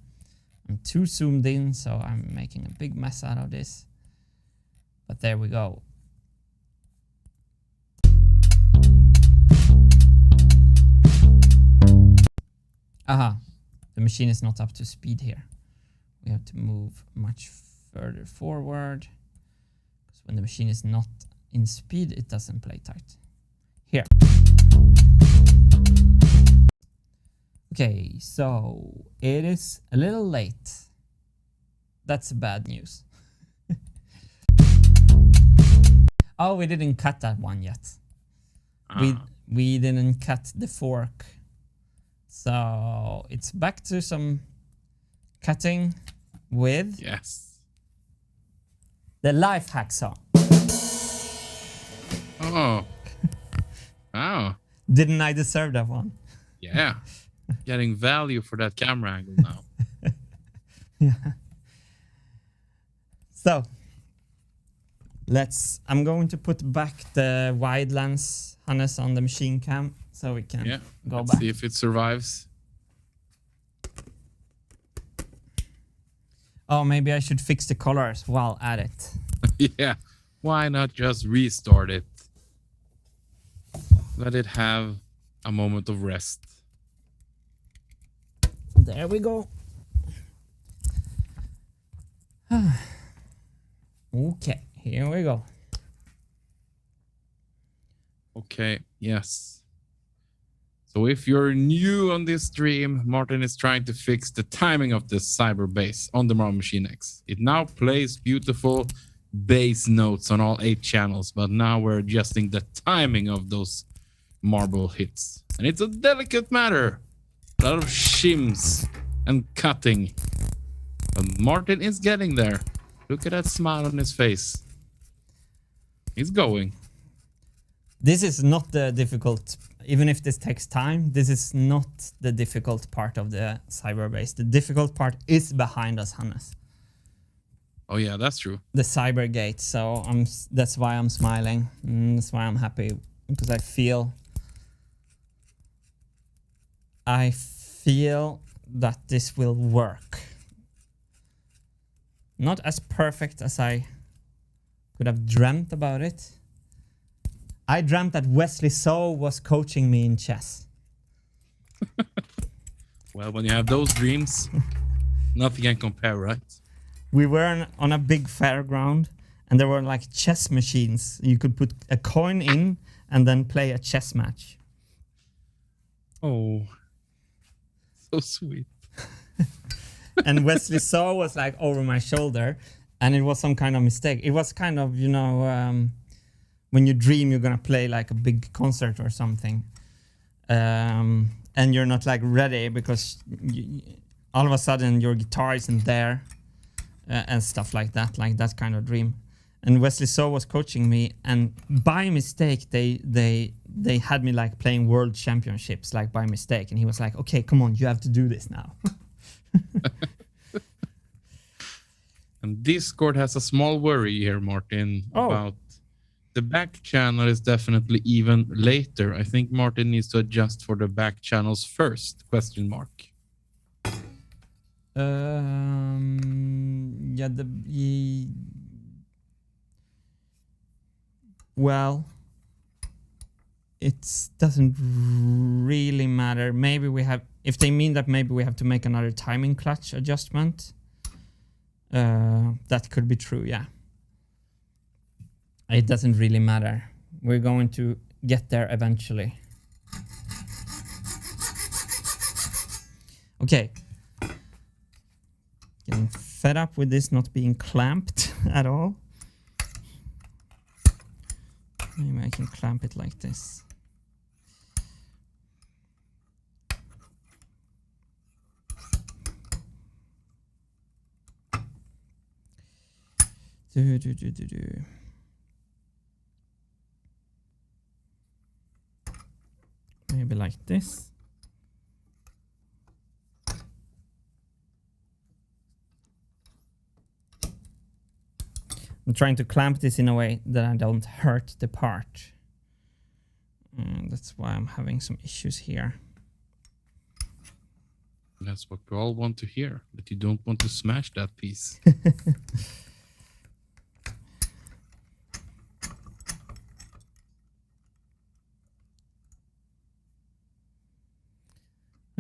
I'm too zoomed in, so I'm making a big mess out of this. But there we go. Aha, the machine is not up to speed here. We have to move much further forward. Because when the machine is not in speed, it doesn't play tight. Here. Okay, so it is a little late. That's bad news. Oh, we didn't cut that one yet. We didn't cut the fork. So it's back to some cutting with the life hacksaw. Oh. Wow. Didn't I deserve that one? Yeah. Getting value for that camera angle now. Yeah. So I'm going to put back the wide lens harness on the machine cam so we can go Let's back. see if it survives. Oh, maybe I should fix the colors while at it. Yeah. Why not just restart it? Let it have a moment of rest. There we go. Okay, here we go. Okay, yes. So if you're new on this stream, Martin is trying to fix the timing of the Cyberbass on the Marble Machine X. It now plays beautiful bass notes on all 8 channels, but now we're adjusting the timing of those marble hits. And it's a delicate matter. A lot of shims and cutting. But Martin is getting there. Look at that smile on his face. He's going. This is not the difficult, even if this takes time, this is not the difficult part of the Cyberbass. The difficult part is behind us, Hannes. Oh yeah, that's true. The Cybergates, so that's why I'm smiling. That's why I'm happy, because I feel that this will work. Not as perfect as I could have dreamt about it. I dreamt that Wesley So was coaching me in chess. Well, when you have those dreams, nothing can compare, right? We were on a big fairground, and there were like chess machines. You could put a coin in and then play a chess match. Oh, so sweet. And Wesley So was like over my shoulder, and it was some kind of mistake. It was kind of, you know, when you dream you're gonna play like a big concert or something, and you're not like ready because all of a sudden your guitar isn't there, and stuff like that kind of dream. And Wesley So was coaching me, and by mistake they had me like playing world championships, like by mistake, and he was like, okay, come on, you have to do this now. And Discord has a small worry here, Martin, about the back channel is definitely even later. I think Martin needs to adjust for the back channels first, question mark. Yeah, well, it doesn't really matter. Maybe we have, if they mean that maybe we have to make another timing clutch adjustment, that could be true, yeah. It doesn't really matter. We're going to get there eventually. Okay. Getting fed up with this not being clamped at all. Maybe I can clamp it like this. Maybe like this. I'm trying to clamp this in a way that I don't hurt the part. And that's why I'm having some issues here. That's what we all want to hear, that you don't want to smash that piece.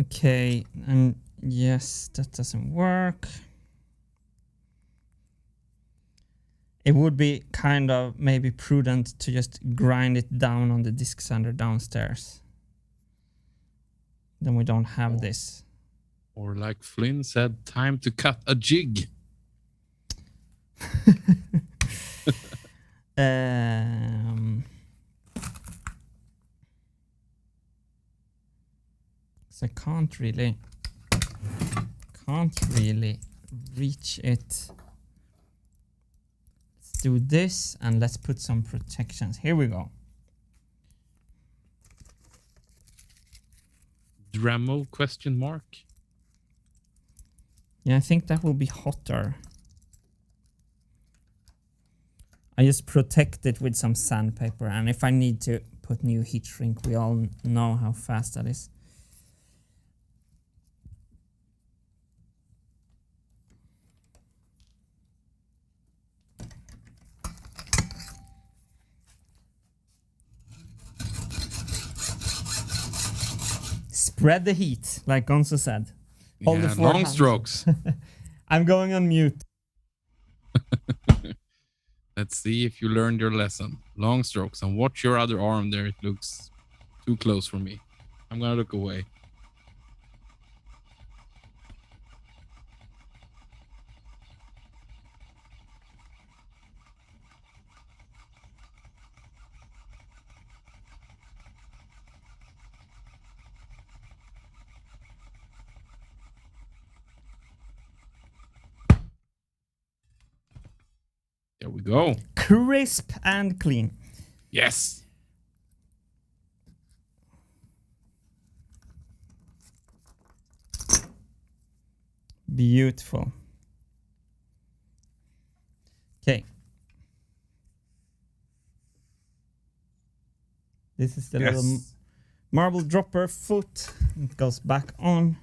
Okay, and yes, that doesn't work. It would be kind of maybe prudent to just grind it down on the disc sander downstairs. Then we don't have this. Or like Flynn said, time to cut a jig. So I can't really reach it. Let's do this and let's put some protections. Here we go. Dremel question mark? Yeah, I think that will be hotter. I just protect it with some sandpaper, and if I need to put new heat shrink, we all know how fast that is. Spread the heat, like Gonzo said. Hold the long hands. strokes. I'm going on mute. Let's see if you learned your lesson. Long strokes. And watch your other arm there. It looks too close for me. I'm going to look away. There we go. Crisp and clean. Yes. Beautiful. Okay. This is the little marble dropper foot. It goes back on.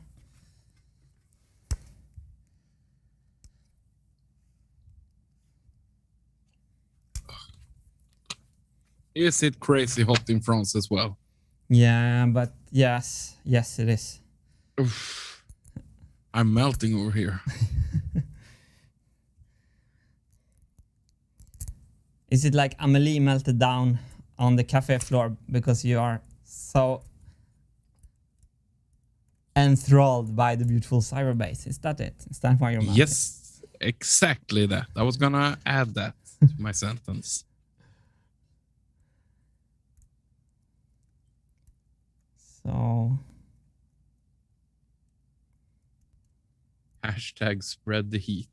Is it crazy hot in France as well? Yeah, but yes, it is. Oof. I'm melting over here. Is it like Amelie melted down on the cafe floor because you are so enthralled by the beautiful Cyberbass? Is that it? Is that why you're melting? Yes, exactly that. I was gonna add that to my sentence. So hashtag spread the heat.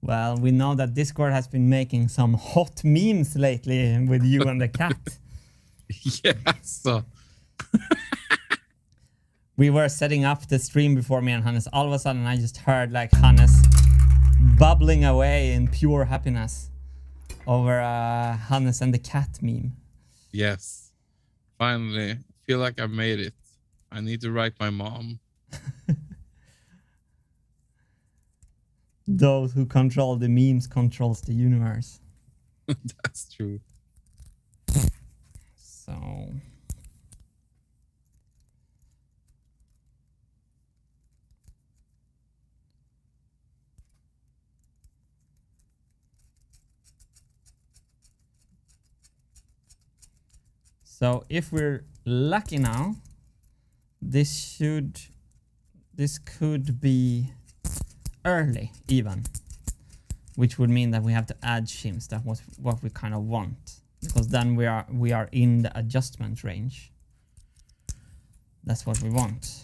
Well, we know that Discord has been making some hot memes lately with you and the cat. Yeah, so We were setting up the stream before me and Hannes. All of a sudden, I just heard like Hannes bubbling away in pure happiness over Hannes and the cat meme. yes, finally, feel like I made it. I need to write my mom. Those who control the memes controls the universe. That's true. So So if we're lucky now, this could be early even, which would mean that we have to add shims. That was what we kind of want, because then we are in the adjustment range. That's what we want.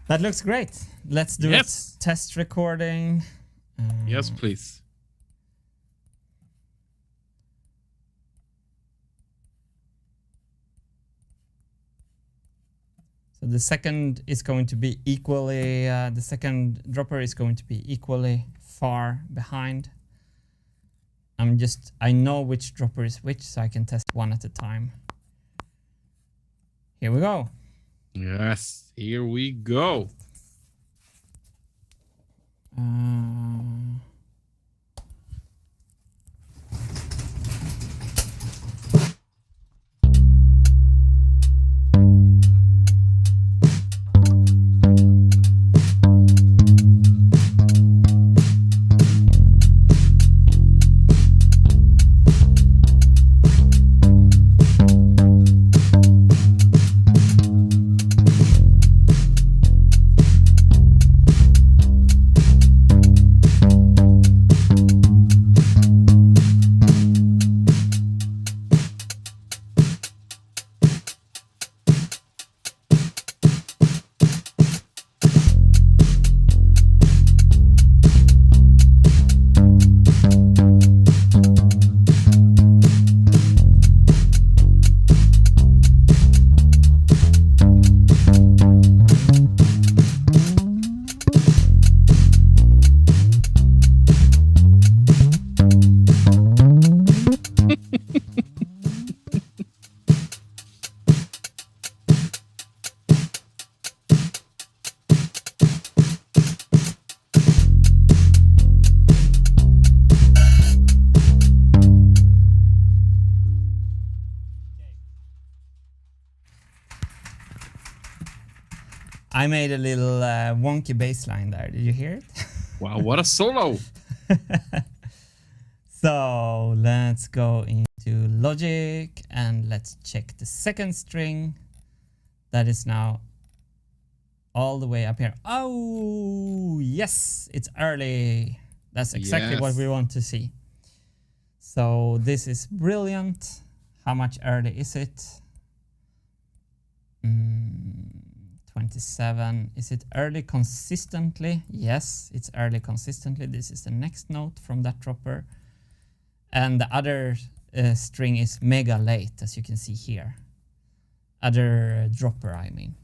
That looks great. Let's do it. Test recording. Yes, please. So the second is going to be equally, the second dropper is going to be equally far behind. I know which dropper is which, so I can test one at a time. Here we go. Yes, here we go. I made a little wonky bass line there. Did you hear it? Wow, what a solo! So let's go into Logic and let's check the second string. That is now all the way up here. Oh, yes, it's early. That's exactly what we want to see. So this is brilliant. How much early is it? 27. Is it early consistently? Yes, it's early consistently. This is the next note from that dropper. And the other string is mega late, as you can see here. Other dropper, I mean.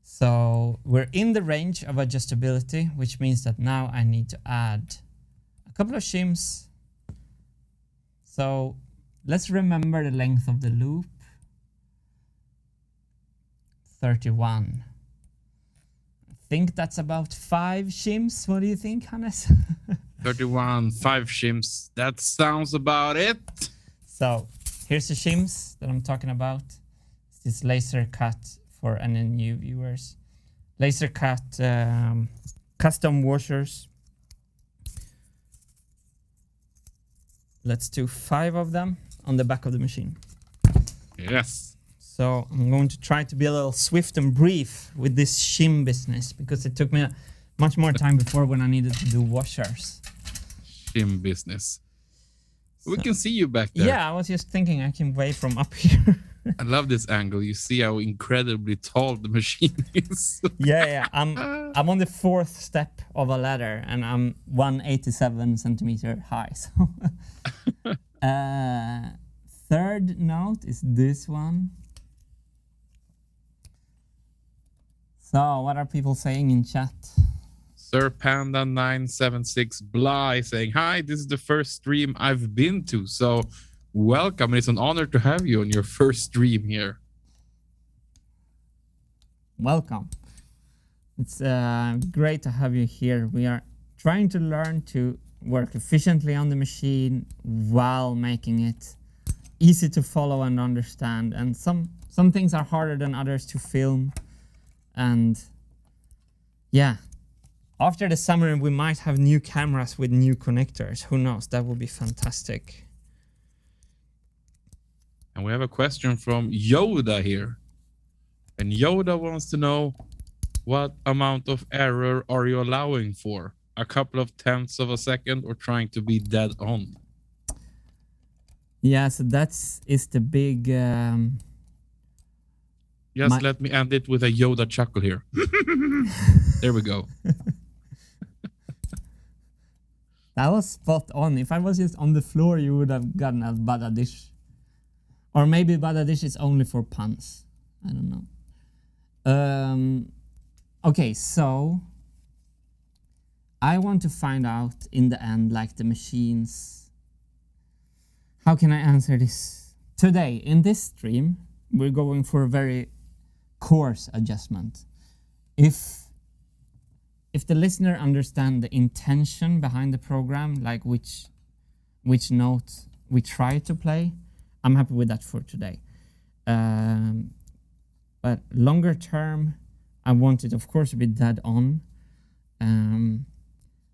So we're in the range of adjustability, which means that now I need to add a couple of shims. So let's remember the length of the loop. 31. I think that's about 5 shims. What do you think, Hannes? 31, 5 shims. That sounds about it. So here's the shims that I'm talking about. This laser cut for any new viewers. Laser cut custom washers. Let's do 5 of them on the back of the machine. Yes. So I'm going to try to be a little swift and brief with this shim business because it took me much more time before when I needed to do washers. Shim business. So, we can see you back there. Yeah, I was just thinking I can wave from up here. I love this angle. You see how incredibly tall the machine is. Yeah. I'm on the 4th step of a ladder and I'm 187 centimeter high. So third note is this one. So what are people saying in chat? Sir Panda 976 Bly saying, hi, this is the first stream I've been to. So welcome. It's an honor to have you on your first stream here. Welcome. It's great to have you here. We are trying to learn to work efficiently on the machine while making it easy to follow and understand, and some things are harder than others to film. And yeah, after the summer we might have new cameras with new connectors. Who knows? That would be fantastic. And we have a question from Yoda here. And Yoda wants to know, what amount of error are you allowing for? A couple of tenths of a second, or trying to be dead on? Yeah, so is the big... Let me end it with a Yoda chuckle here. There we go. That was spot on. If I was just on the floor, you would have gotten a Bangladesh. Or maybe Bangladesh is only for puns. I don't know. Okay, so I want to find out in the end, like the machines. How can I answer this? Today, in this stream, we're going for a very coarse adjustment. If the listener understands the intention behind the program, like which note we try to play, I'm happy with that for today. But longer term, I want it, of course, to be dead on.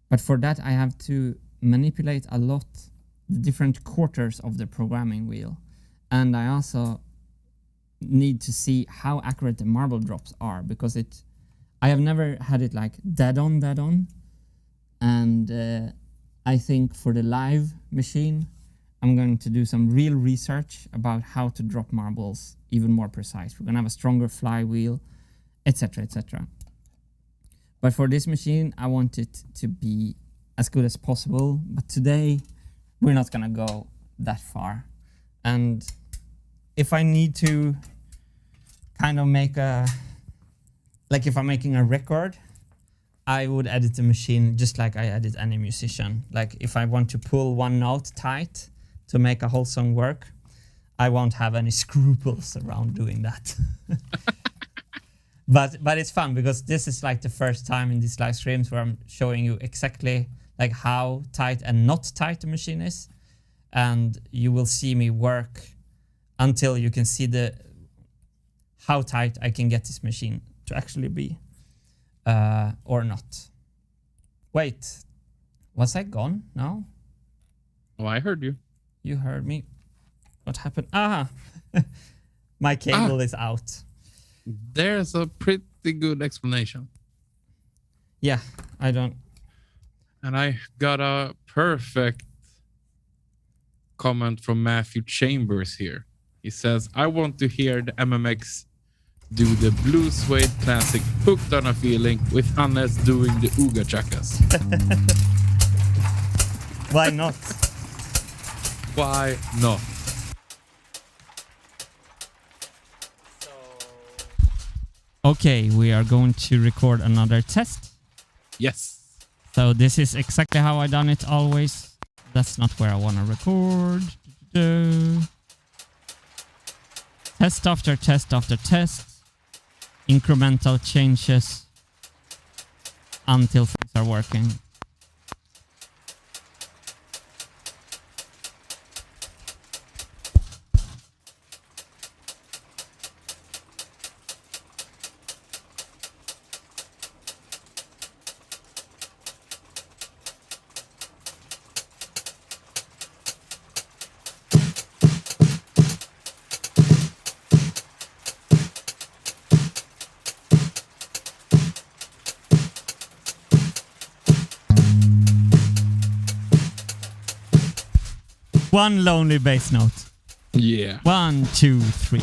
But for that, I have to manipulate a lot the different quarters of the programming wheel. And I also need to see how accurate the marble drops are, because I have never had it like dead on. And I think for the live machine, I'm going to do some real research about how to drop marbles even more precise. We're going to have a stronger flywheel, etc., etc. But for this machine, I want it to be as good as possible. But today, we're not going to go that far. And if I need to kind of make if I'm making a record, I would edit the machine just like I edit any musician. Like if I want to pull one note tight to make a whole song work, I won't have any scruples around doing that. But it's fun, because this is like the first time in these live streams where I'm showing you exactly like how tight and not tight the machine is. And you will see me work until you can see how tight I can get this machine to actually be or not. Wait, was I gone? No? Oh, I heard you. You heard me. What happened? My cable is out. There's a pretty good explanation. Yeah, I don't. And I got a perfect comment from Matthew Chambers here. He says, I want to hear the MMX do the blue suede classic Hooked on a Feeling with Hannes doing the Ooga Chakas. Why not? Why not? Okay, we are going to record another test. Yes. So this is exactly how I done it always. That's not where I want to record. Test after test after test. Incremental changes until things are working. One lonely bass note. Yeah. 1, 2, 3.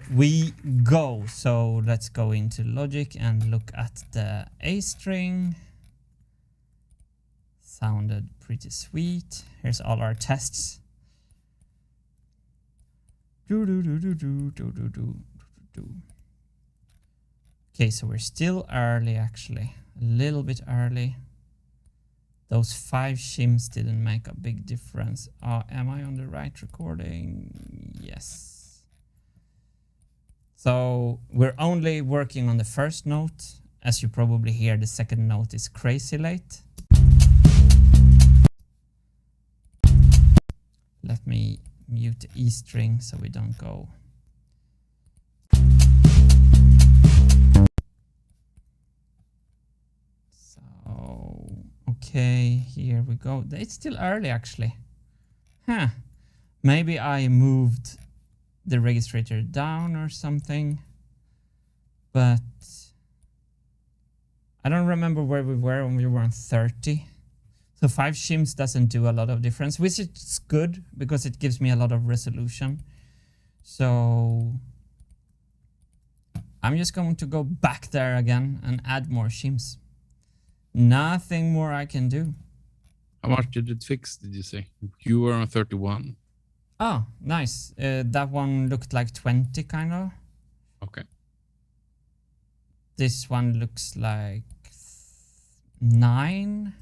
here we go. So let's go into Logic and look at the A string. Sounded pretty sweet. Here's all our tests. Okay, so we're still early actually. A little bit early. Those 5 shims didn't make a big difference. Am I on the right recording? Yes. So we're only working on the first note. As you probably hear, the second note is crazy late. Let me mute the E string so we don't go. So, okay, here we go. It's still early actually. Huh. Maybe I moved the registrator down or something. But I don't remember where we were when we were on 30. So 5 shims doesn't do a lot of difference, which is good because it gives me a lot of resolution. So I'm just going to go back there again and add more shims. Nothing more I can do. How much did it fix, did you say? You were on 31. Oh, nice. That one looked like 20 kind of. Okay. This one looks like 9.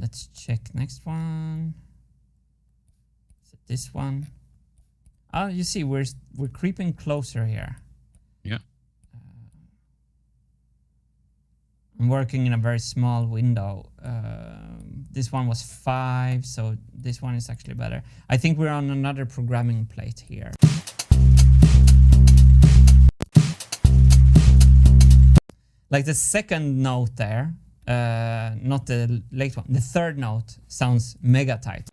Let's check next one. Is it this one? Oh, you see, we're creeping closer here. Yeah. I'm working in a very small window. This one was 5, so this one is actually better. I think we're on another programming plate here. Like the second note there, not the late one, the third note sounds mega tight.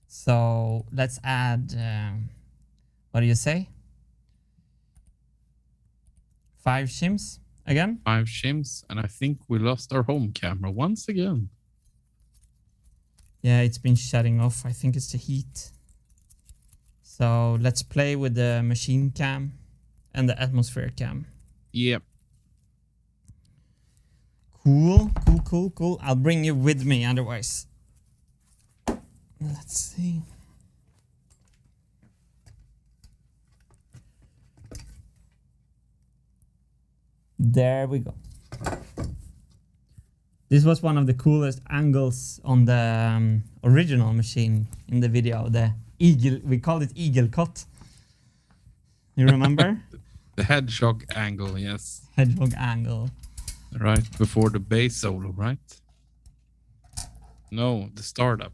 So let's add, what do you say? 5 shims again? 5 shims, and I think we lost our home camera once again. Yeah, it's been shutting off. I think it's the heat. So let's play with the machine cam and the atmosphere cam. Yep. Cool, cool, cool, cool. I'll bring you with me otherwise. Let's see. There we go. This was one of the coolest angles on the original machine in the video. The eagle, we called it eagle cut. You remember? The hedgehog angle, yes. Hedgehog angle. Right before the bass solo, right? No, the startup.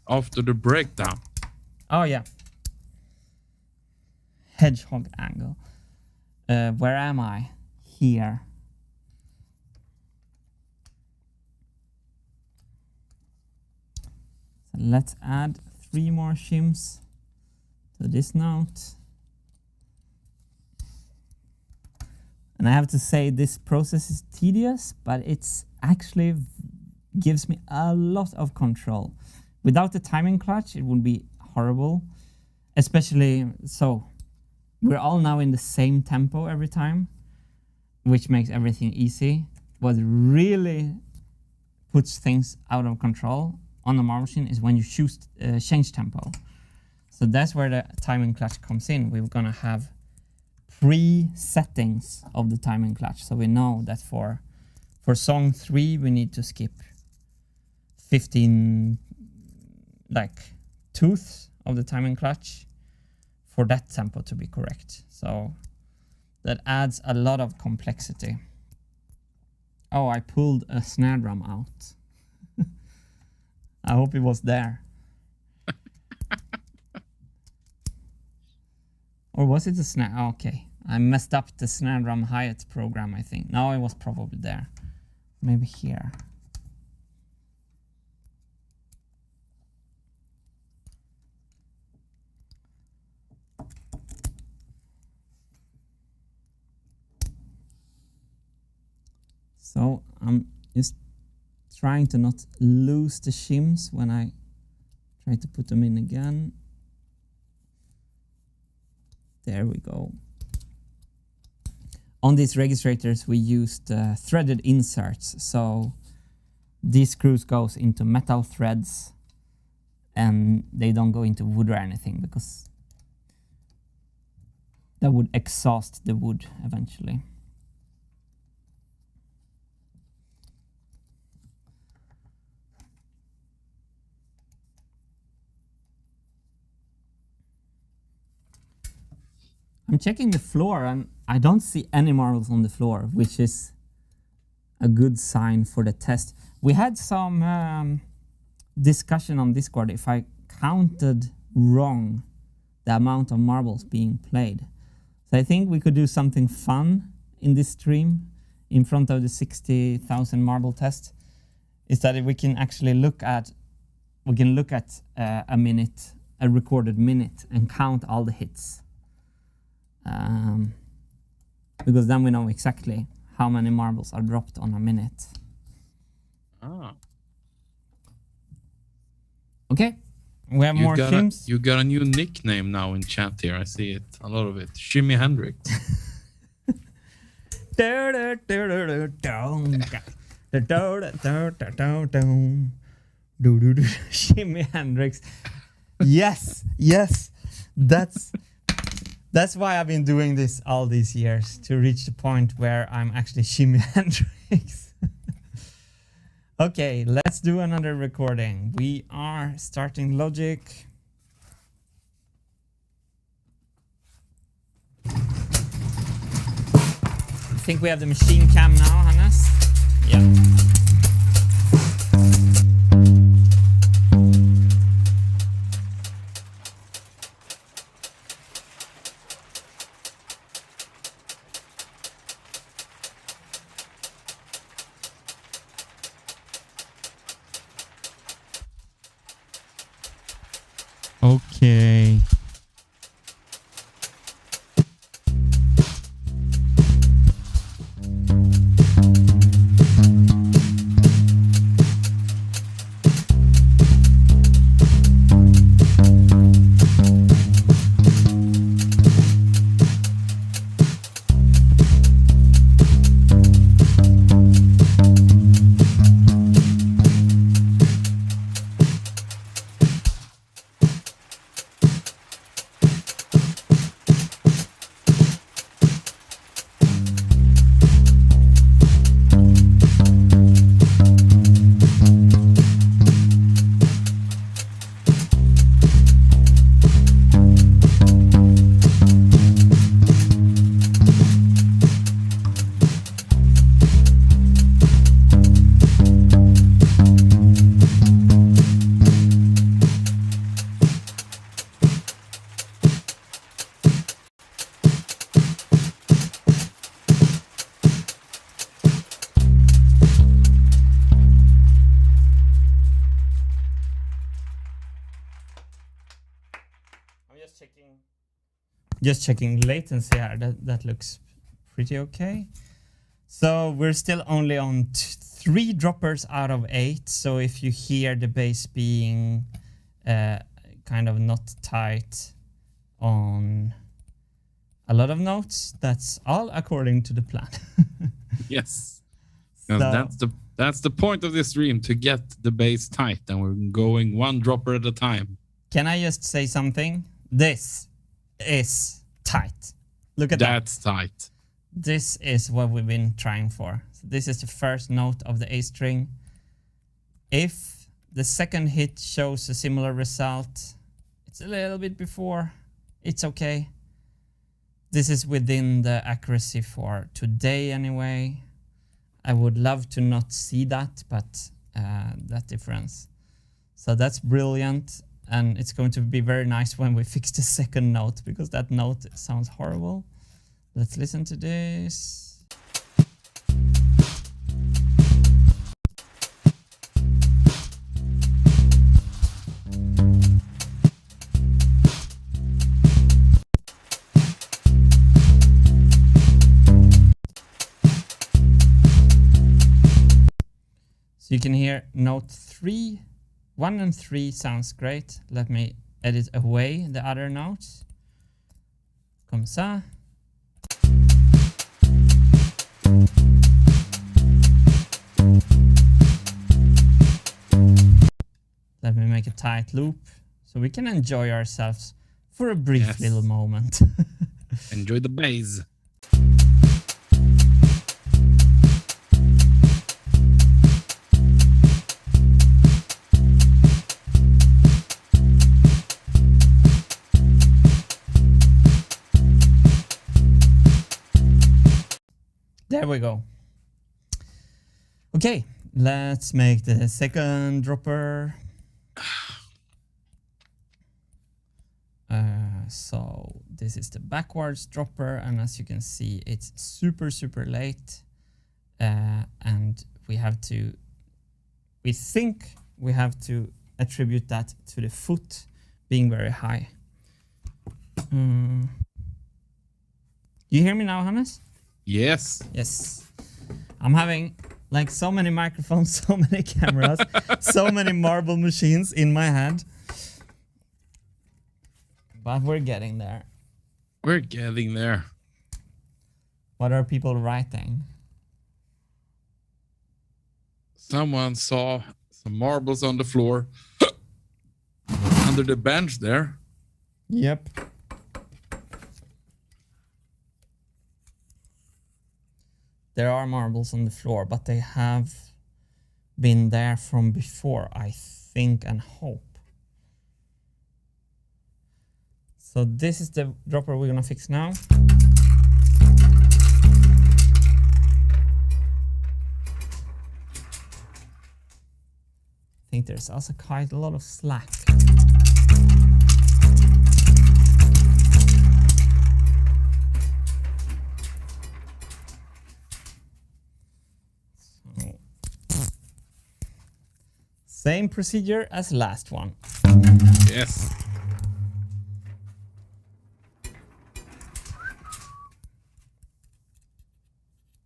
After the breakdown. Oh yeah. Hedgehog angle. Where am I? Here. So let's add 3 more shims to this note. And I have to say this process is tedious, but it's actually gives me a lot of control. Without the timing clutch, it would be horrible. Especially so, we're all now in the same tempo every time, which makes everything easy. What really puts things out of control on the Marble machine is when you choose change tempo. So that's where the timing clutch comes in. We're gonna have pre-settings of the timing clutch. So we know that for song 3, we need to skip 15 like tooths of the timing clutch for that tempo to be correct. So that adds a lot of complexity. Oh, I pulled a snare drum out. I hope it was there. Or was it a snare? Oh, okay. I messed up the snare drum hi-hat program, I think. No, it was probably there. Maybe here. So I'm Just trying to not lose the shims when I try to put them in again. There we go. On these registrators we used threaded inserts, so these screws goes into metal threads and they don't go into wood or anything, because that would exhaust the wood eventually. I'm checking the floor and I don't see any marbles on the floor, which is a good sign for the test. We had some discussion on Discord if I counted wrong the amount of marbles being played. So I think we could do something fun in this stream in front of the 60,000 marble test, is that we can actually look at a minute, a recorded minute, and count all the hits. Because then we know exactly how many marbles are dropped on a minute. Ah. Okay, we have more shims. You got a new nickname now in chat here. I see it, a lot of it. Shimmy Hendrix. Shimmy Hendrix. Yes, yes, that's why I've been doing this all these years, to reach the point where I'm actually Shimmy Hendrix. Okay, let's do another recording. We are starting Logic. I think we have the machine cam now, Hannes. Yeah. Okay. Just checking latency here. That looks pretty okay. So we're still only on 3 droppers out of 8. So if you hear the bass being kind of not tight on a lot of notes, that's all according to the plan. Yes. So, that's the point of this stream, to get the bass tight, and we're going 1 dropper at a time. Can I just say something? This is tight. Look at that. That's tight. This is what we've been trying for. So this is the first note of the A string. If the second hit shows a similar result, it's a little bit before, it's okay. This is within the accuracy for today anyway. I would love to not see that, but that difference. So that's brilliant. And it's going to be very nice when we fix the second note, because that note sounds horrible. Let's listen to this. You can hear note 3. 1 and 3 sounds great. Let me edit away the other notes. Comme ça. Let me make a tight loop so we can enjoy ourselves for a brief little moment. Enjoy the bass. There we go. Okay, let's make the second dropper. So this is the backwards dropper, and as you can see, it's super late, and we think we have to attribute that to the foot being very high. You hear me now, Hannes? Yes. Yes. I'm having like so many microphones, so many cameras, so many marble machines in my head. But we're getting there. We're getting there. What are people writing? Someone saw some marbles on the floor under the bench there. Yep. There are marbles on the floor, but they have been there from before, I think and hope. So this is the dropper we're gonna fix now. I think there's also quite a lot of slack. Same procedure as last one. Yes.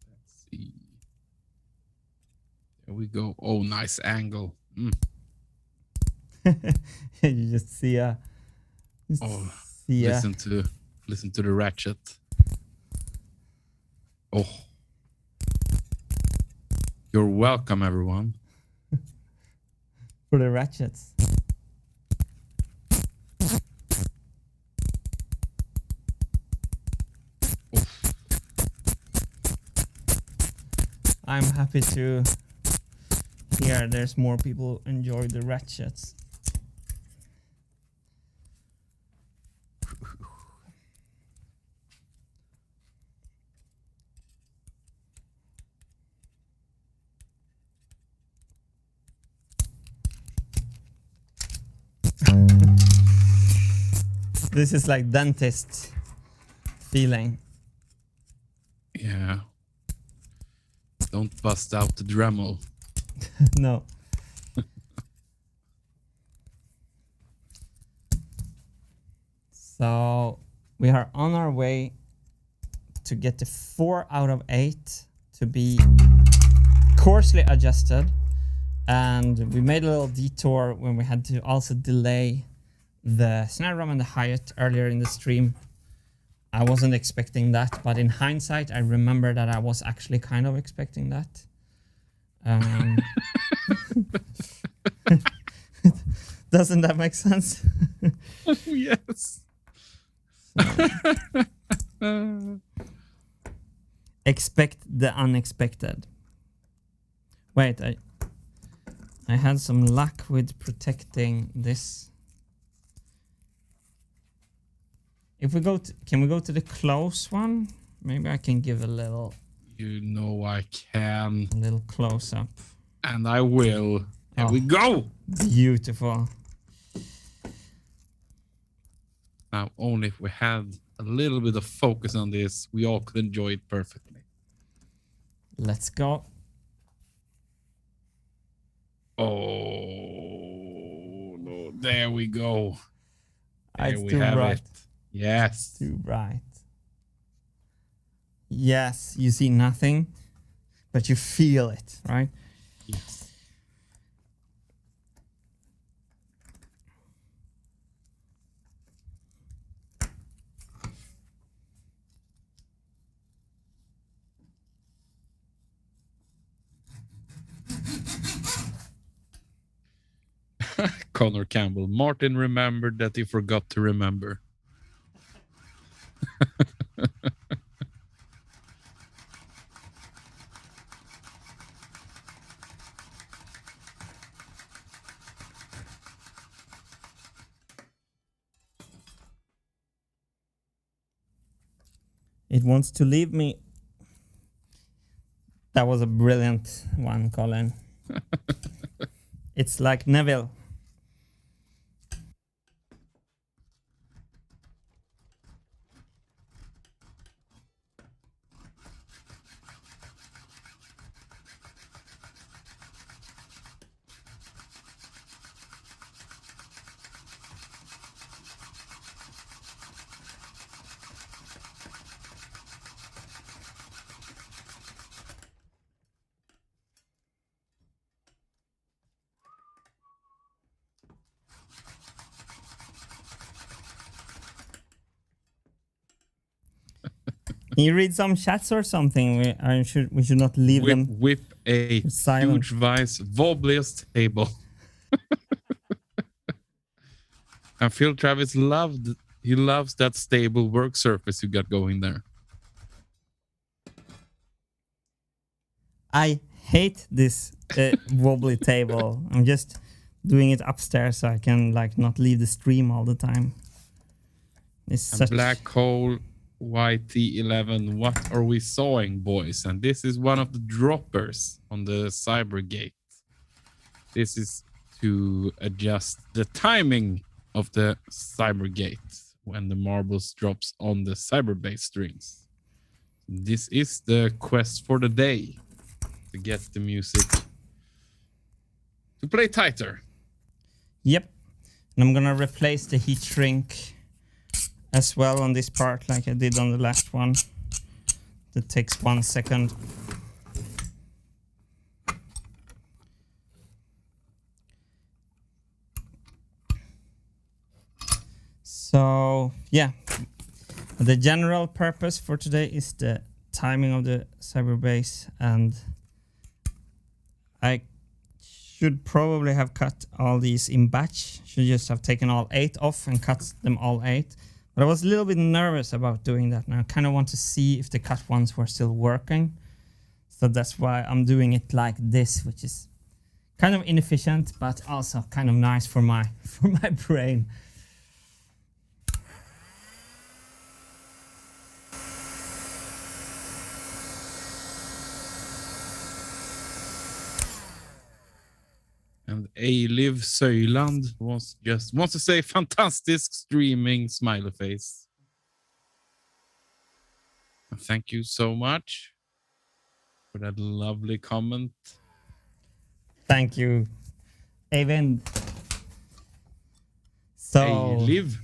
Let's see. There we go. Oh, nice angle. You just see a. Listen to the ratchet. Oh. You're welcome, everyone. For the ratchets. I'm happy to hear there's more people enjoy the ratchets. This is like dentist feeling. Yeah. Don't bust out the Dremel. No. So we are on our way to get the 4 out of 8 to be coarsely adjusted. And we made a little detour when we had to also delay the snare drum and the hi-hat earlier in the stream. I wasn't expecting that, but in hindsight, I remember that I was actually kind of expecting that. Doesn't that make sense? Oh, yes. Expect the unexpected. Wait, I had some luck with protecting this. If we go to, can we go to the close one? Maybe I can give a little. You know I can. A little close up. And I will. Here we go. Beautiful. Now, only if we had a little bit of focus on this, we all could enjoy it perfectly. Let's go. Oh, no. There we go. There It's we too have bright. it. Yes. Too bright. Yes, you see nothing, but you feel it, right? Yes. Connor Campbell. Martin remembered that he forgot to remember. It wants to leave me. That was a brilliant one, Colin. It's like Neville. Can you read some chats or something? We should not leave them. Whip a silent. huge vice wobbliest table. I feel Travis loves that stable work surface you got going there. I hate this wobbly table. I'm just doing it upstairs so I can like not leave the stream all the time. It's such Black hole YT11. What are we sawing, boys? And this is one of the droppers on the Cybergate. This is to adjust the timing of the Cybergate when the marbles drops on the Cyberbase strings. This is the quest for the day, to get the music to play tighter. Yep. And I'm gonna replace the heat shrink as well on this part like I did on the last one. That takes 1 second. So yeah, the general purpose for today is the timing of the Cyberbase, and I should probably have cut all these in batch. Should just have taken all 8 off and cut them all 8. But I was a little bit nervous about doing that, and I kind of want to see if the cut ones were still working. So that's why I'm doing it like this, which is kind of inefficient, but also kind of nice for my brain. And Liv Söjland wants to say fantastic streaming smiley face. And thank you so much for that lovely comment. Thank you, Eivind. So Liv.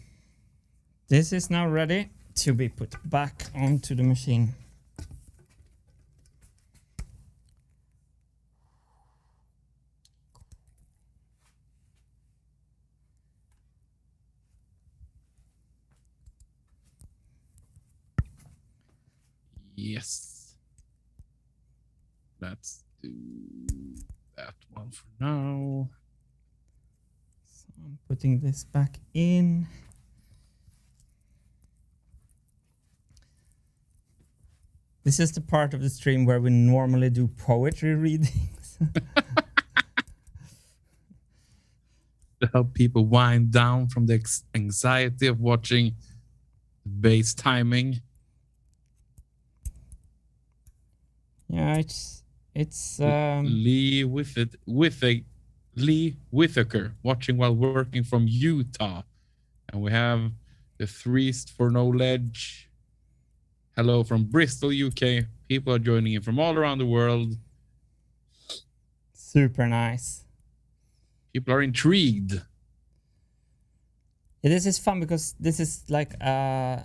This is now ready to be put back onto the machine. Yes. Let's do that one for now. So I'm putting this back in. This is the part of the stream where we normally do poetry readings. To help people wind down from the anxiety of watching bass timing. Yeah, it's Lee Whittaker watching while working from Utah, and we have the Threest for Knowledge. Hello from Bristol, UK. People are joining in from all around the world. Super nice. People are intrigued. Yeah, this is fun because this is like a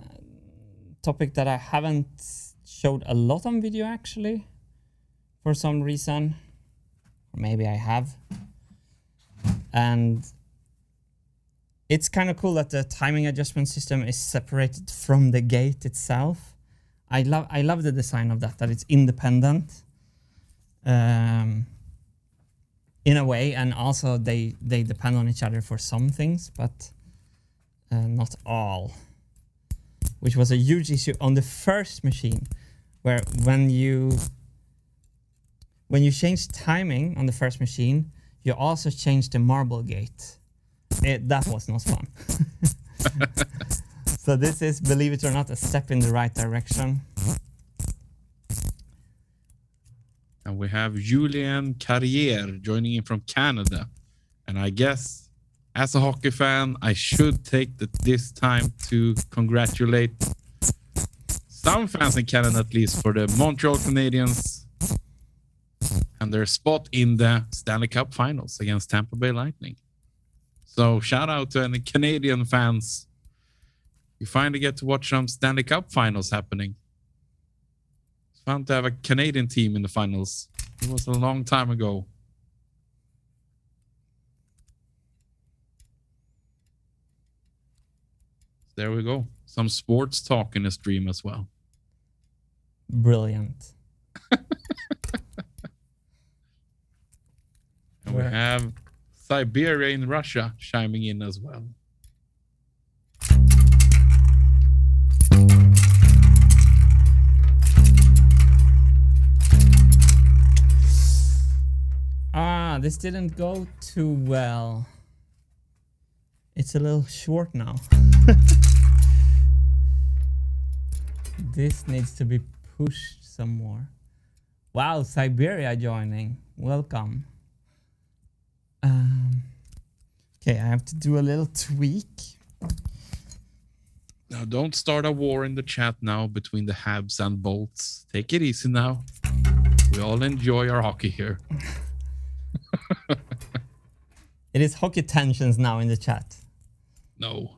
topic that I haven't showed a lot on video actually. For some reason, or maybe I have, and it's kind of cool that the timing adjustment system is separated from the gate itself. I love the design of that it's independent. in a way, and also they depend on each other for some things, but not all. Which was a huge issue on the first machine, where when you change timing on the first machine, you also change the marble gate. That was not fun. So this is, believe it or not, a step in the right direction. And we have Julien Carrier joining in from Canada. And I guess, as a hockey fan, I should take this time to congratulate some fans in Canada, at least, for the Montreal Canadiens and their spot in the Stanley Cup Finals against Tampa Bay Lightning. So shout out to any Canadian fans. You finally get to watch some Stanley Cup Finals happening. It's fun to have a Canadian team in the finals. It was a long time ago. There we go. Some sports talk in the stream as well. Brilliant. And we have Siberia in Russia chiming in as well. This didn't go too well. It's a little short now. This needs to be pushed some more. Wow, Siberia joining. Welcome. Okay, I have to do a little tweak. Now, don't start a war in the chat now between the Habs and Bolts. Take it easy now. We all enjoy our hockey here. It is hockey tensions now in the chat. No,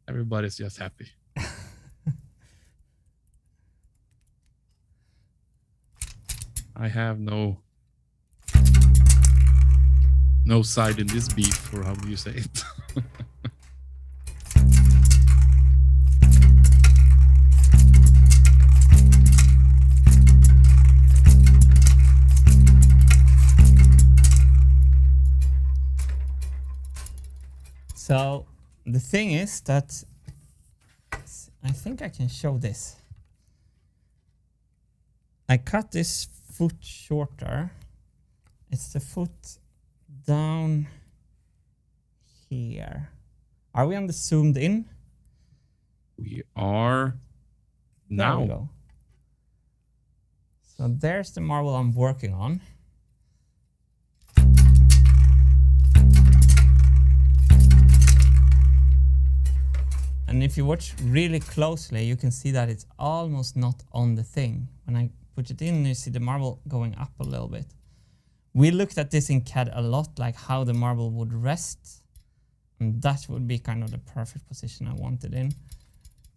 everybody's just happy. I have no side in this beef, or how do you say it? So the thing is that I think I can show this. I cut this foot shorter. It's the foot down here. Are we on the zoomed in? We are now. There we go. So there's the marble I'm working on. And if you watch really closely, you can see that it's almost not on the thing. When I put it in, you see the marble going up a little bit. We looked at this in CAD a lot, like how the marble would rest. And that would be kind of the perfect position I wanted in.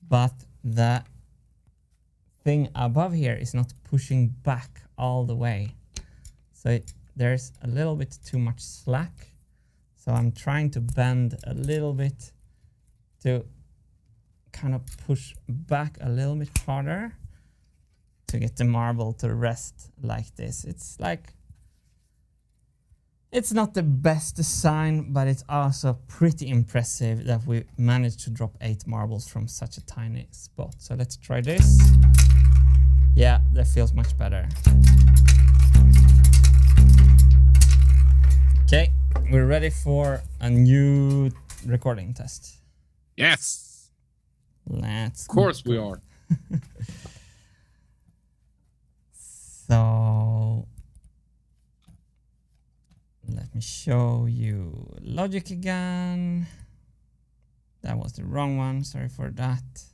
But the thing above here is not pushing back all the way. So there's a little bit too much slack. So I'm trying to bend a little bit to kind of push back a little bit harder to get the marble to rest like this. It's like, it's not the best design, but it's also pretty impressive that we managed to drop 8 marbles from such a tiny spot. So let's try this. Yeah, that feels much better. Okay, we're ready for a new recording test. Yes. Let's. Of course we are. So let me show you logic again. That was the wrong one. Sorry for that.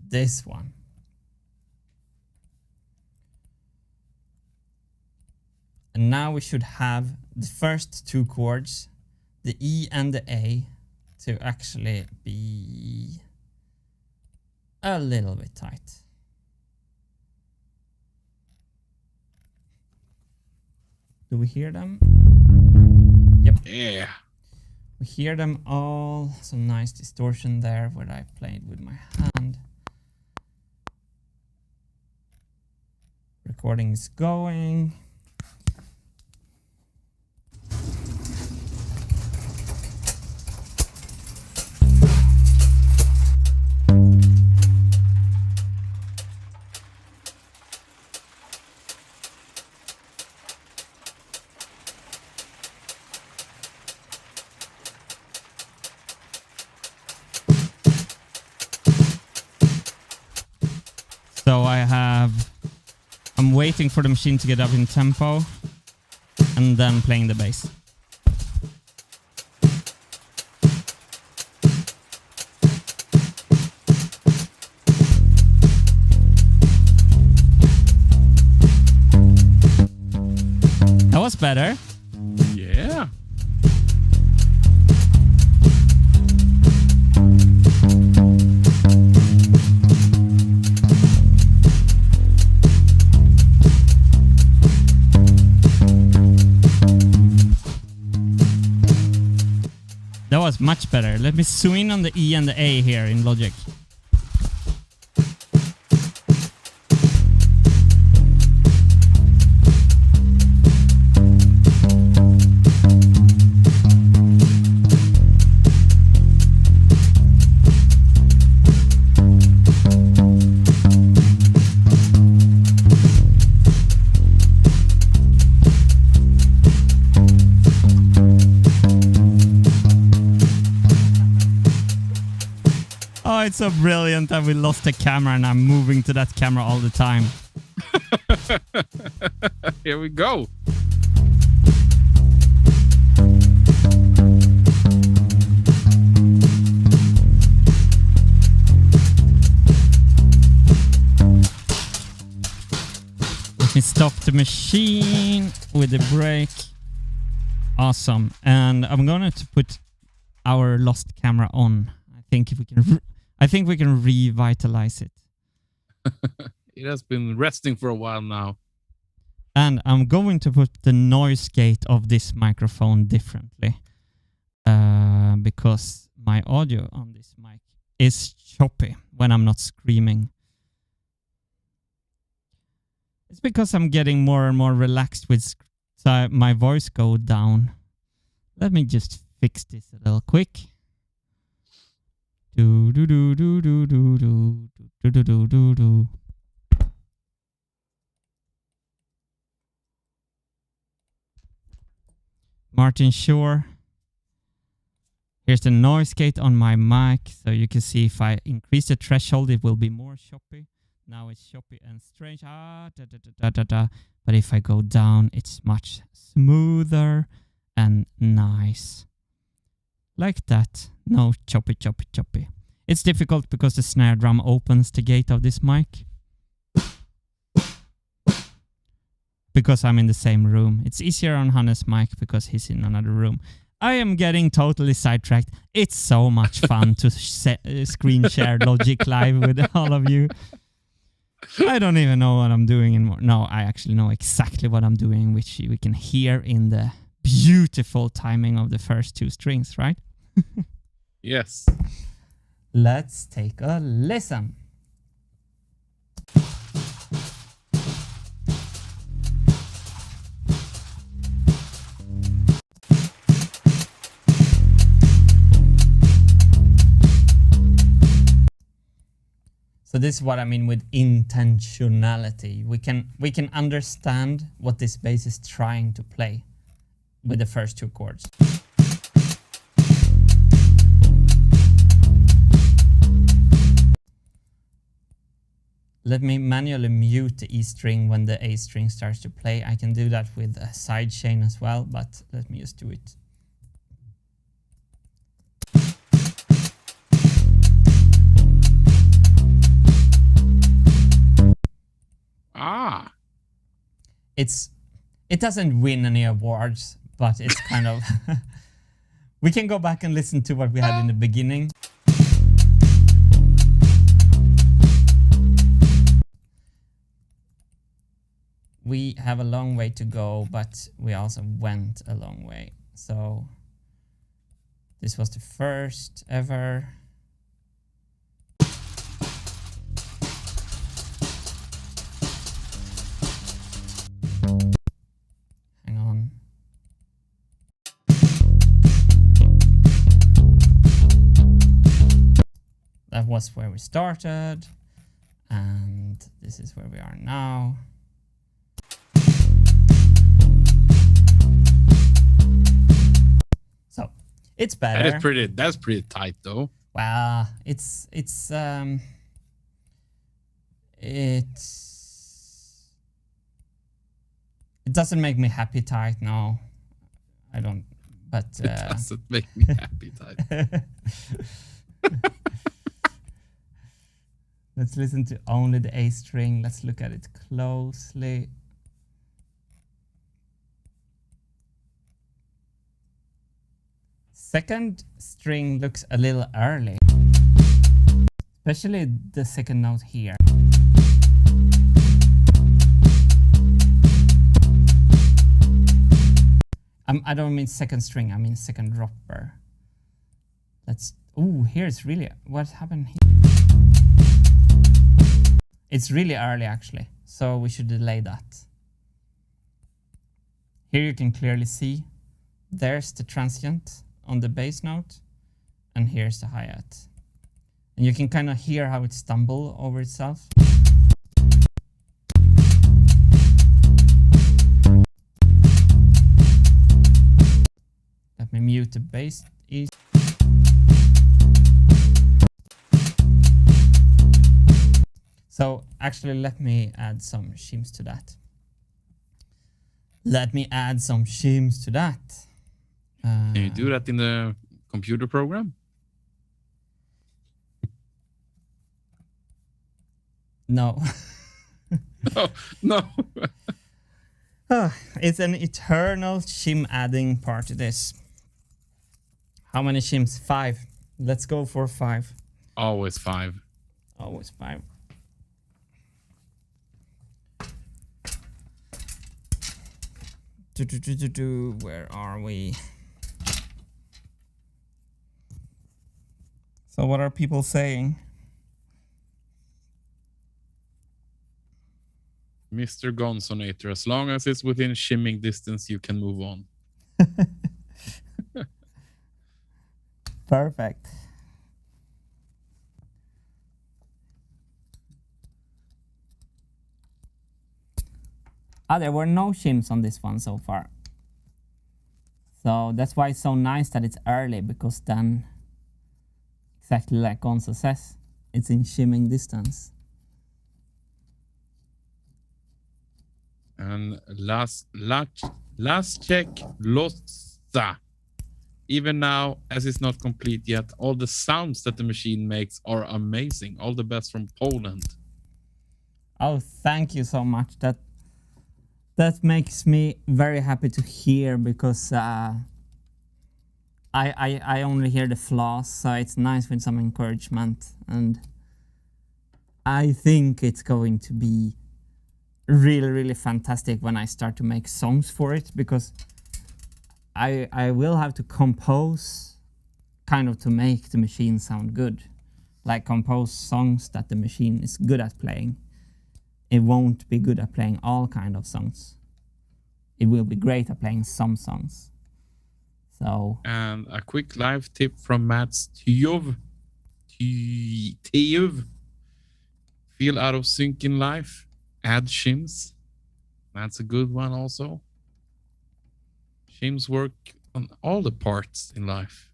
This one. And now we should have the first 2 chords, the E and the A, to actually be a little bit tight. Do we hear them? Yep. Yeah. We hear them all. Some nice distortion there where I played with my hand. recording is going. So I'm waiting for the machine to get up in tempo and then playing the bass. That was better. Yeah. That was much better. Let me zoom in on the E and the A here in Logic. It's so brilliant that we lost the camera and I'm moving to that camera all the time. Here we go. Let me stop the machine with the brake. Awesome. And I'm going to put our lost camera on. I think we can revitalize it. It has been resting for a while now. And I'm going to put the noise gate of this microphone differently. Because my audio on this mic is choppy when I'm not screaming. It's because I'm getting more and more relaxed with my voice go down. Let me just fix this a little quick. Do do do do do do do do do do do do. Martin Shore. Here's the noise gate on my mic, so you can see if I increase the threshold, it will be more choppy. Now it's choppy and strange. But if I go down, it's much smoother and nice. Like that. No choppy, choppy, choppy. It's difficult because the snare drum opens the gate of this mic. Because I'm in the same room. It's easier on Hannes' mic because he's in another room. I am getting totally sidetracked. It's so much fun to screen share Logic Live with all of you. I don't even know what I'm doing anymore. No, I actually know exactly what I'm doing, which we can hear in the beautiful timing of the first two strings, right? Yes. Let's take a listen. So this is what I mean with intentionality. We can understand what this bass is trying to play with the first two chords. Let me manually mute the E string when the A string starts to play. I can do that with a side chain as well, but let me just do it. Ah. It doesn't win any awards, but it's kind of... We can go back and listen to what we had in the beginning. We have a long way to go, but we also went a long way. So this was the first ever. that was where we started, and this is where we are now. So it's better. That's pretty tight though. Well, it doesn't make me happy tight, no. I don't, but it doesn't make me happy tight. Let's listen to only the A string. Let's look at it closely. Second string looks a little early, especially the second note here. I don't mean second string, I mean second dropper. Let's, ooh, here it's really, what happened here? It's really early actually, so we should delay that. Here you can clearly see, there's the transient on the bass note, and here's the hi-hat. And you can kind of hear how it stumbles over itself. Let me mute the bass. So actually let me add some shims to that. Can you do that in the computer program? No. No. It's an eternal shim adding part to this. How many shims? 5. Let's go for 5. Always 5. Always 5. Where are we? So what are people saying? Mr. Gonsonator, as long as it's within shimming distance, you can move on. Perfect. There were no shims on this one so far. So that's why it's so nice that it's early, because then, exactly like Gonzo says, it's in shimming distance. And last check, Losta. Even now, as it's not complete yet, all the sounds that the machine makes are amazing. All the best from Poland. Oh, thank you so much. That makes me very happy to hear, because I only hear the flaws, so it's nice with some encouragement, and I think it's going to be really, really fantastic when I start to make songs for it, because I will have to compose kind of to make the machine sound good, like compose songs that the machine is good at playing. It won't be good at playing all kind of songs. It will be great at playing some songs. So. And a quick live tip from Mats Tjuv. Feel out of sync in life. Add shims. That's a good one also. Shims work on all the parts in life.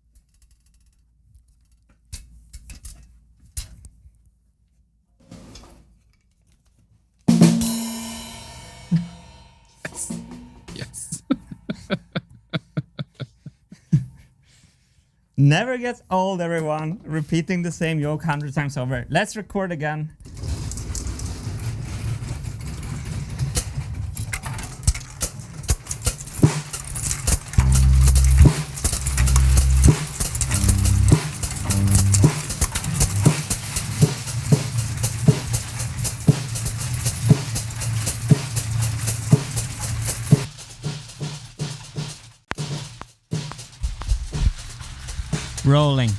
Yes. Never gets old, everyone. Repeating the same joke 100 times over. Let's record again. Rolling.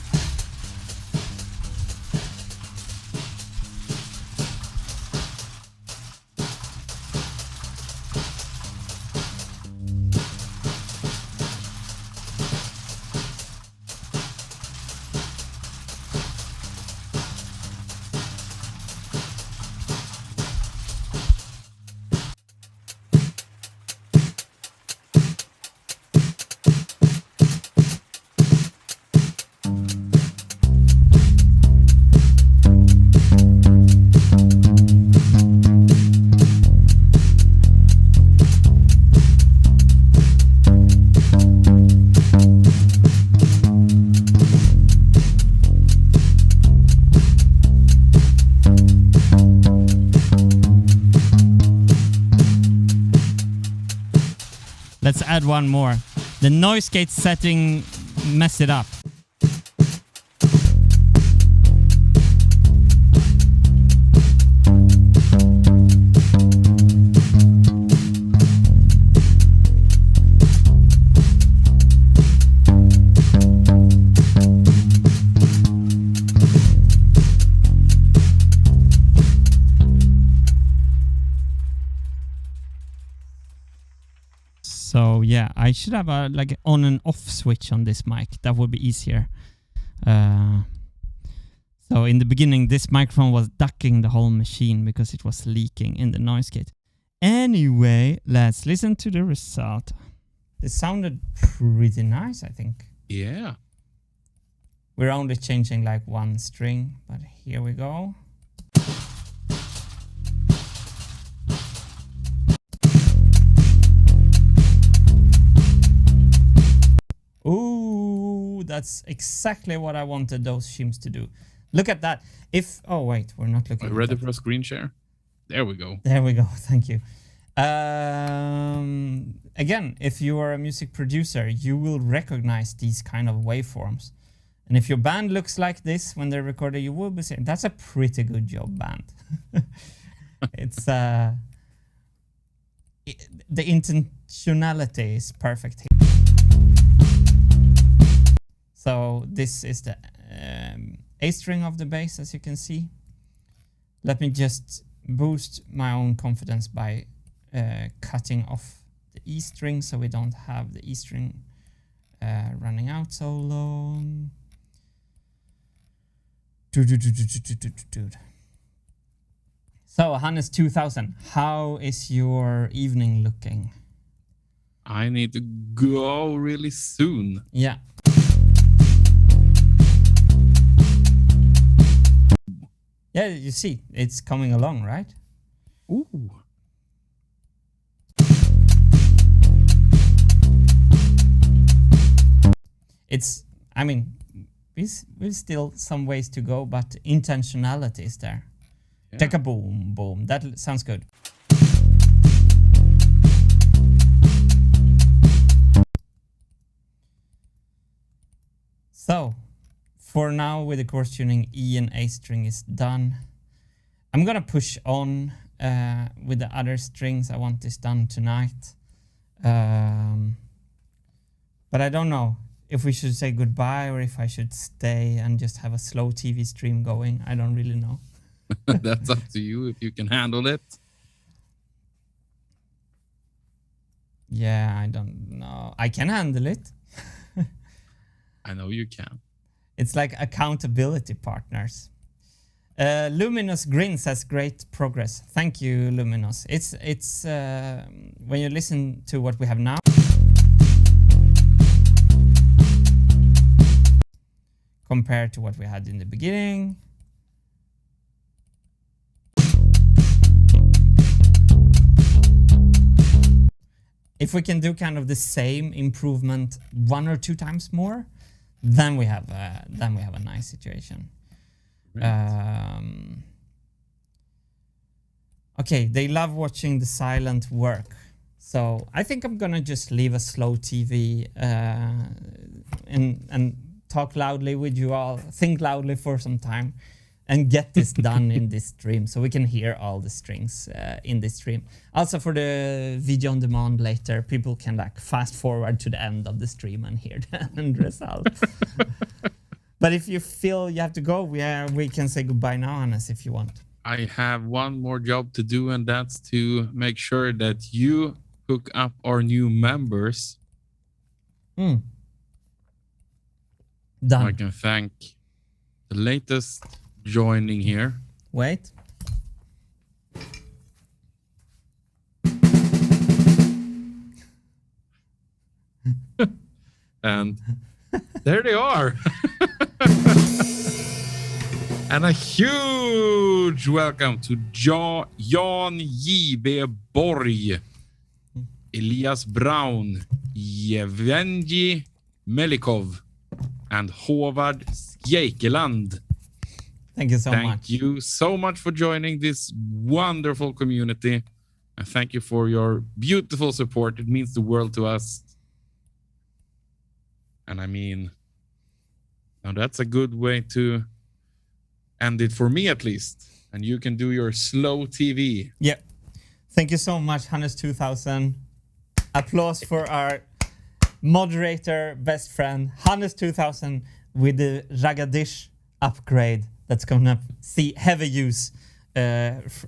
add one more. The noise gate setting messed it up. So yeah, I should have a like on and off switch on this mic. That would be easier. So in the beginning, this microphone was ducking the whole machine because it was leaking in the noise gate. Anyway, let's listen to the result. It sounded pretty nice, I think. Yeah. We're only changing like one string, but here we go. Ooh, that's exactly what I wanted those shims to do. Look at that. If oh wait, we're not looking. Ready for a screen share? There we go. There we go. Thank you. Again, if you are a music producer, you will recognize these kind of waveforms. And if your band looks like this when they're recorded, you will be saying, that's a pretty good job, band. It's the intentionality is perfect here. So this is the A string of the bass, as you can see. Let me just boost my own confidence by cutting off the E string so we don't have the E string running out so long. So Hannes 2000, how is your evening looking? I need to go really soon. Yeah. Yeah, you see, it's coming along, right? Ooh. It's, I mean, we've still some ways to go, but intentionality is there. Yeah. Take a boom, boom. That sounds good. So, for now, with the chorus tuning, E and A string is done. I'm gonna push on with the other strings. I want this done tonight. But I don't know if we should say goodbye or if I should stay and just have a slow TV stream going. I don't really know. That's up to you if you can handle it. Yeah, I don't know. I can handle it. I know you can. It's like accountability partners. Luminous Grin says great progress. Thank you, Luminous. It's when you listen to what we have now, compared to what we had in the beginning. If we can do kind of the same improvement 1 or 2 times more, then we have a nice situation. Right. Okay, they love watching the silent work. So I think I'm gonna just leave a slow TV and talk loudly with you all, think loudly for some time, and get this done in this stream so we can hear all the strings in this stream. Also for the video on demand later, people can like fast forward to the end of the stream and hear the end result. But if you feel you have to go, we can say goodbye now, Hannes, if you want. I have one more job to do, and that's to make sure that you hook up our new members. Done. I can thank the latest joining here. Wait. And there they are. And a huge welcome to Jan J.B. Borg, Elias Braun, Yevgeny Melikov, and Håvard Skjeikeland. Thank you so much. Thank you so much for joining this wonderful community. And thank you for your beautiful support. It means the world to us. And I mean, now that's a good way to end it for me at least. And you can do your slow TV. Yeah. Thank you so much, Hannes 2000. Applause for our moderator, best friend, Hannes 2000, with the Ragadish upgrade that's gonna see heavy use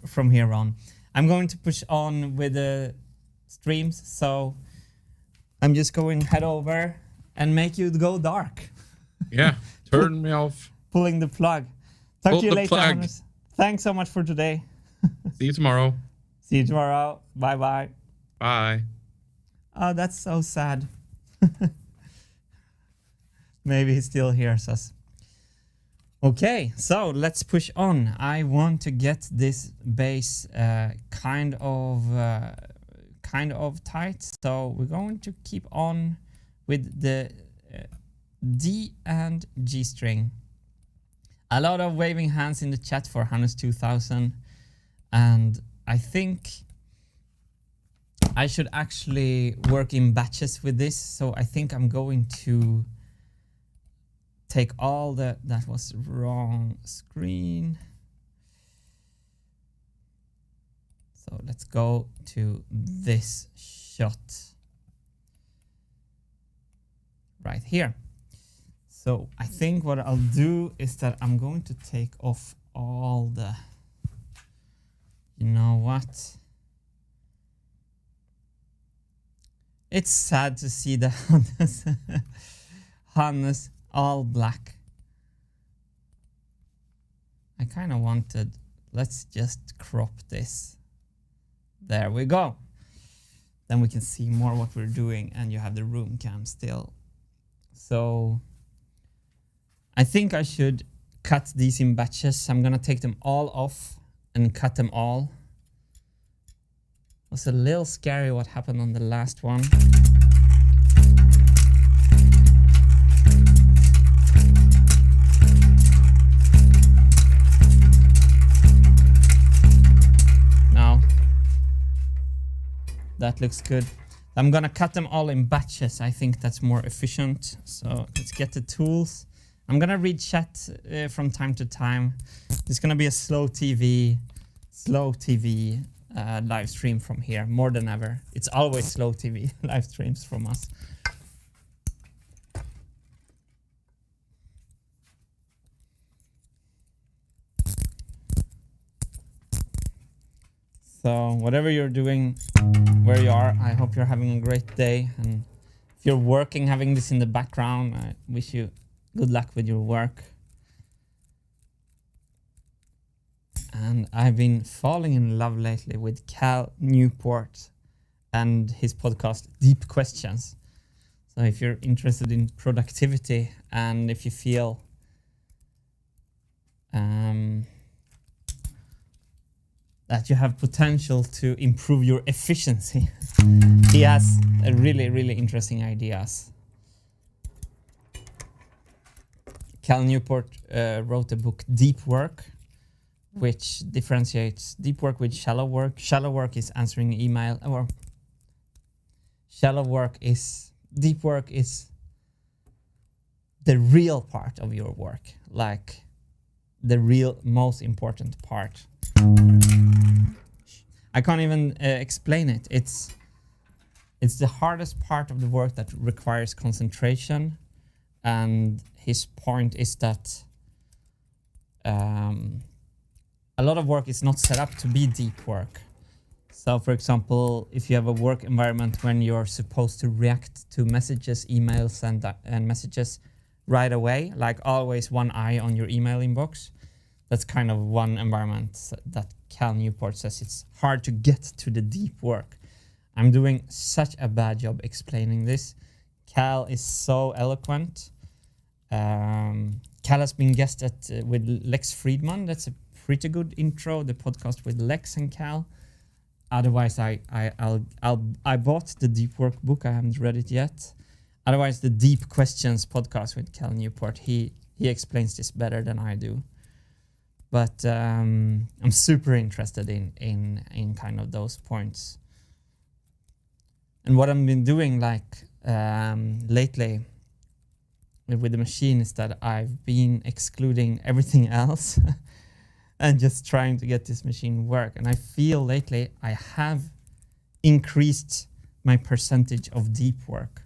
from here on. I'm going to push on with the streams, so I'm just going to head over and make you go dark. Yeah, turn me off. Pulling the plug. Talk to you later, plug. Hannes. Thanks so much for today. See you tomorrow. See you tomorrow. Bye-bye. Bye. Oh, that's so sad. Maybe he still hears us. Okay, so let's push on. I want to get this base kind of tight. So we're going to keep on with the D and G string. A lot of waving hands in the chat for Hannes 2000, and I think I should actually work in batches with this. So I think I'm going to take all that was wrong screen. So let's go to this shot right here. So I think what I'll do is that I'm going to take off all the, you know what? It's sad to see the Hannes all black. I kind of wanted, let's just crop this. There we go. Then we can see more what we're doing, and you have the room cam still. So I think I should cut these in batches. I'm gonna take them all off and cut them all. It was a little scary what happened on the last one. Now, that looks good. I'm gonna cut them all in batches. I think that's more efficient. So let's get the tools. I'm gonna read chat from time to time. It's gonna be a slow TV live stream from here, more than ever. It's always slow TV live streams from us. So whatever you're doing, where you are, I hope you're having a great day. And if you're working, having this in the background, I wish you good luck with your work. And I've been falling in love lately with Cal Newport and his podcast, Deep Questions. So if you're interested in productivity and if you feel that you have potential to improve your efficiency, he has a really, really interesting ideas. Cal Newport wrote a book, Deep Work, which differentiates deep work with shallow work. Shallow work is answering email, or deep work is the real part of your work, like the real most important part. I can't even explain it. It's the hardest part of the work that requires concentration, and his point is that a lot of work is not set up to be deep work. So for example, if you have a work environment when you're supposed to react to messages, emails and messages right away, like always one eye on your email inbox, that's kind of one environment that Cal Newport says it's hard to get to the deep work. I'm doing such a bad job explaining this. Cal is so eloquent. Cal has been guested with Lex Friedman. That's a pretty good intro, the podcast with Lex and Cal. Otherwise, I bought the Deep Work book. I haven't read it yet. Otherwise, the Deep Questions podcast with Cal Newport. He explains this better than I do. But I'm super interested in kind of those points. And what I've been doing like lately, with the machine is that I've been excluding everything else and just trying to get this machine work. And I feel lately I have increased my percentage of deep work.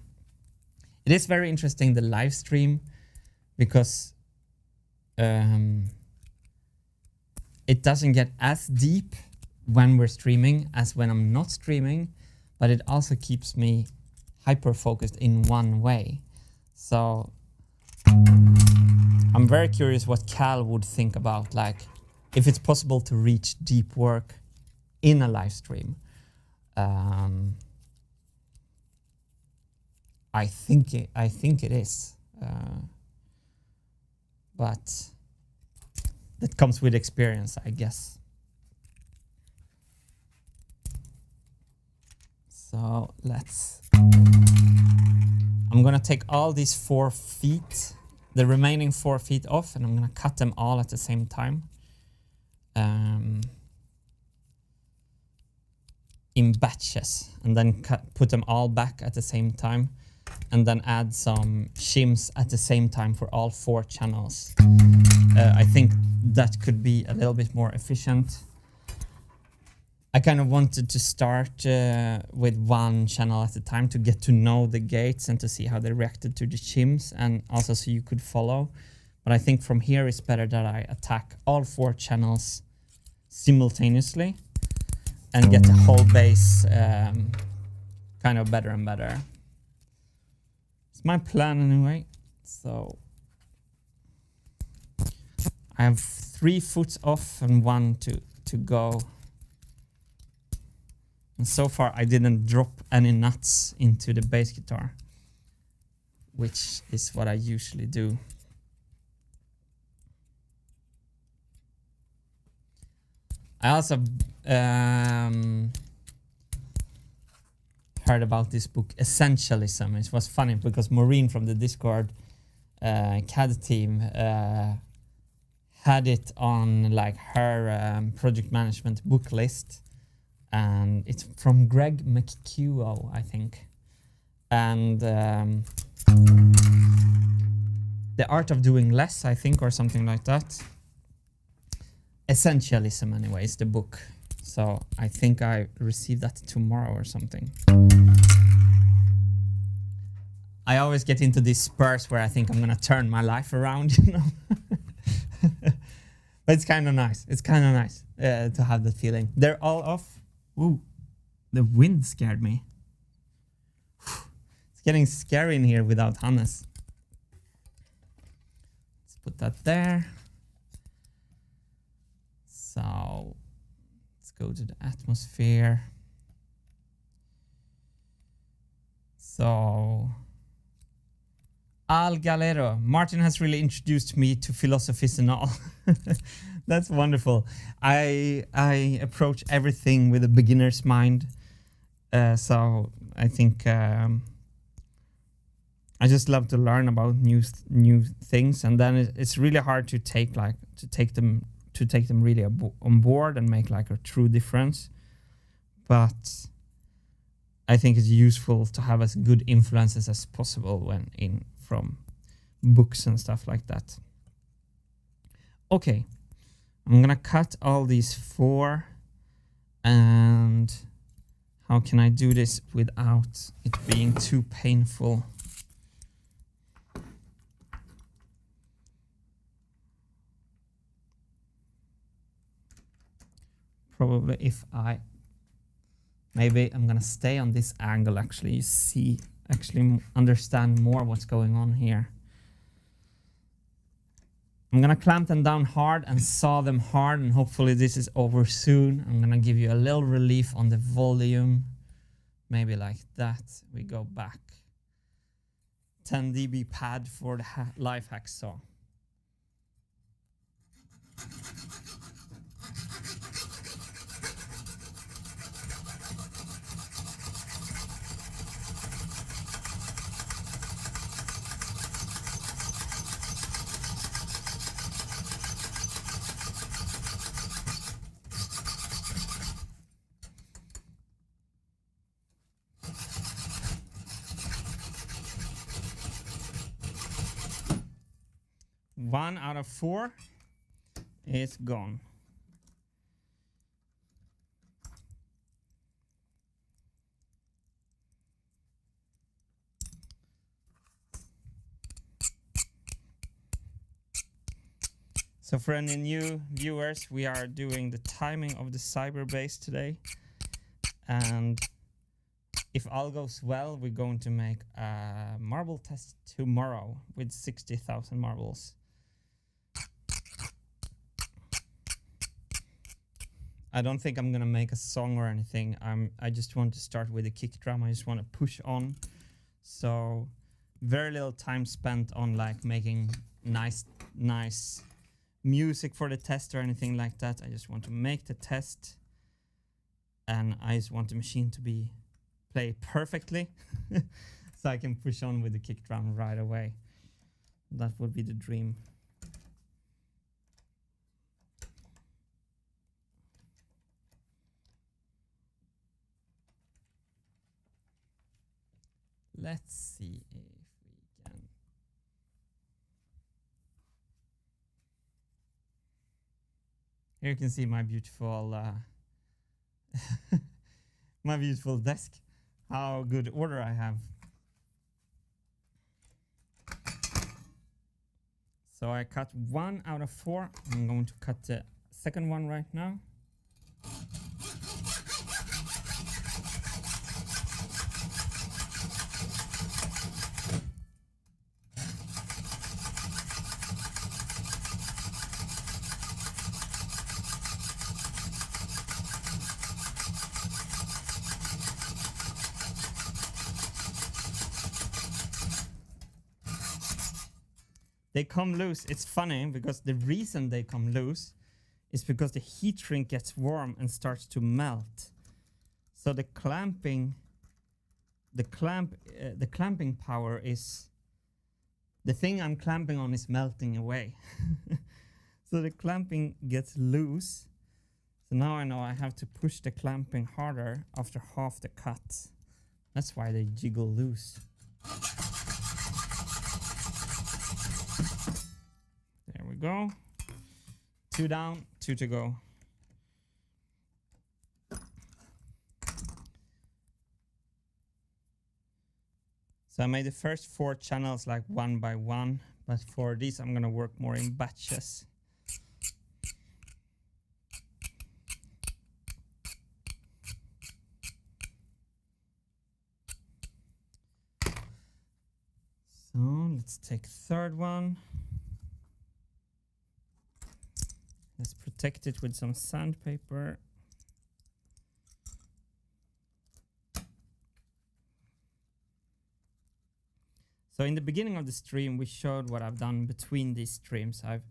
It is very interesting, the live stream, because it doesn't get as deep when we're streaming as when I'm not streaming, but it also keeps me hyper focused in one way. So I'm very curious what Cal would think about, like, if it's possible to reach deep work in a live stream. I think it is, but that comes with experience, I guess. So I'm gonna take all these 4 feet, the remaining 4 feet off, and I'm gonna cut them all at the same time. In batches, and then put them all back at the same time, and then add some shims at the same time for all 4 channels. I think that could be a little bit more efficient. I kind of wanted to start with 1 channel at a time to get to know the gates and to see how they reacted to the shims, and also so you could follow. But I think from here it's better that I attack all 4 channels simultaneously and get the whole base kind of better and better. It's my plan anyway. So I have 3 foot off and 1 to go. And so far I didn't drop any nuts into the bass guitar, which is what I usually do. I also heard about this book, Essentialism. It was funny because Maureen from the Discord CAD team had it on like her project management book list, and it's from Greg McHugh, I think. And The Art of Doing Less, I think, or something like that. Essentialism, anyway, is the book. So I think I received that tomorrow or something. I always get into these spurs where I think I'm gonna turn my life around, you know. But it's kind of nice. It's kind of nice to have that feeling. They're all off. Ooh, the wind scared me. It's getting scary in here without Hannes. Let's put that there. So let's go to the atmosphere. So Al Galero, Martin has really introduced me to philosophies and all. That's wonderful. I approach everything with a beginner's mind. So I think I just love to learn about new things, and then it's really hard to take them really on board and make like a true difference. But I think it's useful to have as good influences as possible from books and stuff like that. Okay, I'm gonna cut all these 4, and how can I do this without it being too painful? Probably maybe I'm gonna stay on this angle, actually, understand more what's going on here. I'm gonna clamp them down hard and saw them hard, and hopefully this is over soon. I'm gonna give you a little relief on the volume, maybe like that. We go back. 10 dB pad for the life hack saw. 1 out of 4 is gone. So for any new viewers, we are doing the timing of the Cyberbass today. And if all goes well, we're going to make a marble test tomorrow with 60,000 marbles. I don't think I'm gonna make a song or anything. I just want to start with a kick drum. I just want to push on. So very little time spent on like making nice music for the test or anything like that. I just want to make the test, and I just want the machine to play perfectly so I can push on with the kick drum right away. That would be the dream. Let's see if we can. Here you can see my beautiful my beautiful desk. How good order I have. So I cut 1 out of 4. I'm going to cut the second one right now. They come loose. It's funny because the reason they come loose is because the heat shrink gets warm and starts to melt. So the clamping power is the thing I'm clamping on is melting away. So the clamping gets loose. So now I know I have to push the clamping harder after half the cut. That's why they jiggle loose. There we go. 2 down, 2 to go. So I made the first 4 channels like 1 by 1, but for these I'm gonna work more in batches. So let's take third one. Let's protect it with some sandpaper. So in the beginning of the stream, we showed what I've done between these streams. I've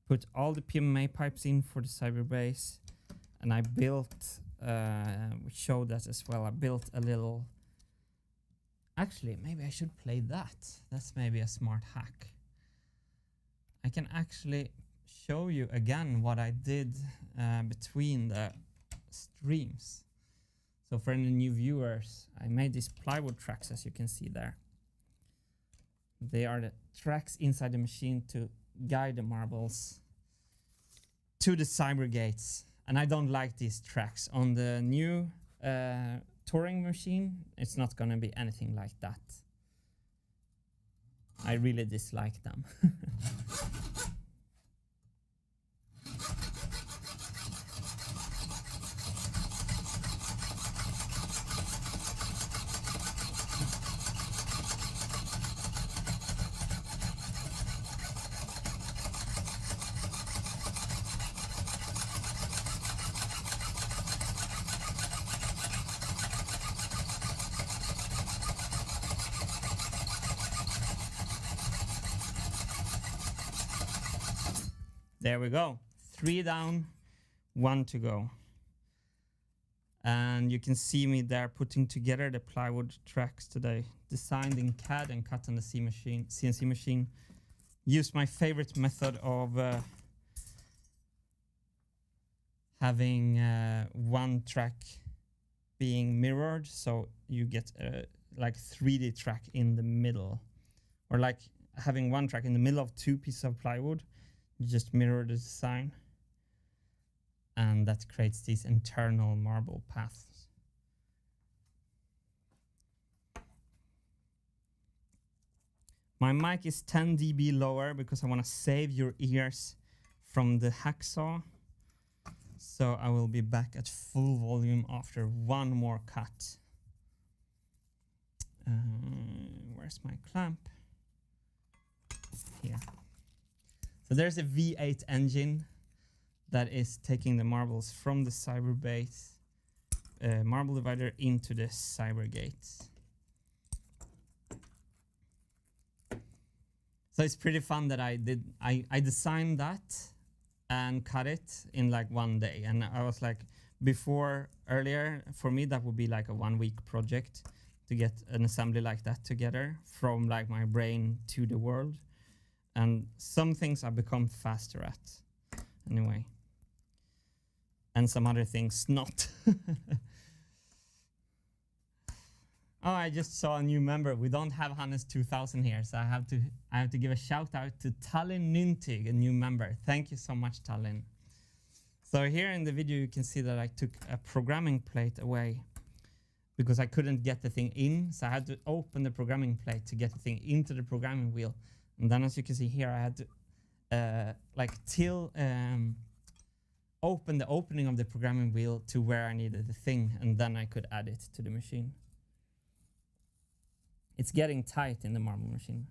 put all the PMMA pipes in for the Cyberbass, and I built, we showed that as well. I built a little, actually, maybe I should play that. That's maybe a smart hack. I can actually show you again what I did between the streams. So for any new viewers, I made these plywood tracks, as you can see there. They are the tracks inside the machine to guide the marbles to the Cybergates. And I don't like these tracks. On the new touring machine, it's not gonna be anything like that. I really dislike them. There we go. 3 down, 1 to go. And you can see me there putting together the plywood tracks today. Designed in CAD and cut on the CNC machine. Used my favorite method of having one track being mirrored, so you get like 3D track in the middle. Or like having one track in the middle of 2 pieces of plywood. You just mirror the design, and that creates these internal marble paths. My mic is 10 dB lower because I want to save your ears from the hacksaw. So I will be back at full volume after one more cut. Where's my clamp? Here. So there's a V8 engine that is taking the marbles from the Cyberbass marble divider into the Cybergates. So it's pretty fun that I designed that and cut it in like one day. And I was like, earlier, for me, that would be like a 1 week project to get an assembly like that together from like my brain to the world. And some things I've become faster at anyway. And some other things not. Oh, I just saw a new member. We don't have Hannes 2000 here, so I have to give a shout out to Tallinn Nyntig, a new member. Thank you so much, Tallinn. So here in the video you can see that I took a programming plate away because I couldn't get the thing in, so I had to open the programming plate to get the thing into the programming wheel. And then as you can see here, I had to open the opening of the programming wheel to where I needed the thing, and then I could add it to the machine. It's getting tight in the marble machine.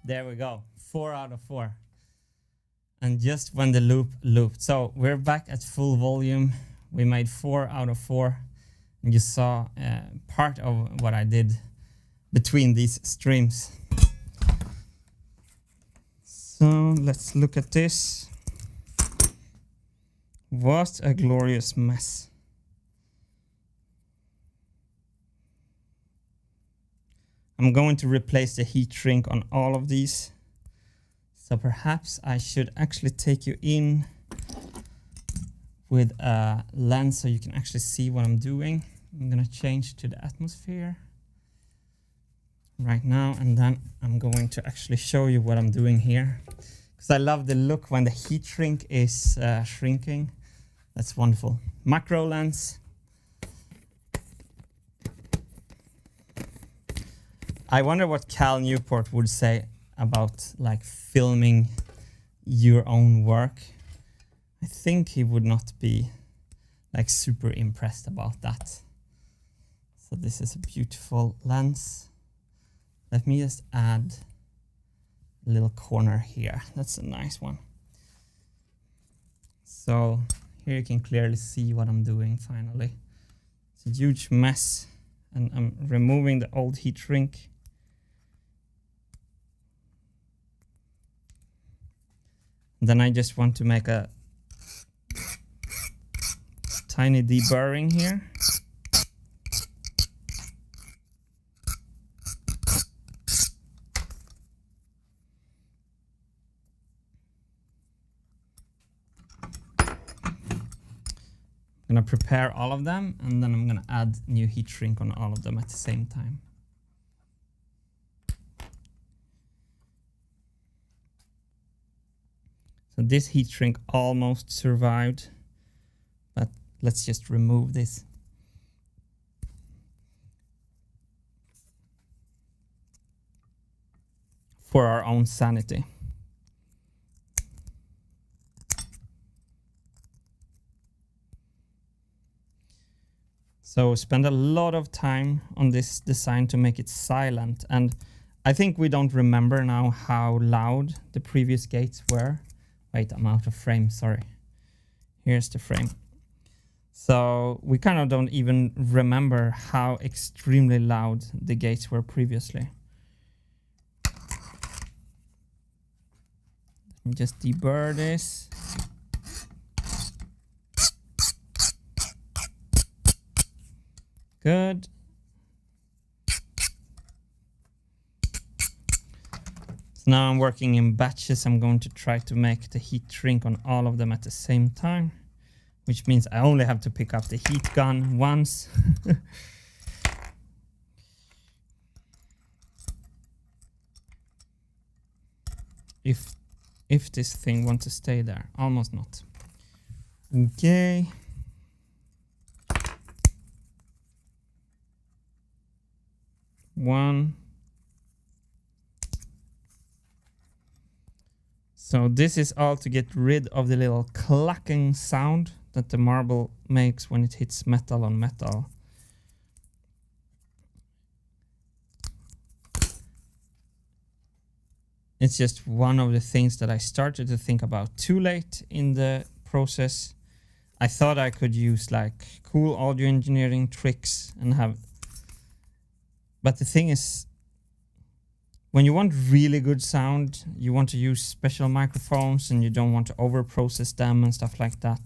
There we go, 4 out of 4. And just when the loop looped. So we're back at full volume. We made 4 out of 4. And you saw part of what I did between these streams. So let's look at this. What a glorious mess. I'm going to replace the heat shrink on all of these. So perhaps I should actually take you in with a lens so you can actually see what I'm doing. I'm gonna change to the atmosphere right now, and then I'm going to actually show you what I'm doing here. Because I love the look when the heat shrink is shrinking. That's wonderful. Macro lens. I wonder what Cal Newport would say about like filming your own work. I think he would not be like super impressed about that. So this is a beautiful lens. Let me just add a little corner here. That's a nice one. So here you can clearly see what I'm doing finally. It's a huge mess, and I'm removing the old heat shrink. Then I just want to make a tiny deburring here. I'm gonna prepare all of them, and then I'm gonna add new heat shrink on all of them at the same time. So this heat shrink almost survived, but let's just remove this. For our own sanity. So spend a lot of time on this design to make it silent, and I think we don't remember now how loud the previous gates were. Wait, I'm out of frame, sorry. Here's the frame. So we kind of don't even remember how extremely loud the gates were previously. Let me just deburr this. Good. So now I'm working in batches. I'm going to try to make the heat shrink on all of them at the same time, which means I only have to pick up the heat gun once. if this thing wants to stay there, almost not. Okay. One. So this is all to get rid of the little clacking sound that the marble makes when it hits metal on metal. It's just one of the things that I started to think about too late in the process. I thought I could use like cool audio engineering tricks and have... But the thing is, when you want really good sound, you want to use special microphones and you don't want to over-process them and stuff like that.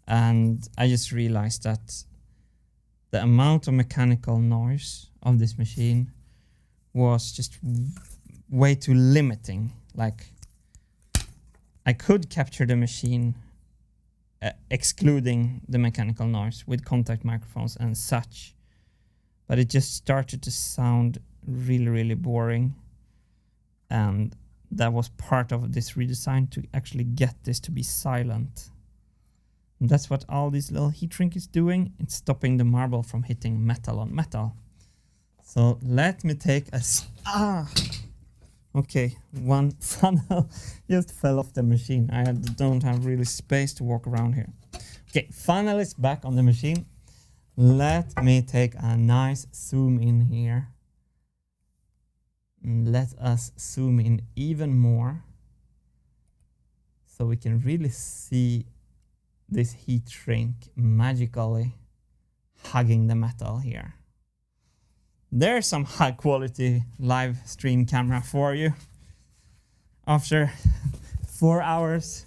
And I just realized that the amount of mechanical noise of this machine was just way too limiting. Like, I could capture the machine excluding the mechanical noise with contact microphones and such, but it just started to sound really, really boring. And that was part of this redesign, to actually get this to be silent. And that's what all this little heat shrink is doing. It's stopping the marble from hitting metal on metal. So let me take a... Okay, one funnel just fell off the machine. I don't have really space to walk around here. Okay, funnel is back on the machine. Let me take a nice zoom in here. And let us zoom in even more, so we can really see this heat shrink magically hugging the metal here. There's some high quality live stream camera for you after 4 hours.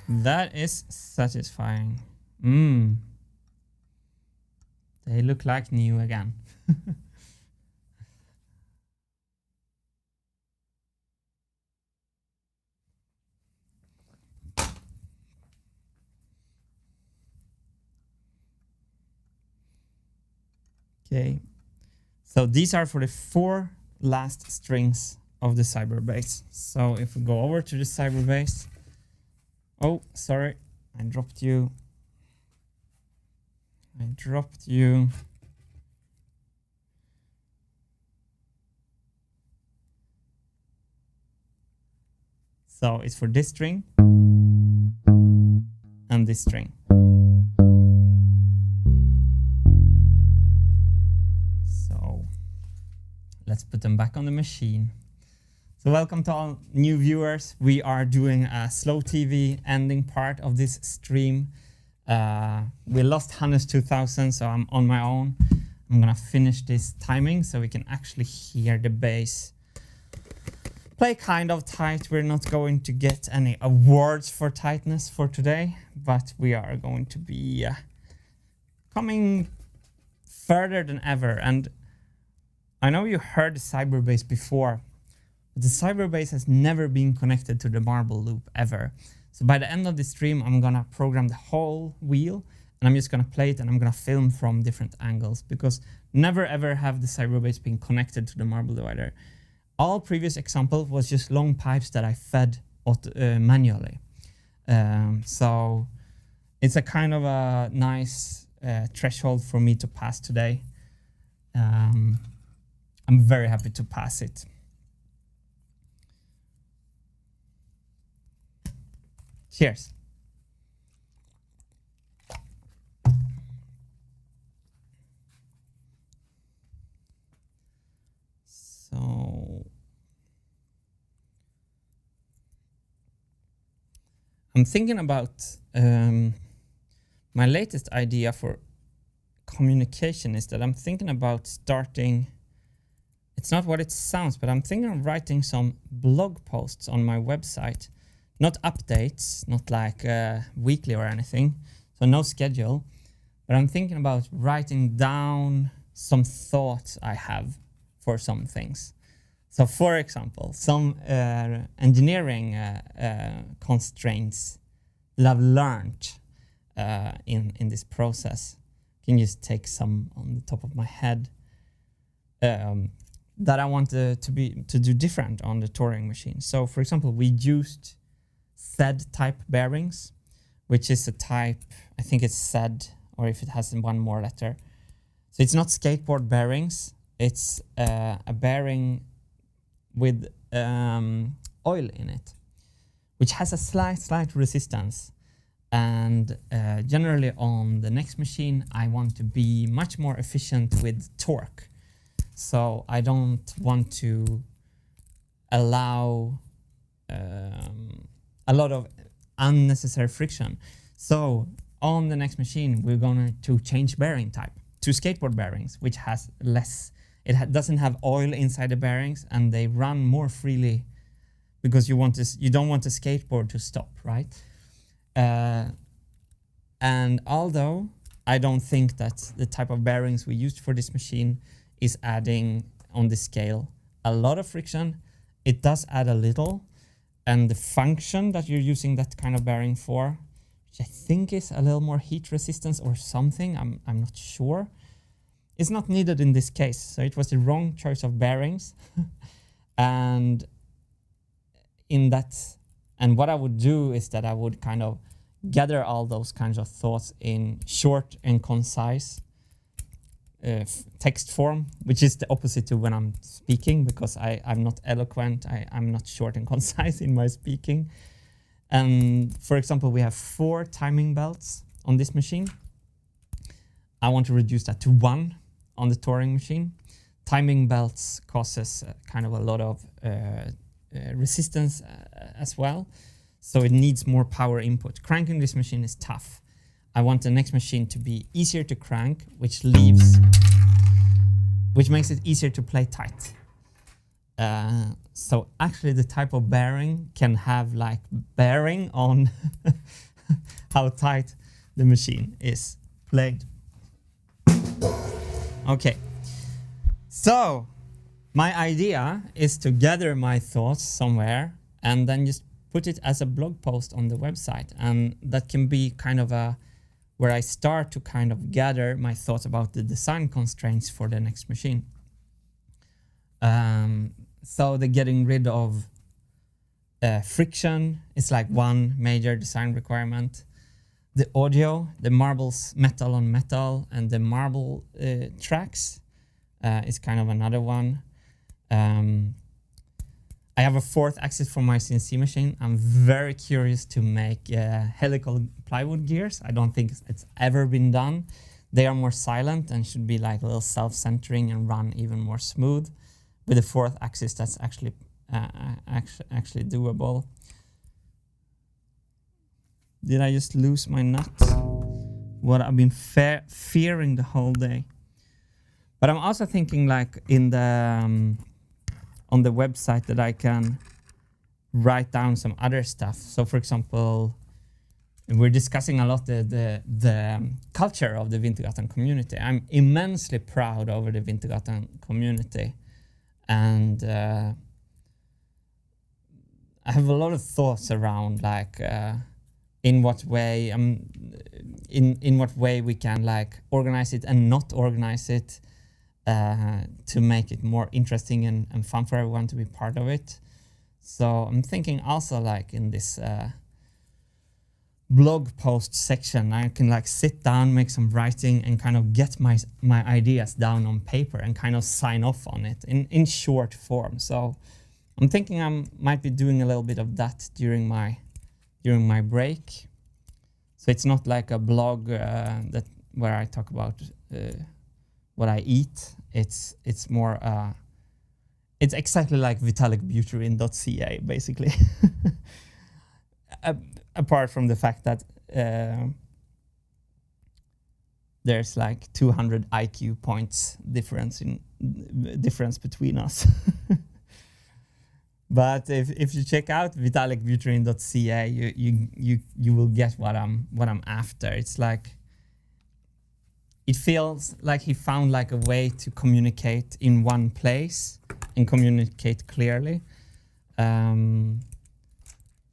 That is satisfying. They look like new again. Okay, so these are for the 4 last strings of the Cyberbass. So if we go over to the Cyberbass, oh, sorry, I dropped you. So it's for this string and this string. So let's put them back on the machine. So welcome to all new viewers. We are doing a slow TV ending part of this stream. We lost Hannes 2000, so I'm on my own. I'm gonna finish this timing so we can actually hear the bass play kind of tight. We're not going to get any awards for tightness for today, but we are going to be coming further than ever. And I know you heard the Cyberbass before, but the Cyberbass has never been connected to the marble loop ever. So by the end of the stream, I'm gonna program the whole wheel and I'm just gonna play it and I'm gonna film from different angles, because never ever have the Cyberbass been connected to the marble divider. All previous example was just long pipes that I fed manually. So it's a kind of a nice threshold for me to pass today. I'm very happy to pass it. Cheers. So I'm thinking about my latest idea for communication is that I'm thinking about starting, it's not what it sounds, but I'm thinking of writing some blog posts on my website. Not updates, not like weekly or anything, so no schedule, but I'm thinking about writing down some thoughts I have for some things. So for example, some engineering constraints that I've learned in this process. I can just take some on the top of my head that I want to do different on the touring machine. So for example, we used Z type bearings, which is a type, I think it's Z, or if it has one more letter. So it's not skateboard bearings, it's a bearing with oil in it, which has a slight resistance. And generally on the next machine, I want to be much more efficient with torque. So I don't want to allow a lot of unnecessary friction. So on the next machine, we're going to change bearing type to skateboard bearings, which has less, doesn't have oil inside the bearings, and they run more freely because you don't want a skateboard to stop, right? And although I don't think that the type of bearings we used for this machine is adding on the scale a lot of friction, it does add a little. And the function that you're using that kind of bearing for, which I think is a little more heat resistance or something, I'm not sure, is not needed in this case. So it was the wrong choice of bearings. And in that, and what I would do is that I would kind of gather all those kinds of thoughts in short and concise text form, which is the opposite to when I'm speaking, because I'm not eloquent, I'm not short and concise in my speaking. And for example, we have 4 timing belts on this machine. I want to reduce that to 1 on the touring machine. Timing belts causes kind of a lot of resistance as well, so it needs more power input. Cranking this machine is tough. I want the next machine to be easier to crank, which makes it easier to play tight. So actually the type of bearing can have like bearing on how tight the machine is played. Okay, so my idea is to gather my thoughts somewhere and then just put it as a blog post on the website, and that can be kind of where I start to kind of gather my thoughts about the design constraints for the next machine. So the getting rid of friction is like one major design requirement. The audio, the marbles metal on metal, and the marble tracks is kind of another one. I have a 4th axis for my CNC machine. I'm very curious to make helical plywood gears. I don't think it's ever been done. They are more silent and should be like a little self-centering and run even more smooth. With the 4th axis, that's actually doable. Did I just lose my nut? What I've been fearing the whole day. But I'm also thinking like in the on the website that I can write down some other stuff. So for example, we're discussing a lot the culture of the Wintergatan community. I'm immensely proud over the Wintergatan community, and I have a lot of thoughts around like in what way in what way we can like organize it and not organize it to make it more interesting and fun for everyone to be part of it. So I'm thinking also like in this blog post section, I can like sit down, make some writing, and kind of get my ideas down on paper and kind of sign off on it in short form. So I'm thinking I might be doing a little bit of that during during my break. So it's not like a blog where I talk about what I eat. It's more it's exactly like vitalicbuterin.ca basically. Apart from the fact that there's like 200 IQ points difference between us. But if you check out vitalicbuterin.ca, you will get what I'm after. It's like, it feels like he found like a way to communicate in one place and communicate clearly. So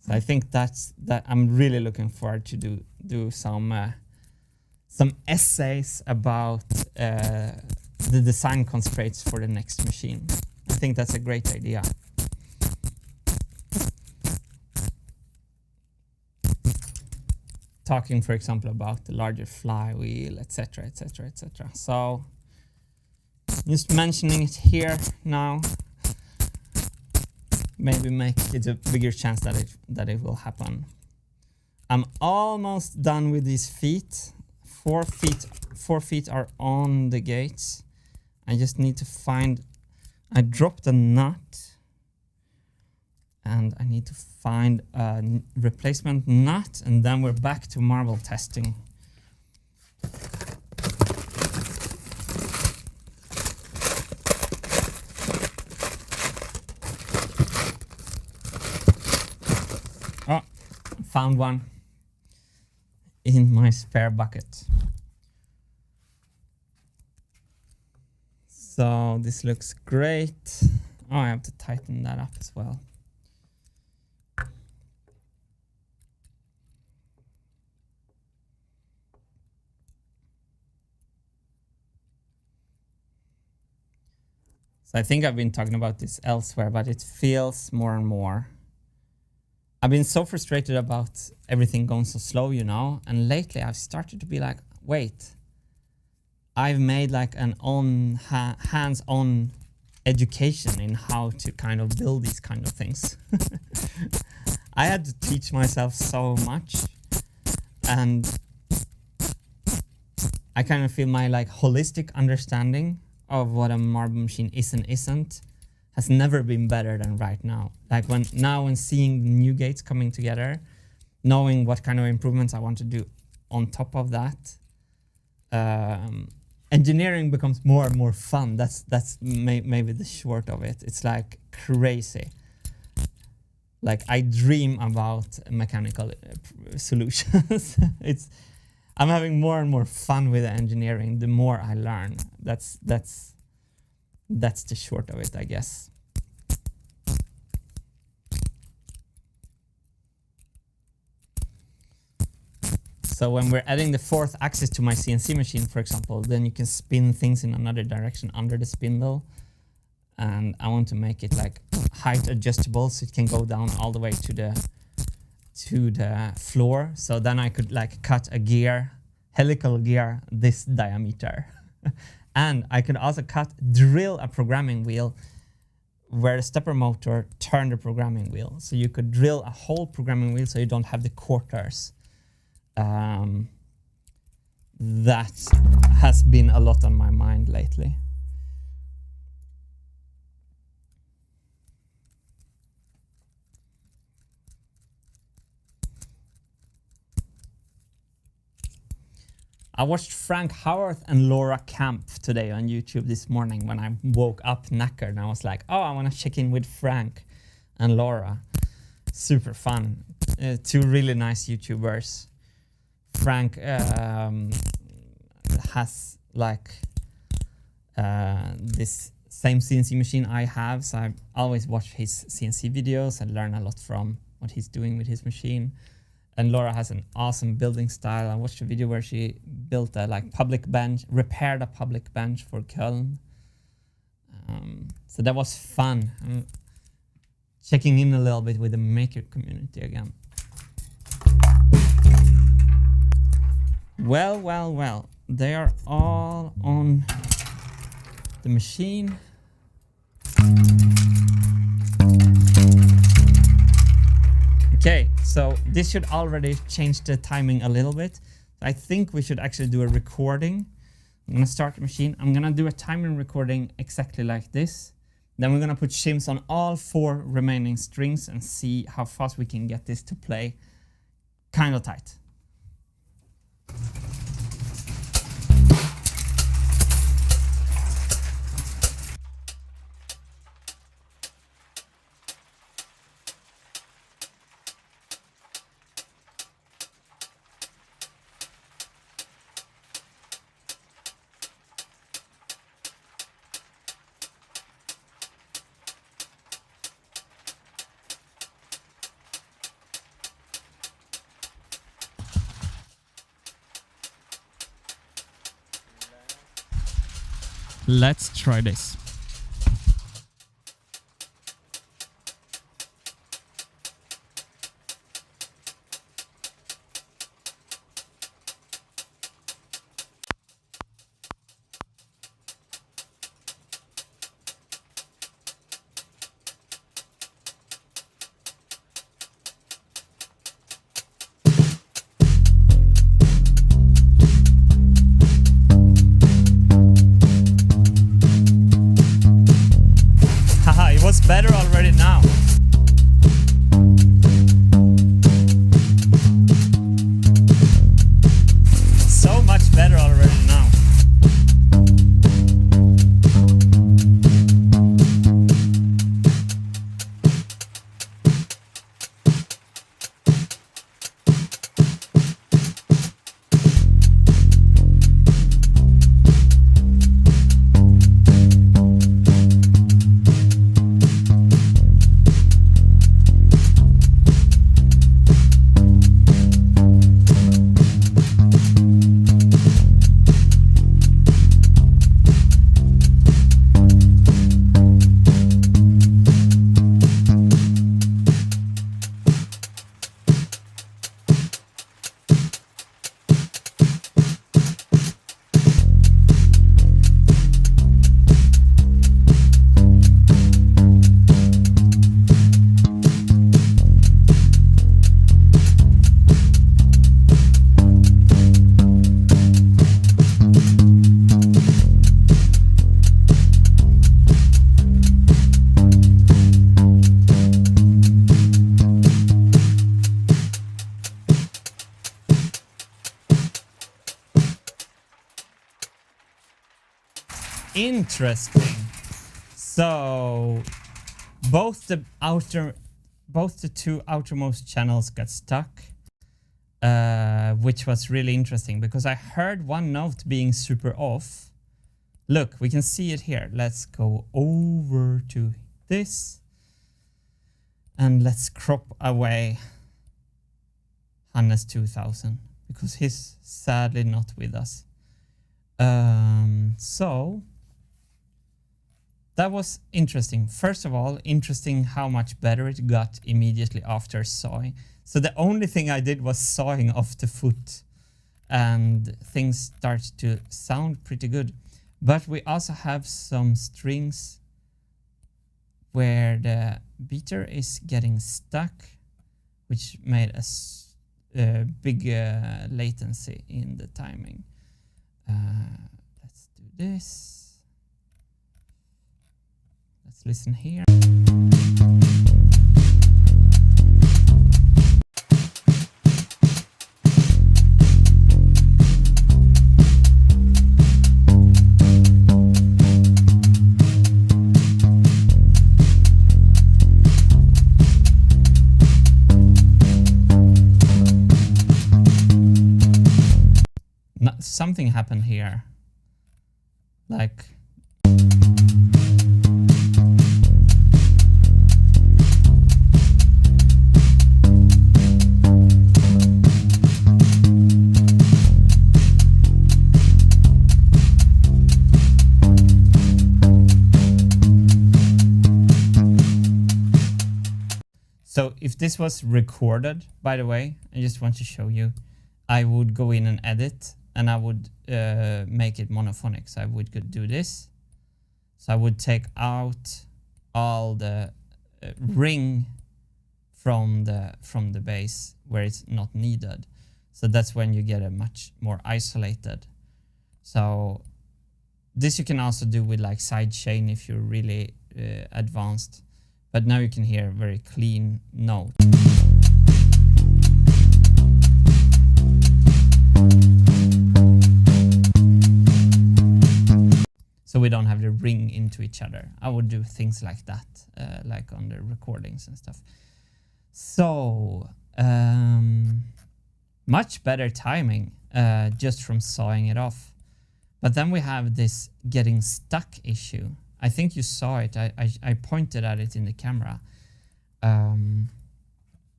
I think that I'm really looking forward to do some essays about the design constraints for the next machine. I think that's a great idea. Talking, for example, about the larger flywheel, etc., etc., etc. So, just mentioning it here now, maybe make it a bigger chance that it will happen. I'm almost done with these feet. 4 feet are on the gates. I just need to find. I dropped a nut. And I need to find a replacement nut, and then we're back to marble testing. Oh, found one in my spare bucket. So this looks great. Oh, I have to tighten that up as well. So I think I've been talking about this elsewhere, but it feels more and more. I've been so frustrated about everything going so slow, you know, and lately I've started to be like, wait, I've made like an hands-on education in how to kind of build these kind of things. I had to teach myself so much, and I kind of feel my like holistic understanding of what a marble machine is and isn't has never been better than right now. Like when seeing the new gates coming together, knowing what kind of improvements I want to do on top of that, engineering becomes more and more fun. That's maybe the short of it. It's like crazy. Like I dream about mechanical solutions. I'm having more and more fun with engineering the more I learn. That's the short of it, I guess. So when we're adding the 4th axis to my CNC machine, for example, then you can spin things in another direction under the spindle. And I want to make it like height adjustable, so it can go down all the way to the floor. So then I could like cut a gear, helical gear this diameter. And I could also drill a programming wheel where the stepper motor turned the programming wheel. So you could drill a whole programming wheel so you don't have the quarters. That has been a lot on my mind lately. I watched Frank Howarth and Laura Camp today on YouTube this morning when I woke up knackered, and I was like, oh, I want to check in with Frank and Laura. Super fun. 2 really nice YouTubers. Frank has like this same CNC machine I have, so I always watch his CNC videos and learn a lot from what he's doing with his machine. And Laura has an awesome building style. I watched a video where she built a like public bench, repaired a public bench for Köln. So that was fun. I'm checking in a little bit with the maker community again. Well. They are all on the machine. Okay. So this should already change the timing a little bit. I think we should actually do a recording. I'm gonna start the machine. I'm gonna do a timing recording exactly like this. Then we're gonna put shims on all 4 remaining strings and see how fast we can get this to play kind of tight. Let's try this. It was better already now. So much better already now. Interesting. So both the 2 outermost channels got stuck, which was really interesting because I heard one note being super off. Look, we can see it here. Let's go over to this and let's crop away Hannes 2000 because he's sadly not with us. So that was interesting. First of all, interesting how much better it got immediately after sawing. So the only thing I did was sawing off the foot and things start to sound pretty good. But we also have some strings where the beater is getting stuck, which made a big latency in the timing. Let's do this. Let's listen here. Something happened here. Like so if this was recorded, by the way, I just want to show you, I would go in and edit and I would make it monophonic. So I would do this. So I would take out all the ring from the base where it's not needed. So that's when you get a much more isolated. So this you can also do with like side chain if you're really advanced. But now you can hear a very clean note. So we don't have to ring into each other. I would do things like that, like on the recordings and stuff. So much better timing just from sawing it off. But then we have this getting stuck issue. I think you saw it. I pointed at it in the camera.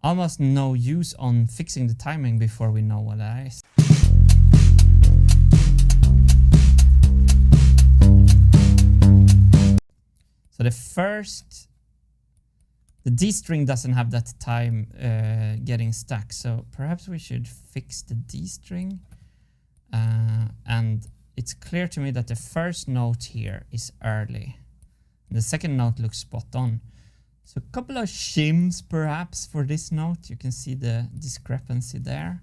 Almost no use on fixing the timing before we know what that is. So the D string doesn't have that time getting stuck. So perhaps we should fix the D string. And it's clear to me that the first note here is early. The second note looks spot on. So a couple of shims perhaps for this note. You can see the discrepancy there.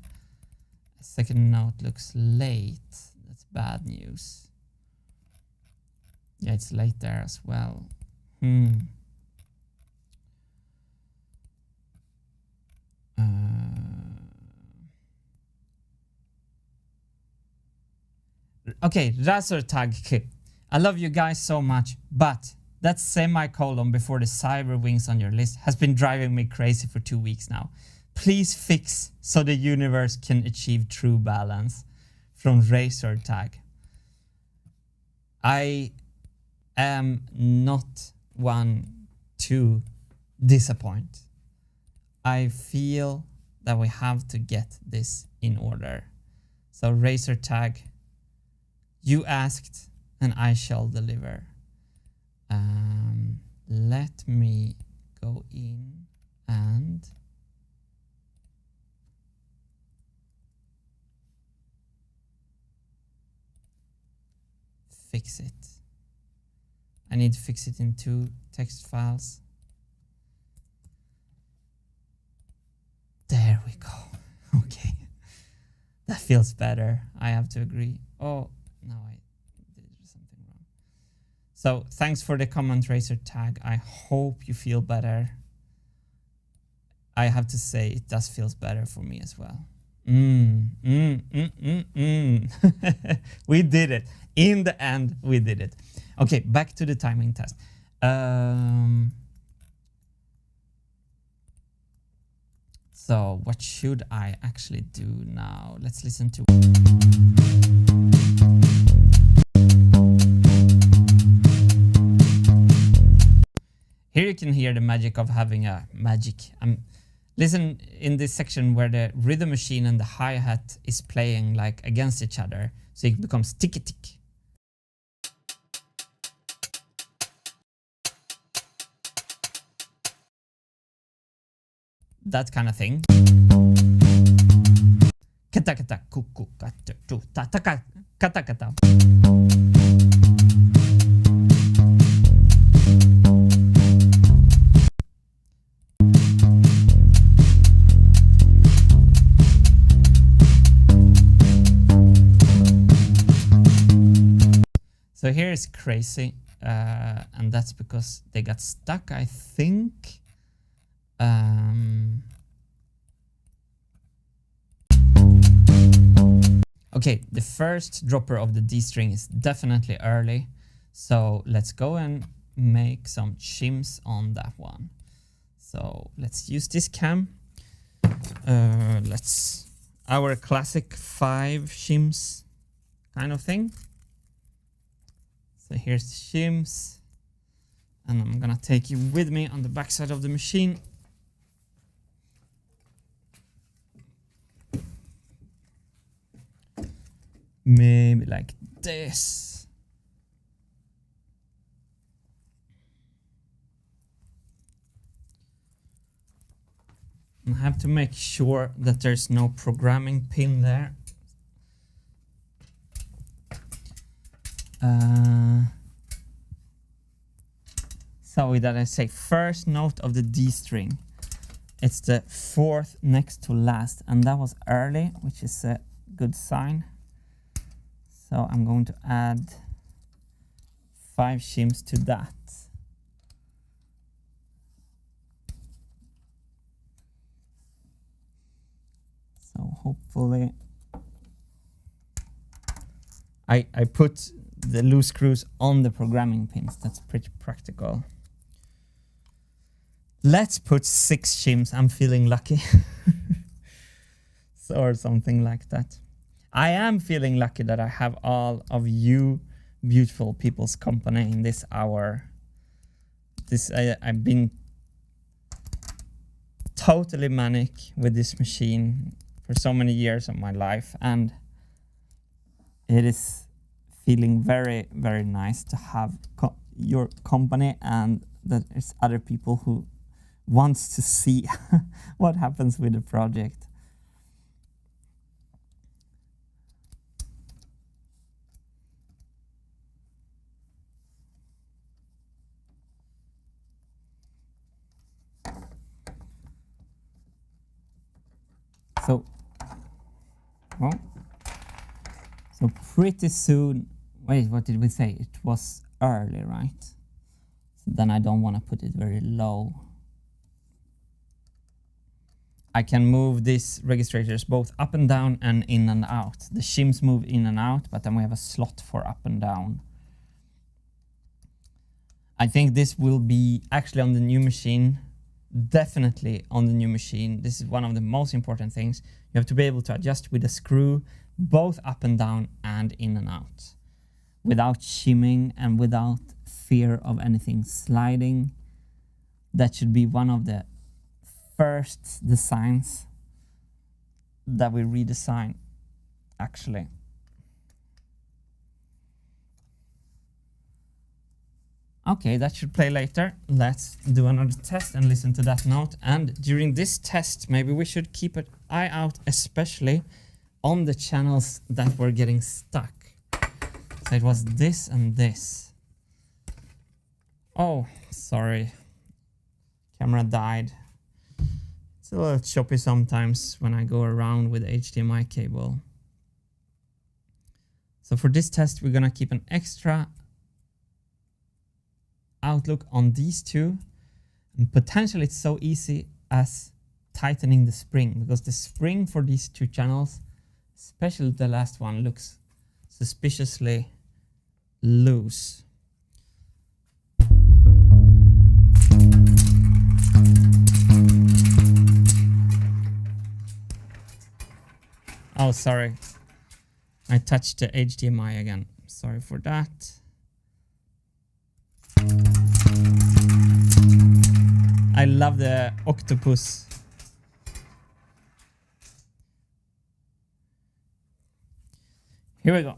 The second note looks late. That's bad news. Yeah, it's late there as well. Okay, Razortag. I love you guys so much, but that semicolon before the CYBERWINGS on your list has been driving me crazy for 2 weeks now. Please fix so the universe can achieve true balance. From Razortag. I am not one to disappoint. I feel that we have to get this in order. So Razortag, you asked and I shall deliver. Let me go in and fix it. I need to fix it in 2 text files. There we go. Okay. That feels better. I have to agree. Oh, no, I did something wrong. So thanks for the comment, Razortag. I hope you feel better. I have to say it does feel better for me as well. We did it. In the end, we did it. Okay, back to the timing test. So what should I actually do now? Let's listen to... Here you can hear the magic of having a magic. Listen in this section where the rhythm machine and the hi-hat is playing like against each other. So it becomes ticky-tick. That kind of thing. Kata kata kuku kata tu ta ta kata kata. So here is crazy, and that's because they got stuck, I think. Okay, the first dropper of the D string is definitely early, so let's go and make some shims on that one. So let's use this cam. Let's our classic 5 shims kind of thing. So here's the shims, and I'm gonna take you with me on the backside of the machine. Maybe like this. I have to make sure that there's no programming pin there. So that I say first note of the D string. It's the fourth next to last, and that was early, which is a good sign. So I'm going to add 5 shims to that. So hopefully I put the loose screws on the programming pins. That's pretty practical. Let's put 6 shims. I'm feeling lucky. So, or something like that. I am feeling lucky that I have all of you beautiful people's company in this hour. I've been totally manic with this machine for so many years of my life, and it is feeling very, very nice to have your company, and that there's other people who wants to see what happens with the project. So, well, so pretty soon, wait, what did we say? It was early, right? So then I don't want to put it very low. I can move these registrators both up and down and in and out. The shims move in and out, but then we have a slot for up and down. I think this will be actually on the new machine, definitely on the new machine. This is one of the most important things. You have to be able to adjust with a screw, both up and down and in and out, without shimming and without fear of anything sliding. That should be one of the first designs that we redesign, actually. Okay, that should play later. Let's do another test and listen to that note. And during this test, maybe we should keep an eye out, especially on the channels that were getting stuck. So it was this and this. Oh, sorry. Camera died. It's a little choppy sometimes when I go around with HDMI cable. So for this test, we're gonna keep an extra outlook on these two, and potentially it's so easy as tightening the spring, because the spring for these two channels, especially the last one, looks suspiciously loose. Oh, sorry. I touched the HDMI again. Sorry for that. I love the octopus. Here we go.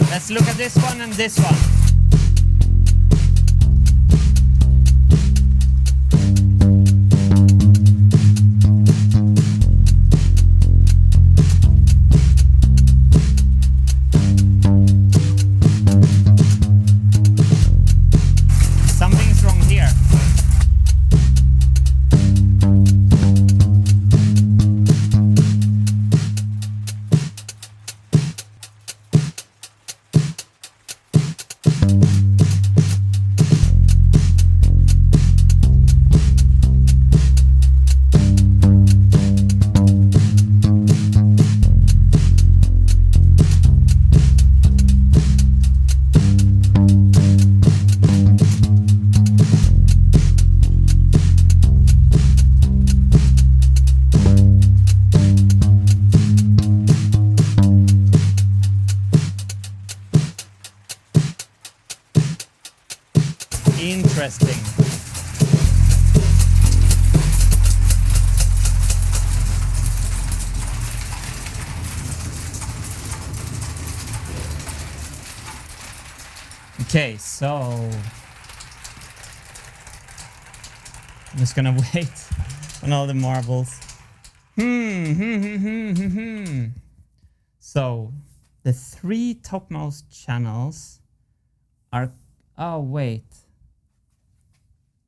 Let's look at this one and this one. Something's wrong here. interesting. Okay, so I'm just gonna wait on all the marbles. So the 3 topmost channels are, oh wait,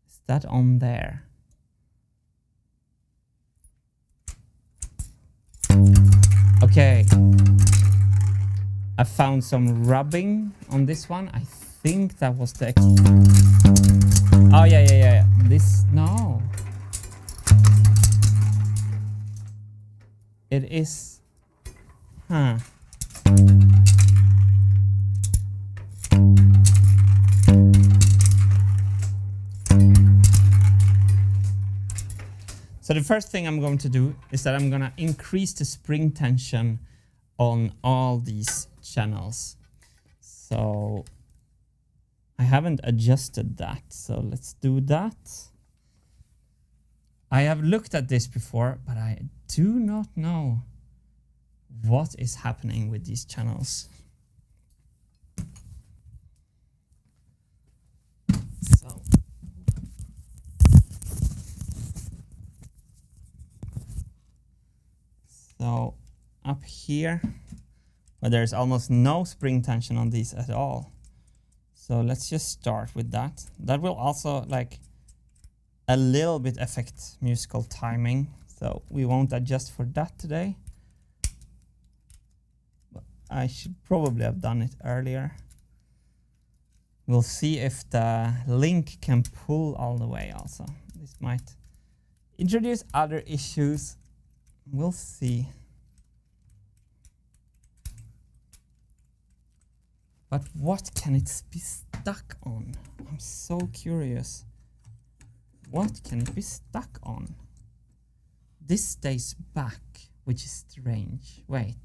is that on there? Okay, I found some rubbing on this one. I think that was the oh yeah, this, no, it is, huh. So the first thing I'm going to do is that I'm gonna increase the spring tension on all these channels. So I haven't adjusted that, so let's do that. I have looked at this before, but I do not know what is happening with these channels. So up here, where there's almost no spring tension on these at all. So let's just start with that. That will also like a little bit affect musical timing. So we won't adjust for that today. But I should probably have done it earlier. We'll see if the link can pull all the way also. This might introduce other issues. We'll see. But what can it be stuck on? I'm so curious. What can it be stuck on? This stays back, which is strange. Wait.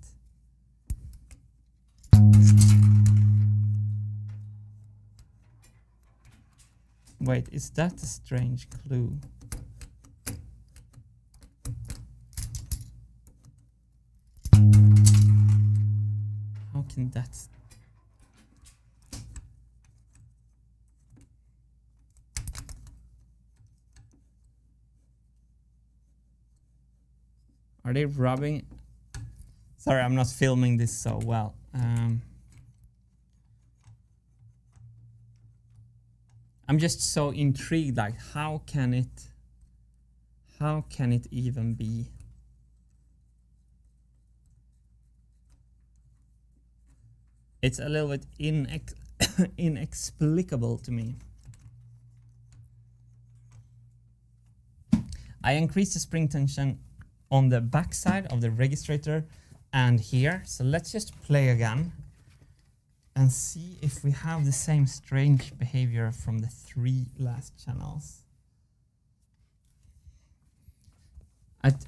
Wait, is that a strange clue? How can that... Are they rubbing? Sorry, I'm not filming this so well. I'm just so intrigued, like how can it even be? It's a little bit inexplicable to me. I increased the spring tension on the back side of the registrator and here. So let's just play again and see if we have the same strange behavior from the 3 last channels.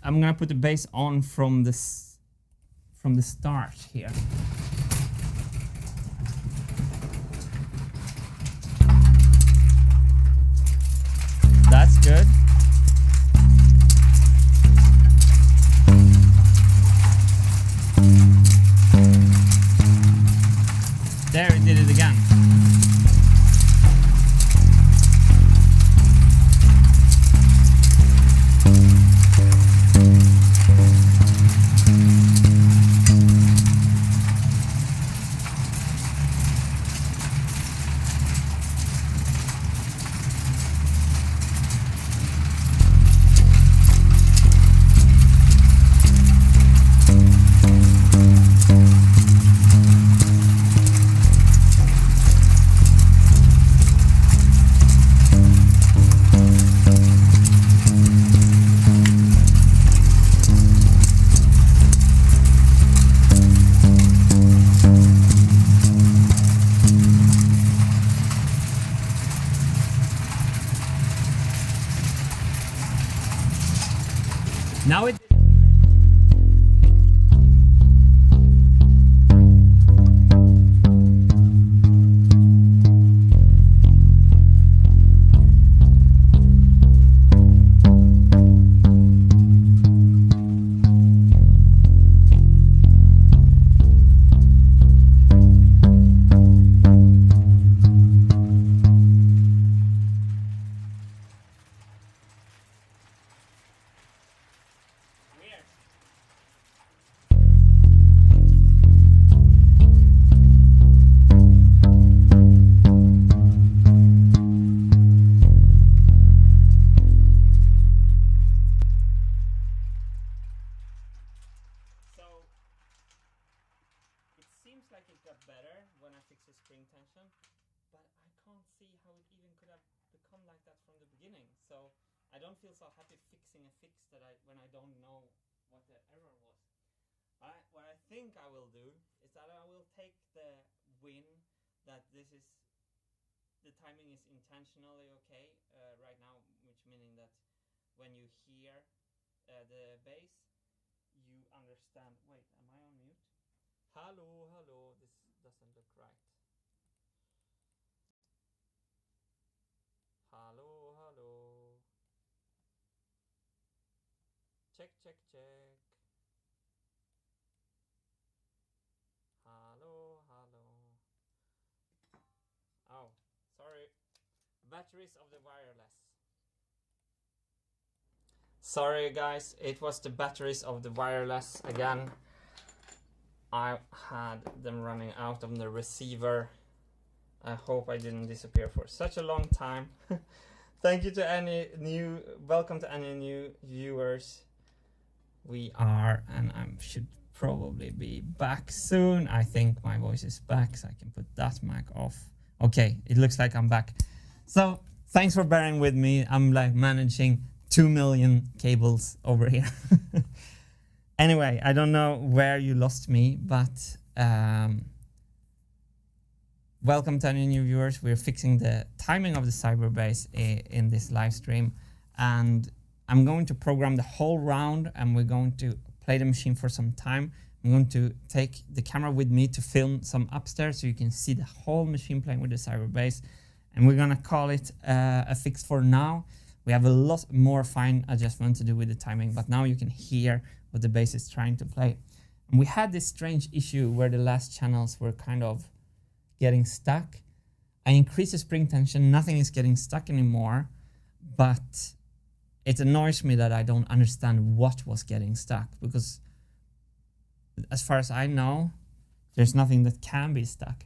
I'm gonna put the bass on from the start here. That's good. There, it did it again. Now it... beginning. So I don't feel so happy fixing a fix that when I don't know what the error was. What I think I will do is that I will take the win that this is the timing is intentionally okay right now, which meaning that when you hear the bass, you understand. Wait, am I on mute? Hello, hello. This doesn't look right. Hello, hello. Check, check, check. Hello, hello. Oh, sorry. Batteries of the wireless. Sorry guys, it was the batteries of the wireless again. I had them running out of the receiver. I hope I didn't disappear for such a long time. Thank you to welcome to any new viewers. We are, and I should probably be back soon. I think my voice is back, so I can put that mic off. Okay, it looks like I'm back. So thanks for bearing with me. I'm like managing 2 million cables over here. Anyway, I don't know where you lost me, but welcome to any new viewers. We're fixing the timing of the Cyberbass in this live stream, and I'm going to program the whole round, and we're going to play the machine for some time. I'm going to take the camera with me to film some upstairs so you can see the whole machine playing with the Cyberbass, and we're gonna call it a fix for now. We have a lot more fine adjustment to do with the timing, but now you can hear what the bass is trying to play. And we had this strange issue where the last channels were kind of getting stuck. I increased the spring tension, nothing is getting stuck anymore, but it annoys me that I don't understand what was getting stuck, because as far as I know, there's nothing that can be stuck.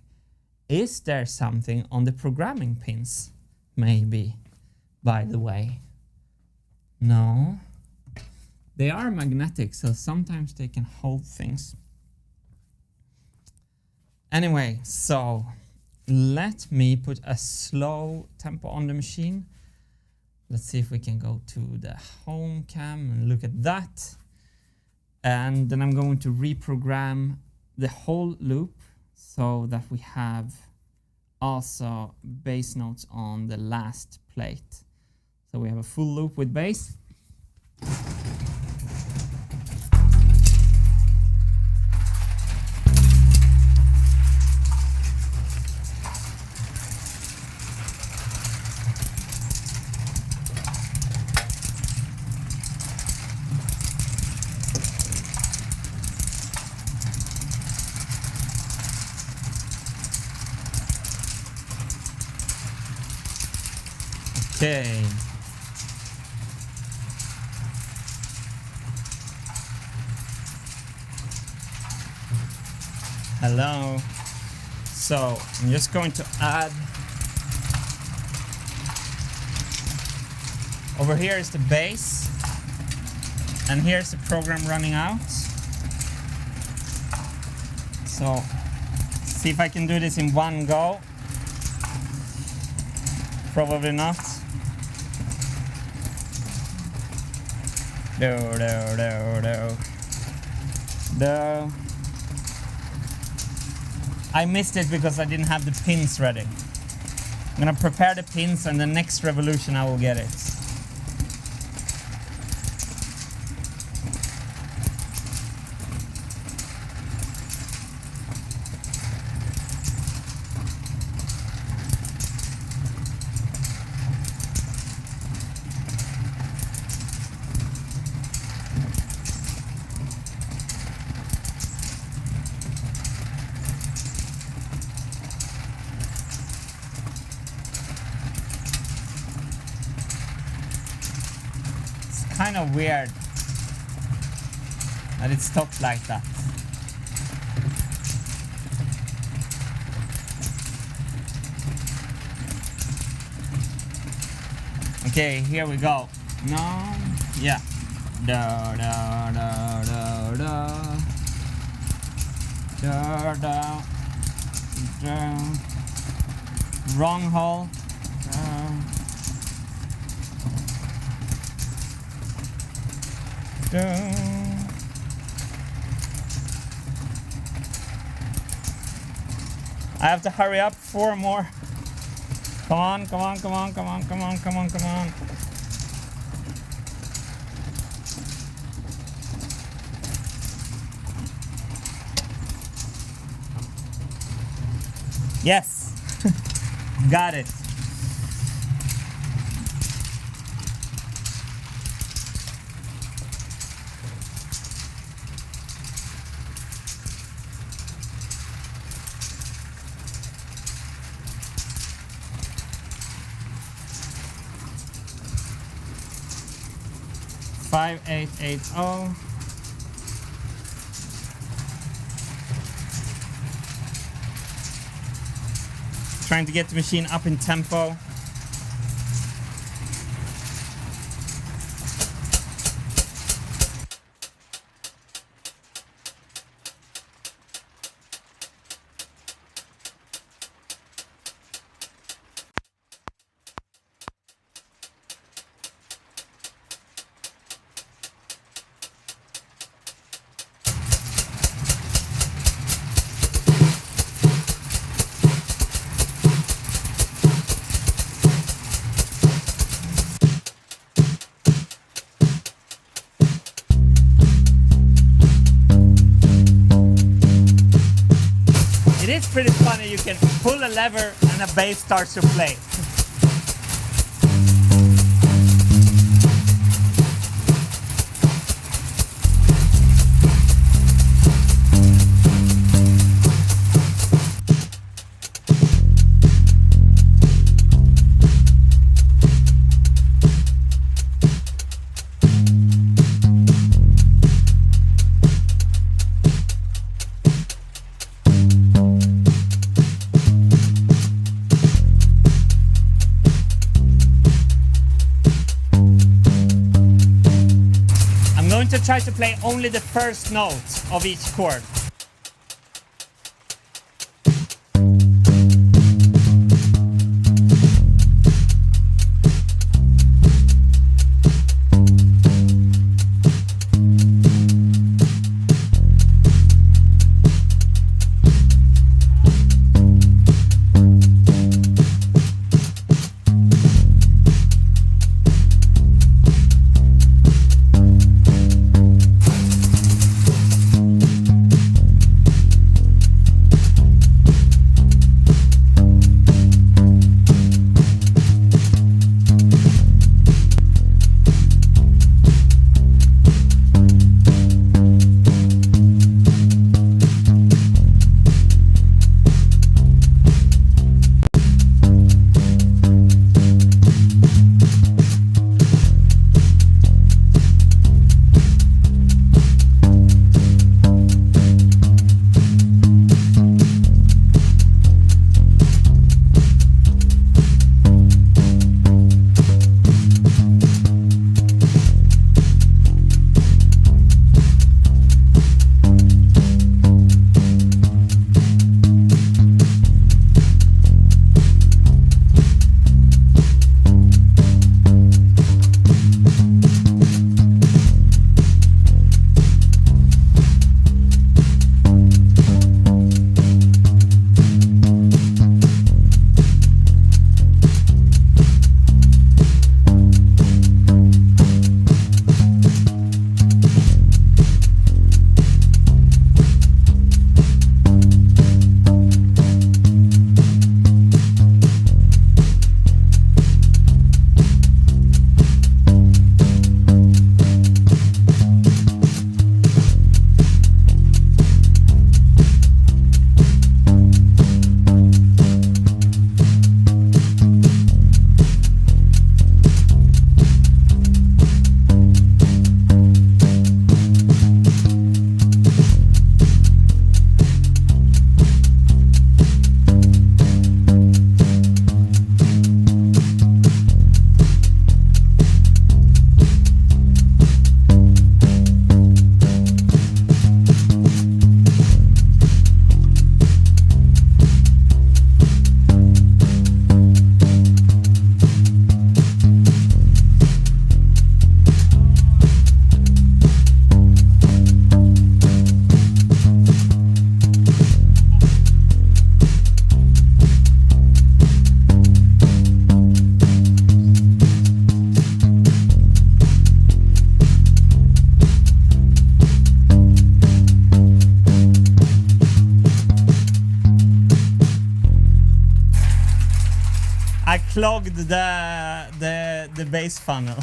Is there something on the programming pins? Maybe, by the way. No. They are magnetic, so sometimes they can hold things. Anyway, so let me put a slow tempo on the machine. Let's see if we can go to the home cam and look at that. And then I'm going to reprogram the whole loop so that we have also bass notes on the last plate. So we have a full loop with bass. Okay. Hello. So I'm just going to add. Over here is the bass, and here's the program running out. So see if I can do this in one go. Probably not. Do. I missed it because I didn't have the pins ready. I'm gonna prepare the pins, and the next revolution I will get it. Kind of weird that it stopped like that. Okay, here we go. No, yeah. Da da da da da da da da. Wrong hole. I have to hurry up. 4 more. Come on, come on, come on, come on, come on, come on, come on. Yes. Got it. Five, 880. Trying to get the machine up in tempo. It's pretty funny, you can pull a lever and a bass starts to play. To try to play only the first note of each chord. clogged the bass funnel.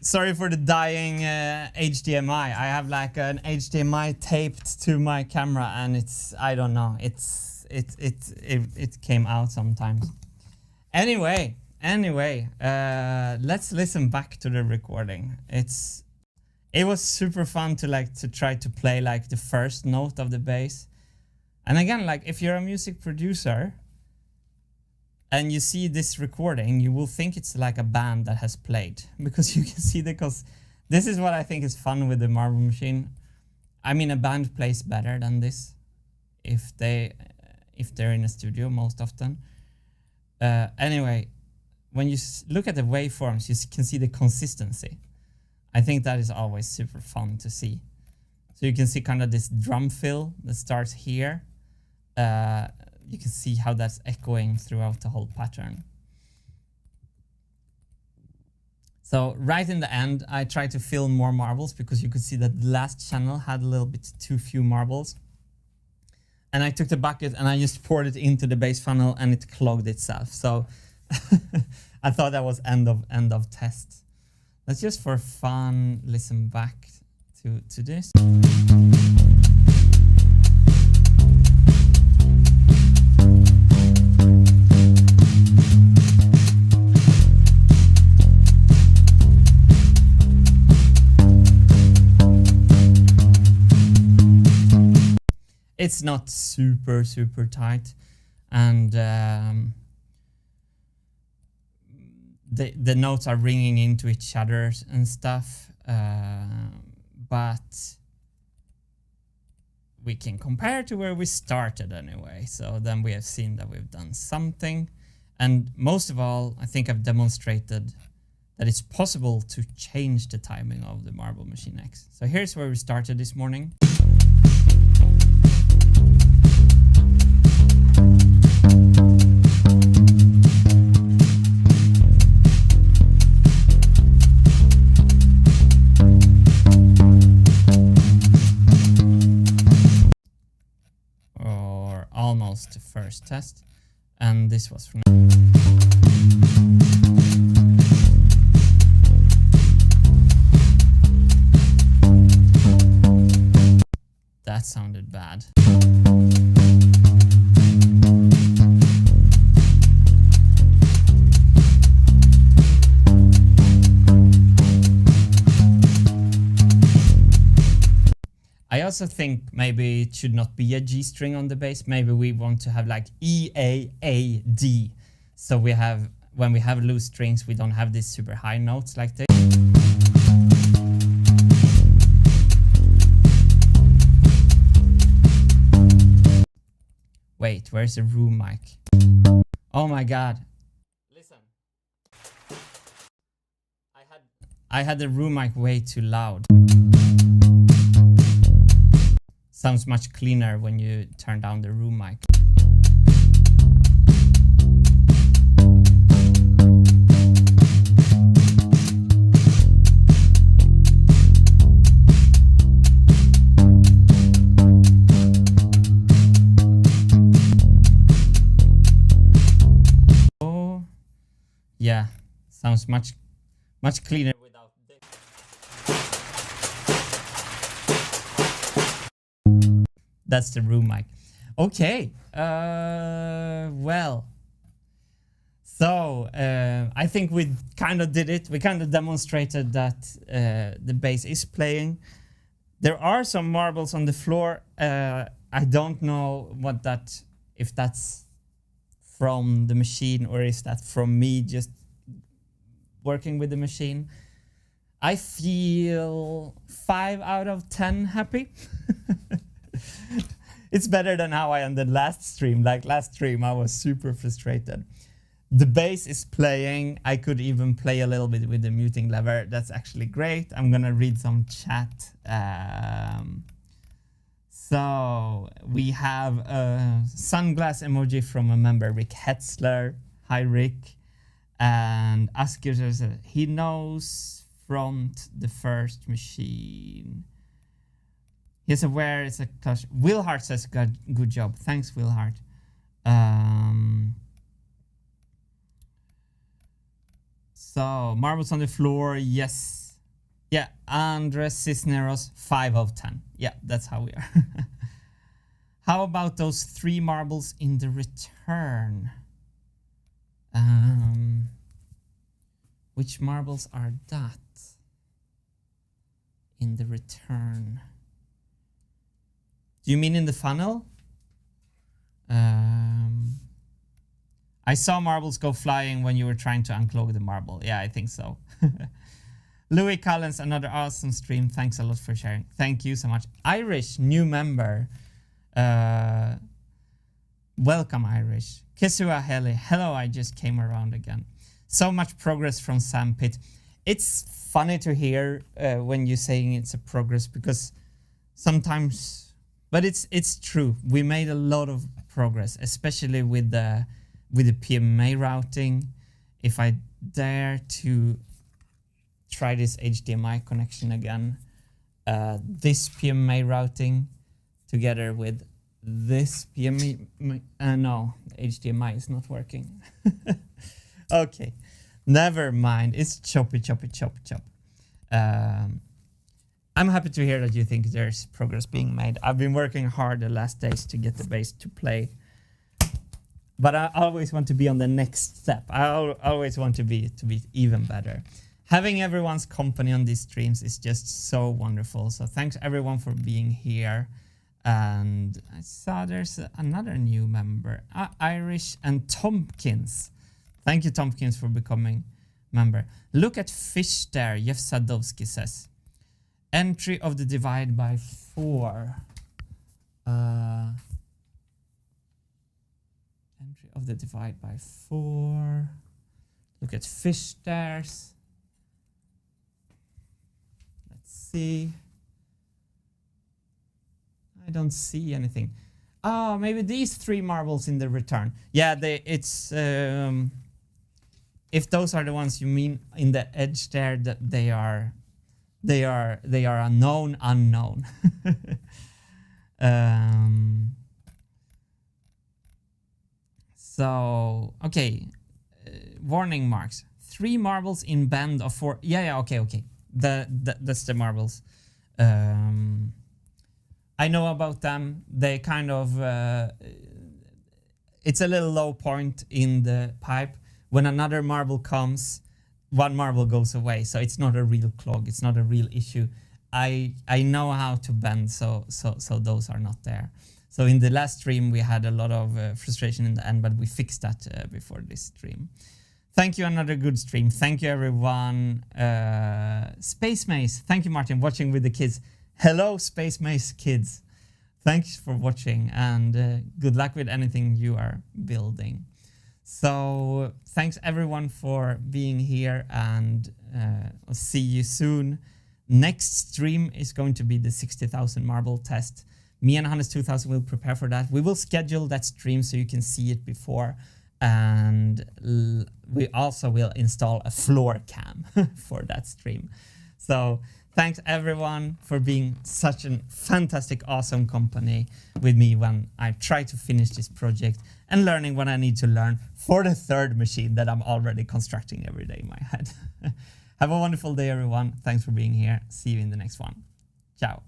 Sorry for the dying HDMI. I have like an HDMI taped to my camera, and it's, I don't know, it came out sometimes. Anyway, let's listen back to the recording. It was super fun to try to play like the first note of the bass. And again, like if you're a music producer and you see this recording, you will think it's like a band that has played, because you can see because this is what I think is fun with the marble machine. I mean, a band plays better than this if they're in a studio most often. Anyway, when you look at the waveforms, you can see the consistency. I think that is always super fun to see. So you can see kind of this drum fill that starts here. You can see how that's echoing throughout the whole pattern. So right in the end, I tried to fill more marbles because you could see that the last channel had a little bit too few marbles. And I took the bucket and I just poured it into the bass funnel and it clogged itself. So I thought that was end of test. Let's just for fun listen back to this. It's not super tight, and the notes are ringing into each other and stuff, but we can compare to where we started anyway. So then we have seen that we've done something, and most of all, I think I've demonstrated that it's possible to change the timing of the Marble Machine X. So here's where we started this morning. Or almost the first test, and this was from that sounded bad. I also think maybe it should not be a G string on the bass. Maybe we want to have like E, A, A, D. So we have, when we have loose strings, we don't have these super high notes like this. Wait, where's the room mic? Oh my god. Listen. I had the room mic way too loud. Sounds much cleaner when you turn down the room mic. Oh, yeah, sounds much cleaner without this. That's the room mic. Okay, well, so I think we kind of did it. We kind of demonstrated that the bass is playing. There are some marbles on the floor. I don't know if that's from the machine or is that from me just working with the machine. I feel 5 out of 10 happy. It's better than how I ended last stream. Like last stream, I was super frustrated. The bass is playing. I could even play a little bit with the muting lever. That's actually great. I'm gonna read some chat. So we have a sunglass emoji from a member, Rick Hetzler. Hi, Rick. And Asker says he knows front the first machine. He's aware it's a clash. Wilhart says good job. Thanks, Wilhart. So, marbles on the floor, yes. Yeah, Andres Cisneros, 5 of 10. Yeah, that's how we are. How about those 3 marbles in the return? Which marbles are that in the return? Do you mean in the funnel? I saw marbles go flying when you were trying to unclog the marble. Yeah, I think so. Louis Collins, another awesome stream. Thanks a lot for sharing. Thank you so much. Irish, new member. Welcome, Irish. Kisua Heli. Hello, I just came around again. So much progress from Sam Pitt. It's funny to hear when you're saying it's a progress, because sometimes, but it's true. We made a lot of progress, especially with the PMMA routing. If I dare to try this HDMI connection again, this PMMA routing together with this PMMA, no, HDMI is not working. Okay, never mind. It's choppy. I'm happy to hear that you think there's progress being made. I've been working hard the last days to get the bass to play, but I always want to be on the next step. I always want to be even better. Having everyone's company on these streams is just so wonderful. So thanks everyone for being here. And I saw there's another new member, Irish and Tompkins. Thank you, Tompkins, for becoming member. Look at fish there, Jeff Sadowski says. Entry of the divide by 4. Entry of the divide by 4. Look at fish stairs. Let's see. I don't see anything. Oh, maybe these 3 marbles in the return. Yeah, it's if those are the ones you mean in the edge there, that they are unknown. So okay, warning marks. 3 marbles in band of 4. Yeah, okay. That's the marbles. I know about them. They kind of it's a little low point in the pipe. When another marble comes, 1 marble goes away. So it's not a real clog. It's not a real issue. I know how to bend, so those are not there. So in the last stream we had a lot of frustration in the end, but we fixed that before this stream. Thank you, another good stream. Thank you, everyone. Space Maze. Thank you, Martin, watching with the kids. Hello, Space Maze kids. Thanks for watching, and good luck with anything you are building. So thanks everyone for being here, and I'll see you soon. Next stream is going to be the 60,000 marble test. Me and Hannes 2000 will prepare for that. We will schedule that stream so you can see it before, and we also will install a floor cam for that stream. So thanks everyone for being such a fantastic, awesome company with me when I try to finish this project and learning what I need to learn for the 3rd machine that I'm already constructing every day in my head. Have a wonderful day, everyone. Thanks for being here. See you in the next one. Ciao.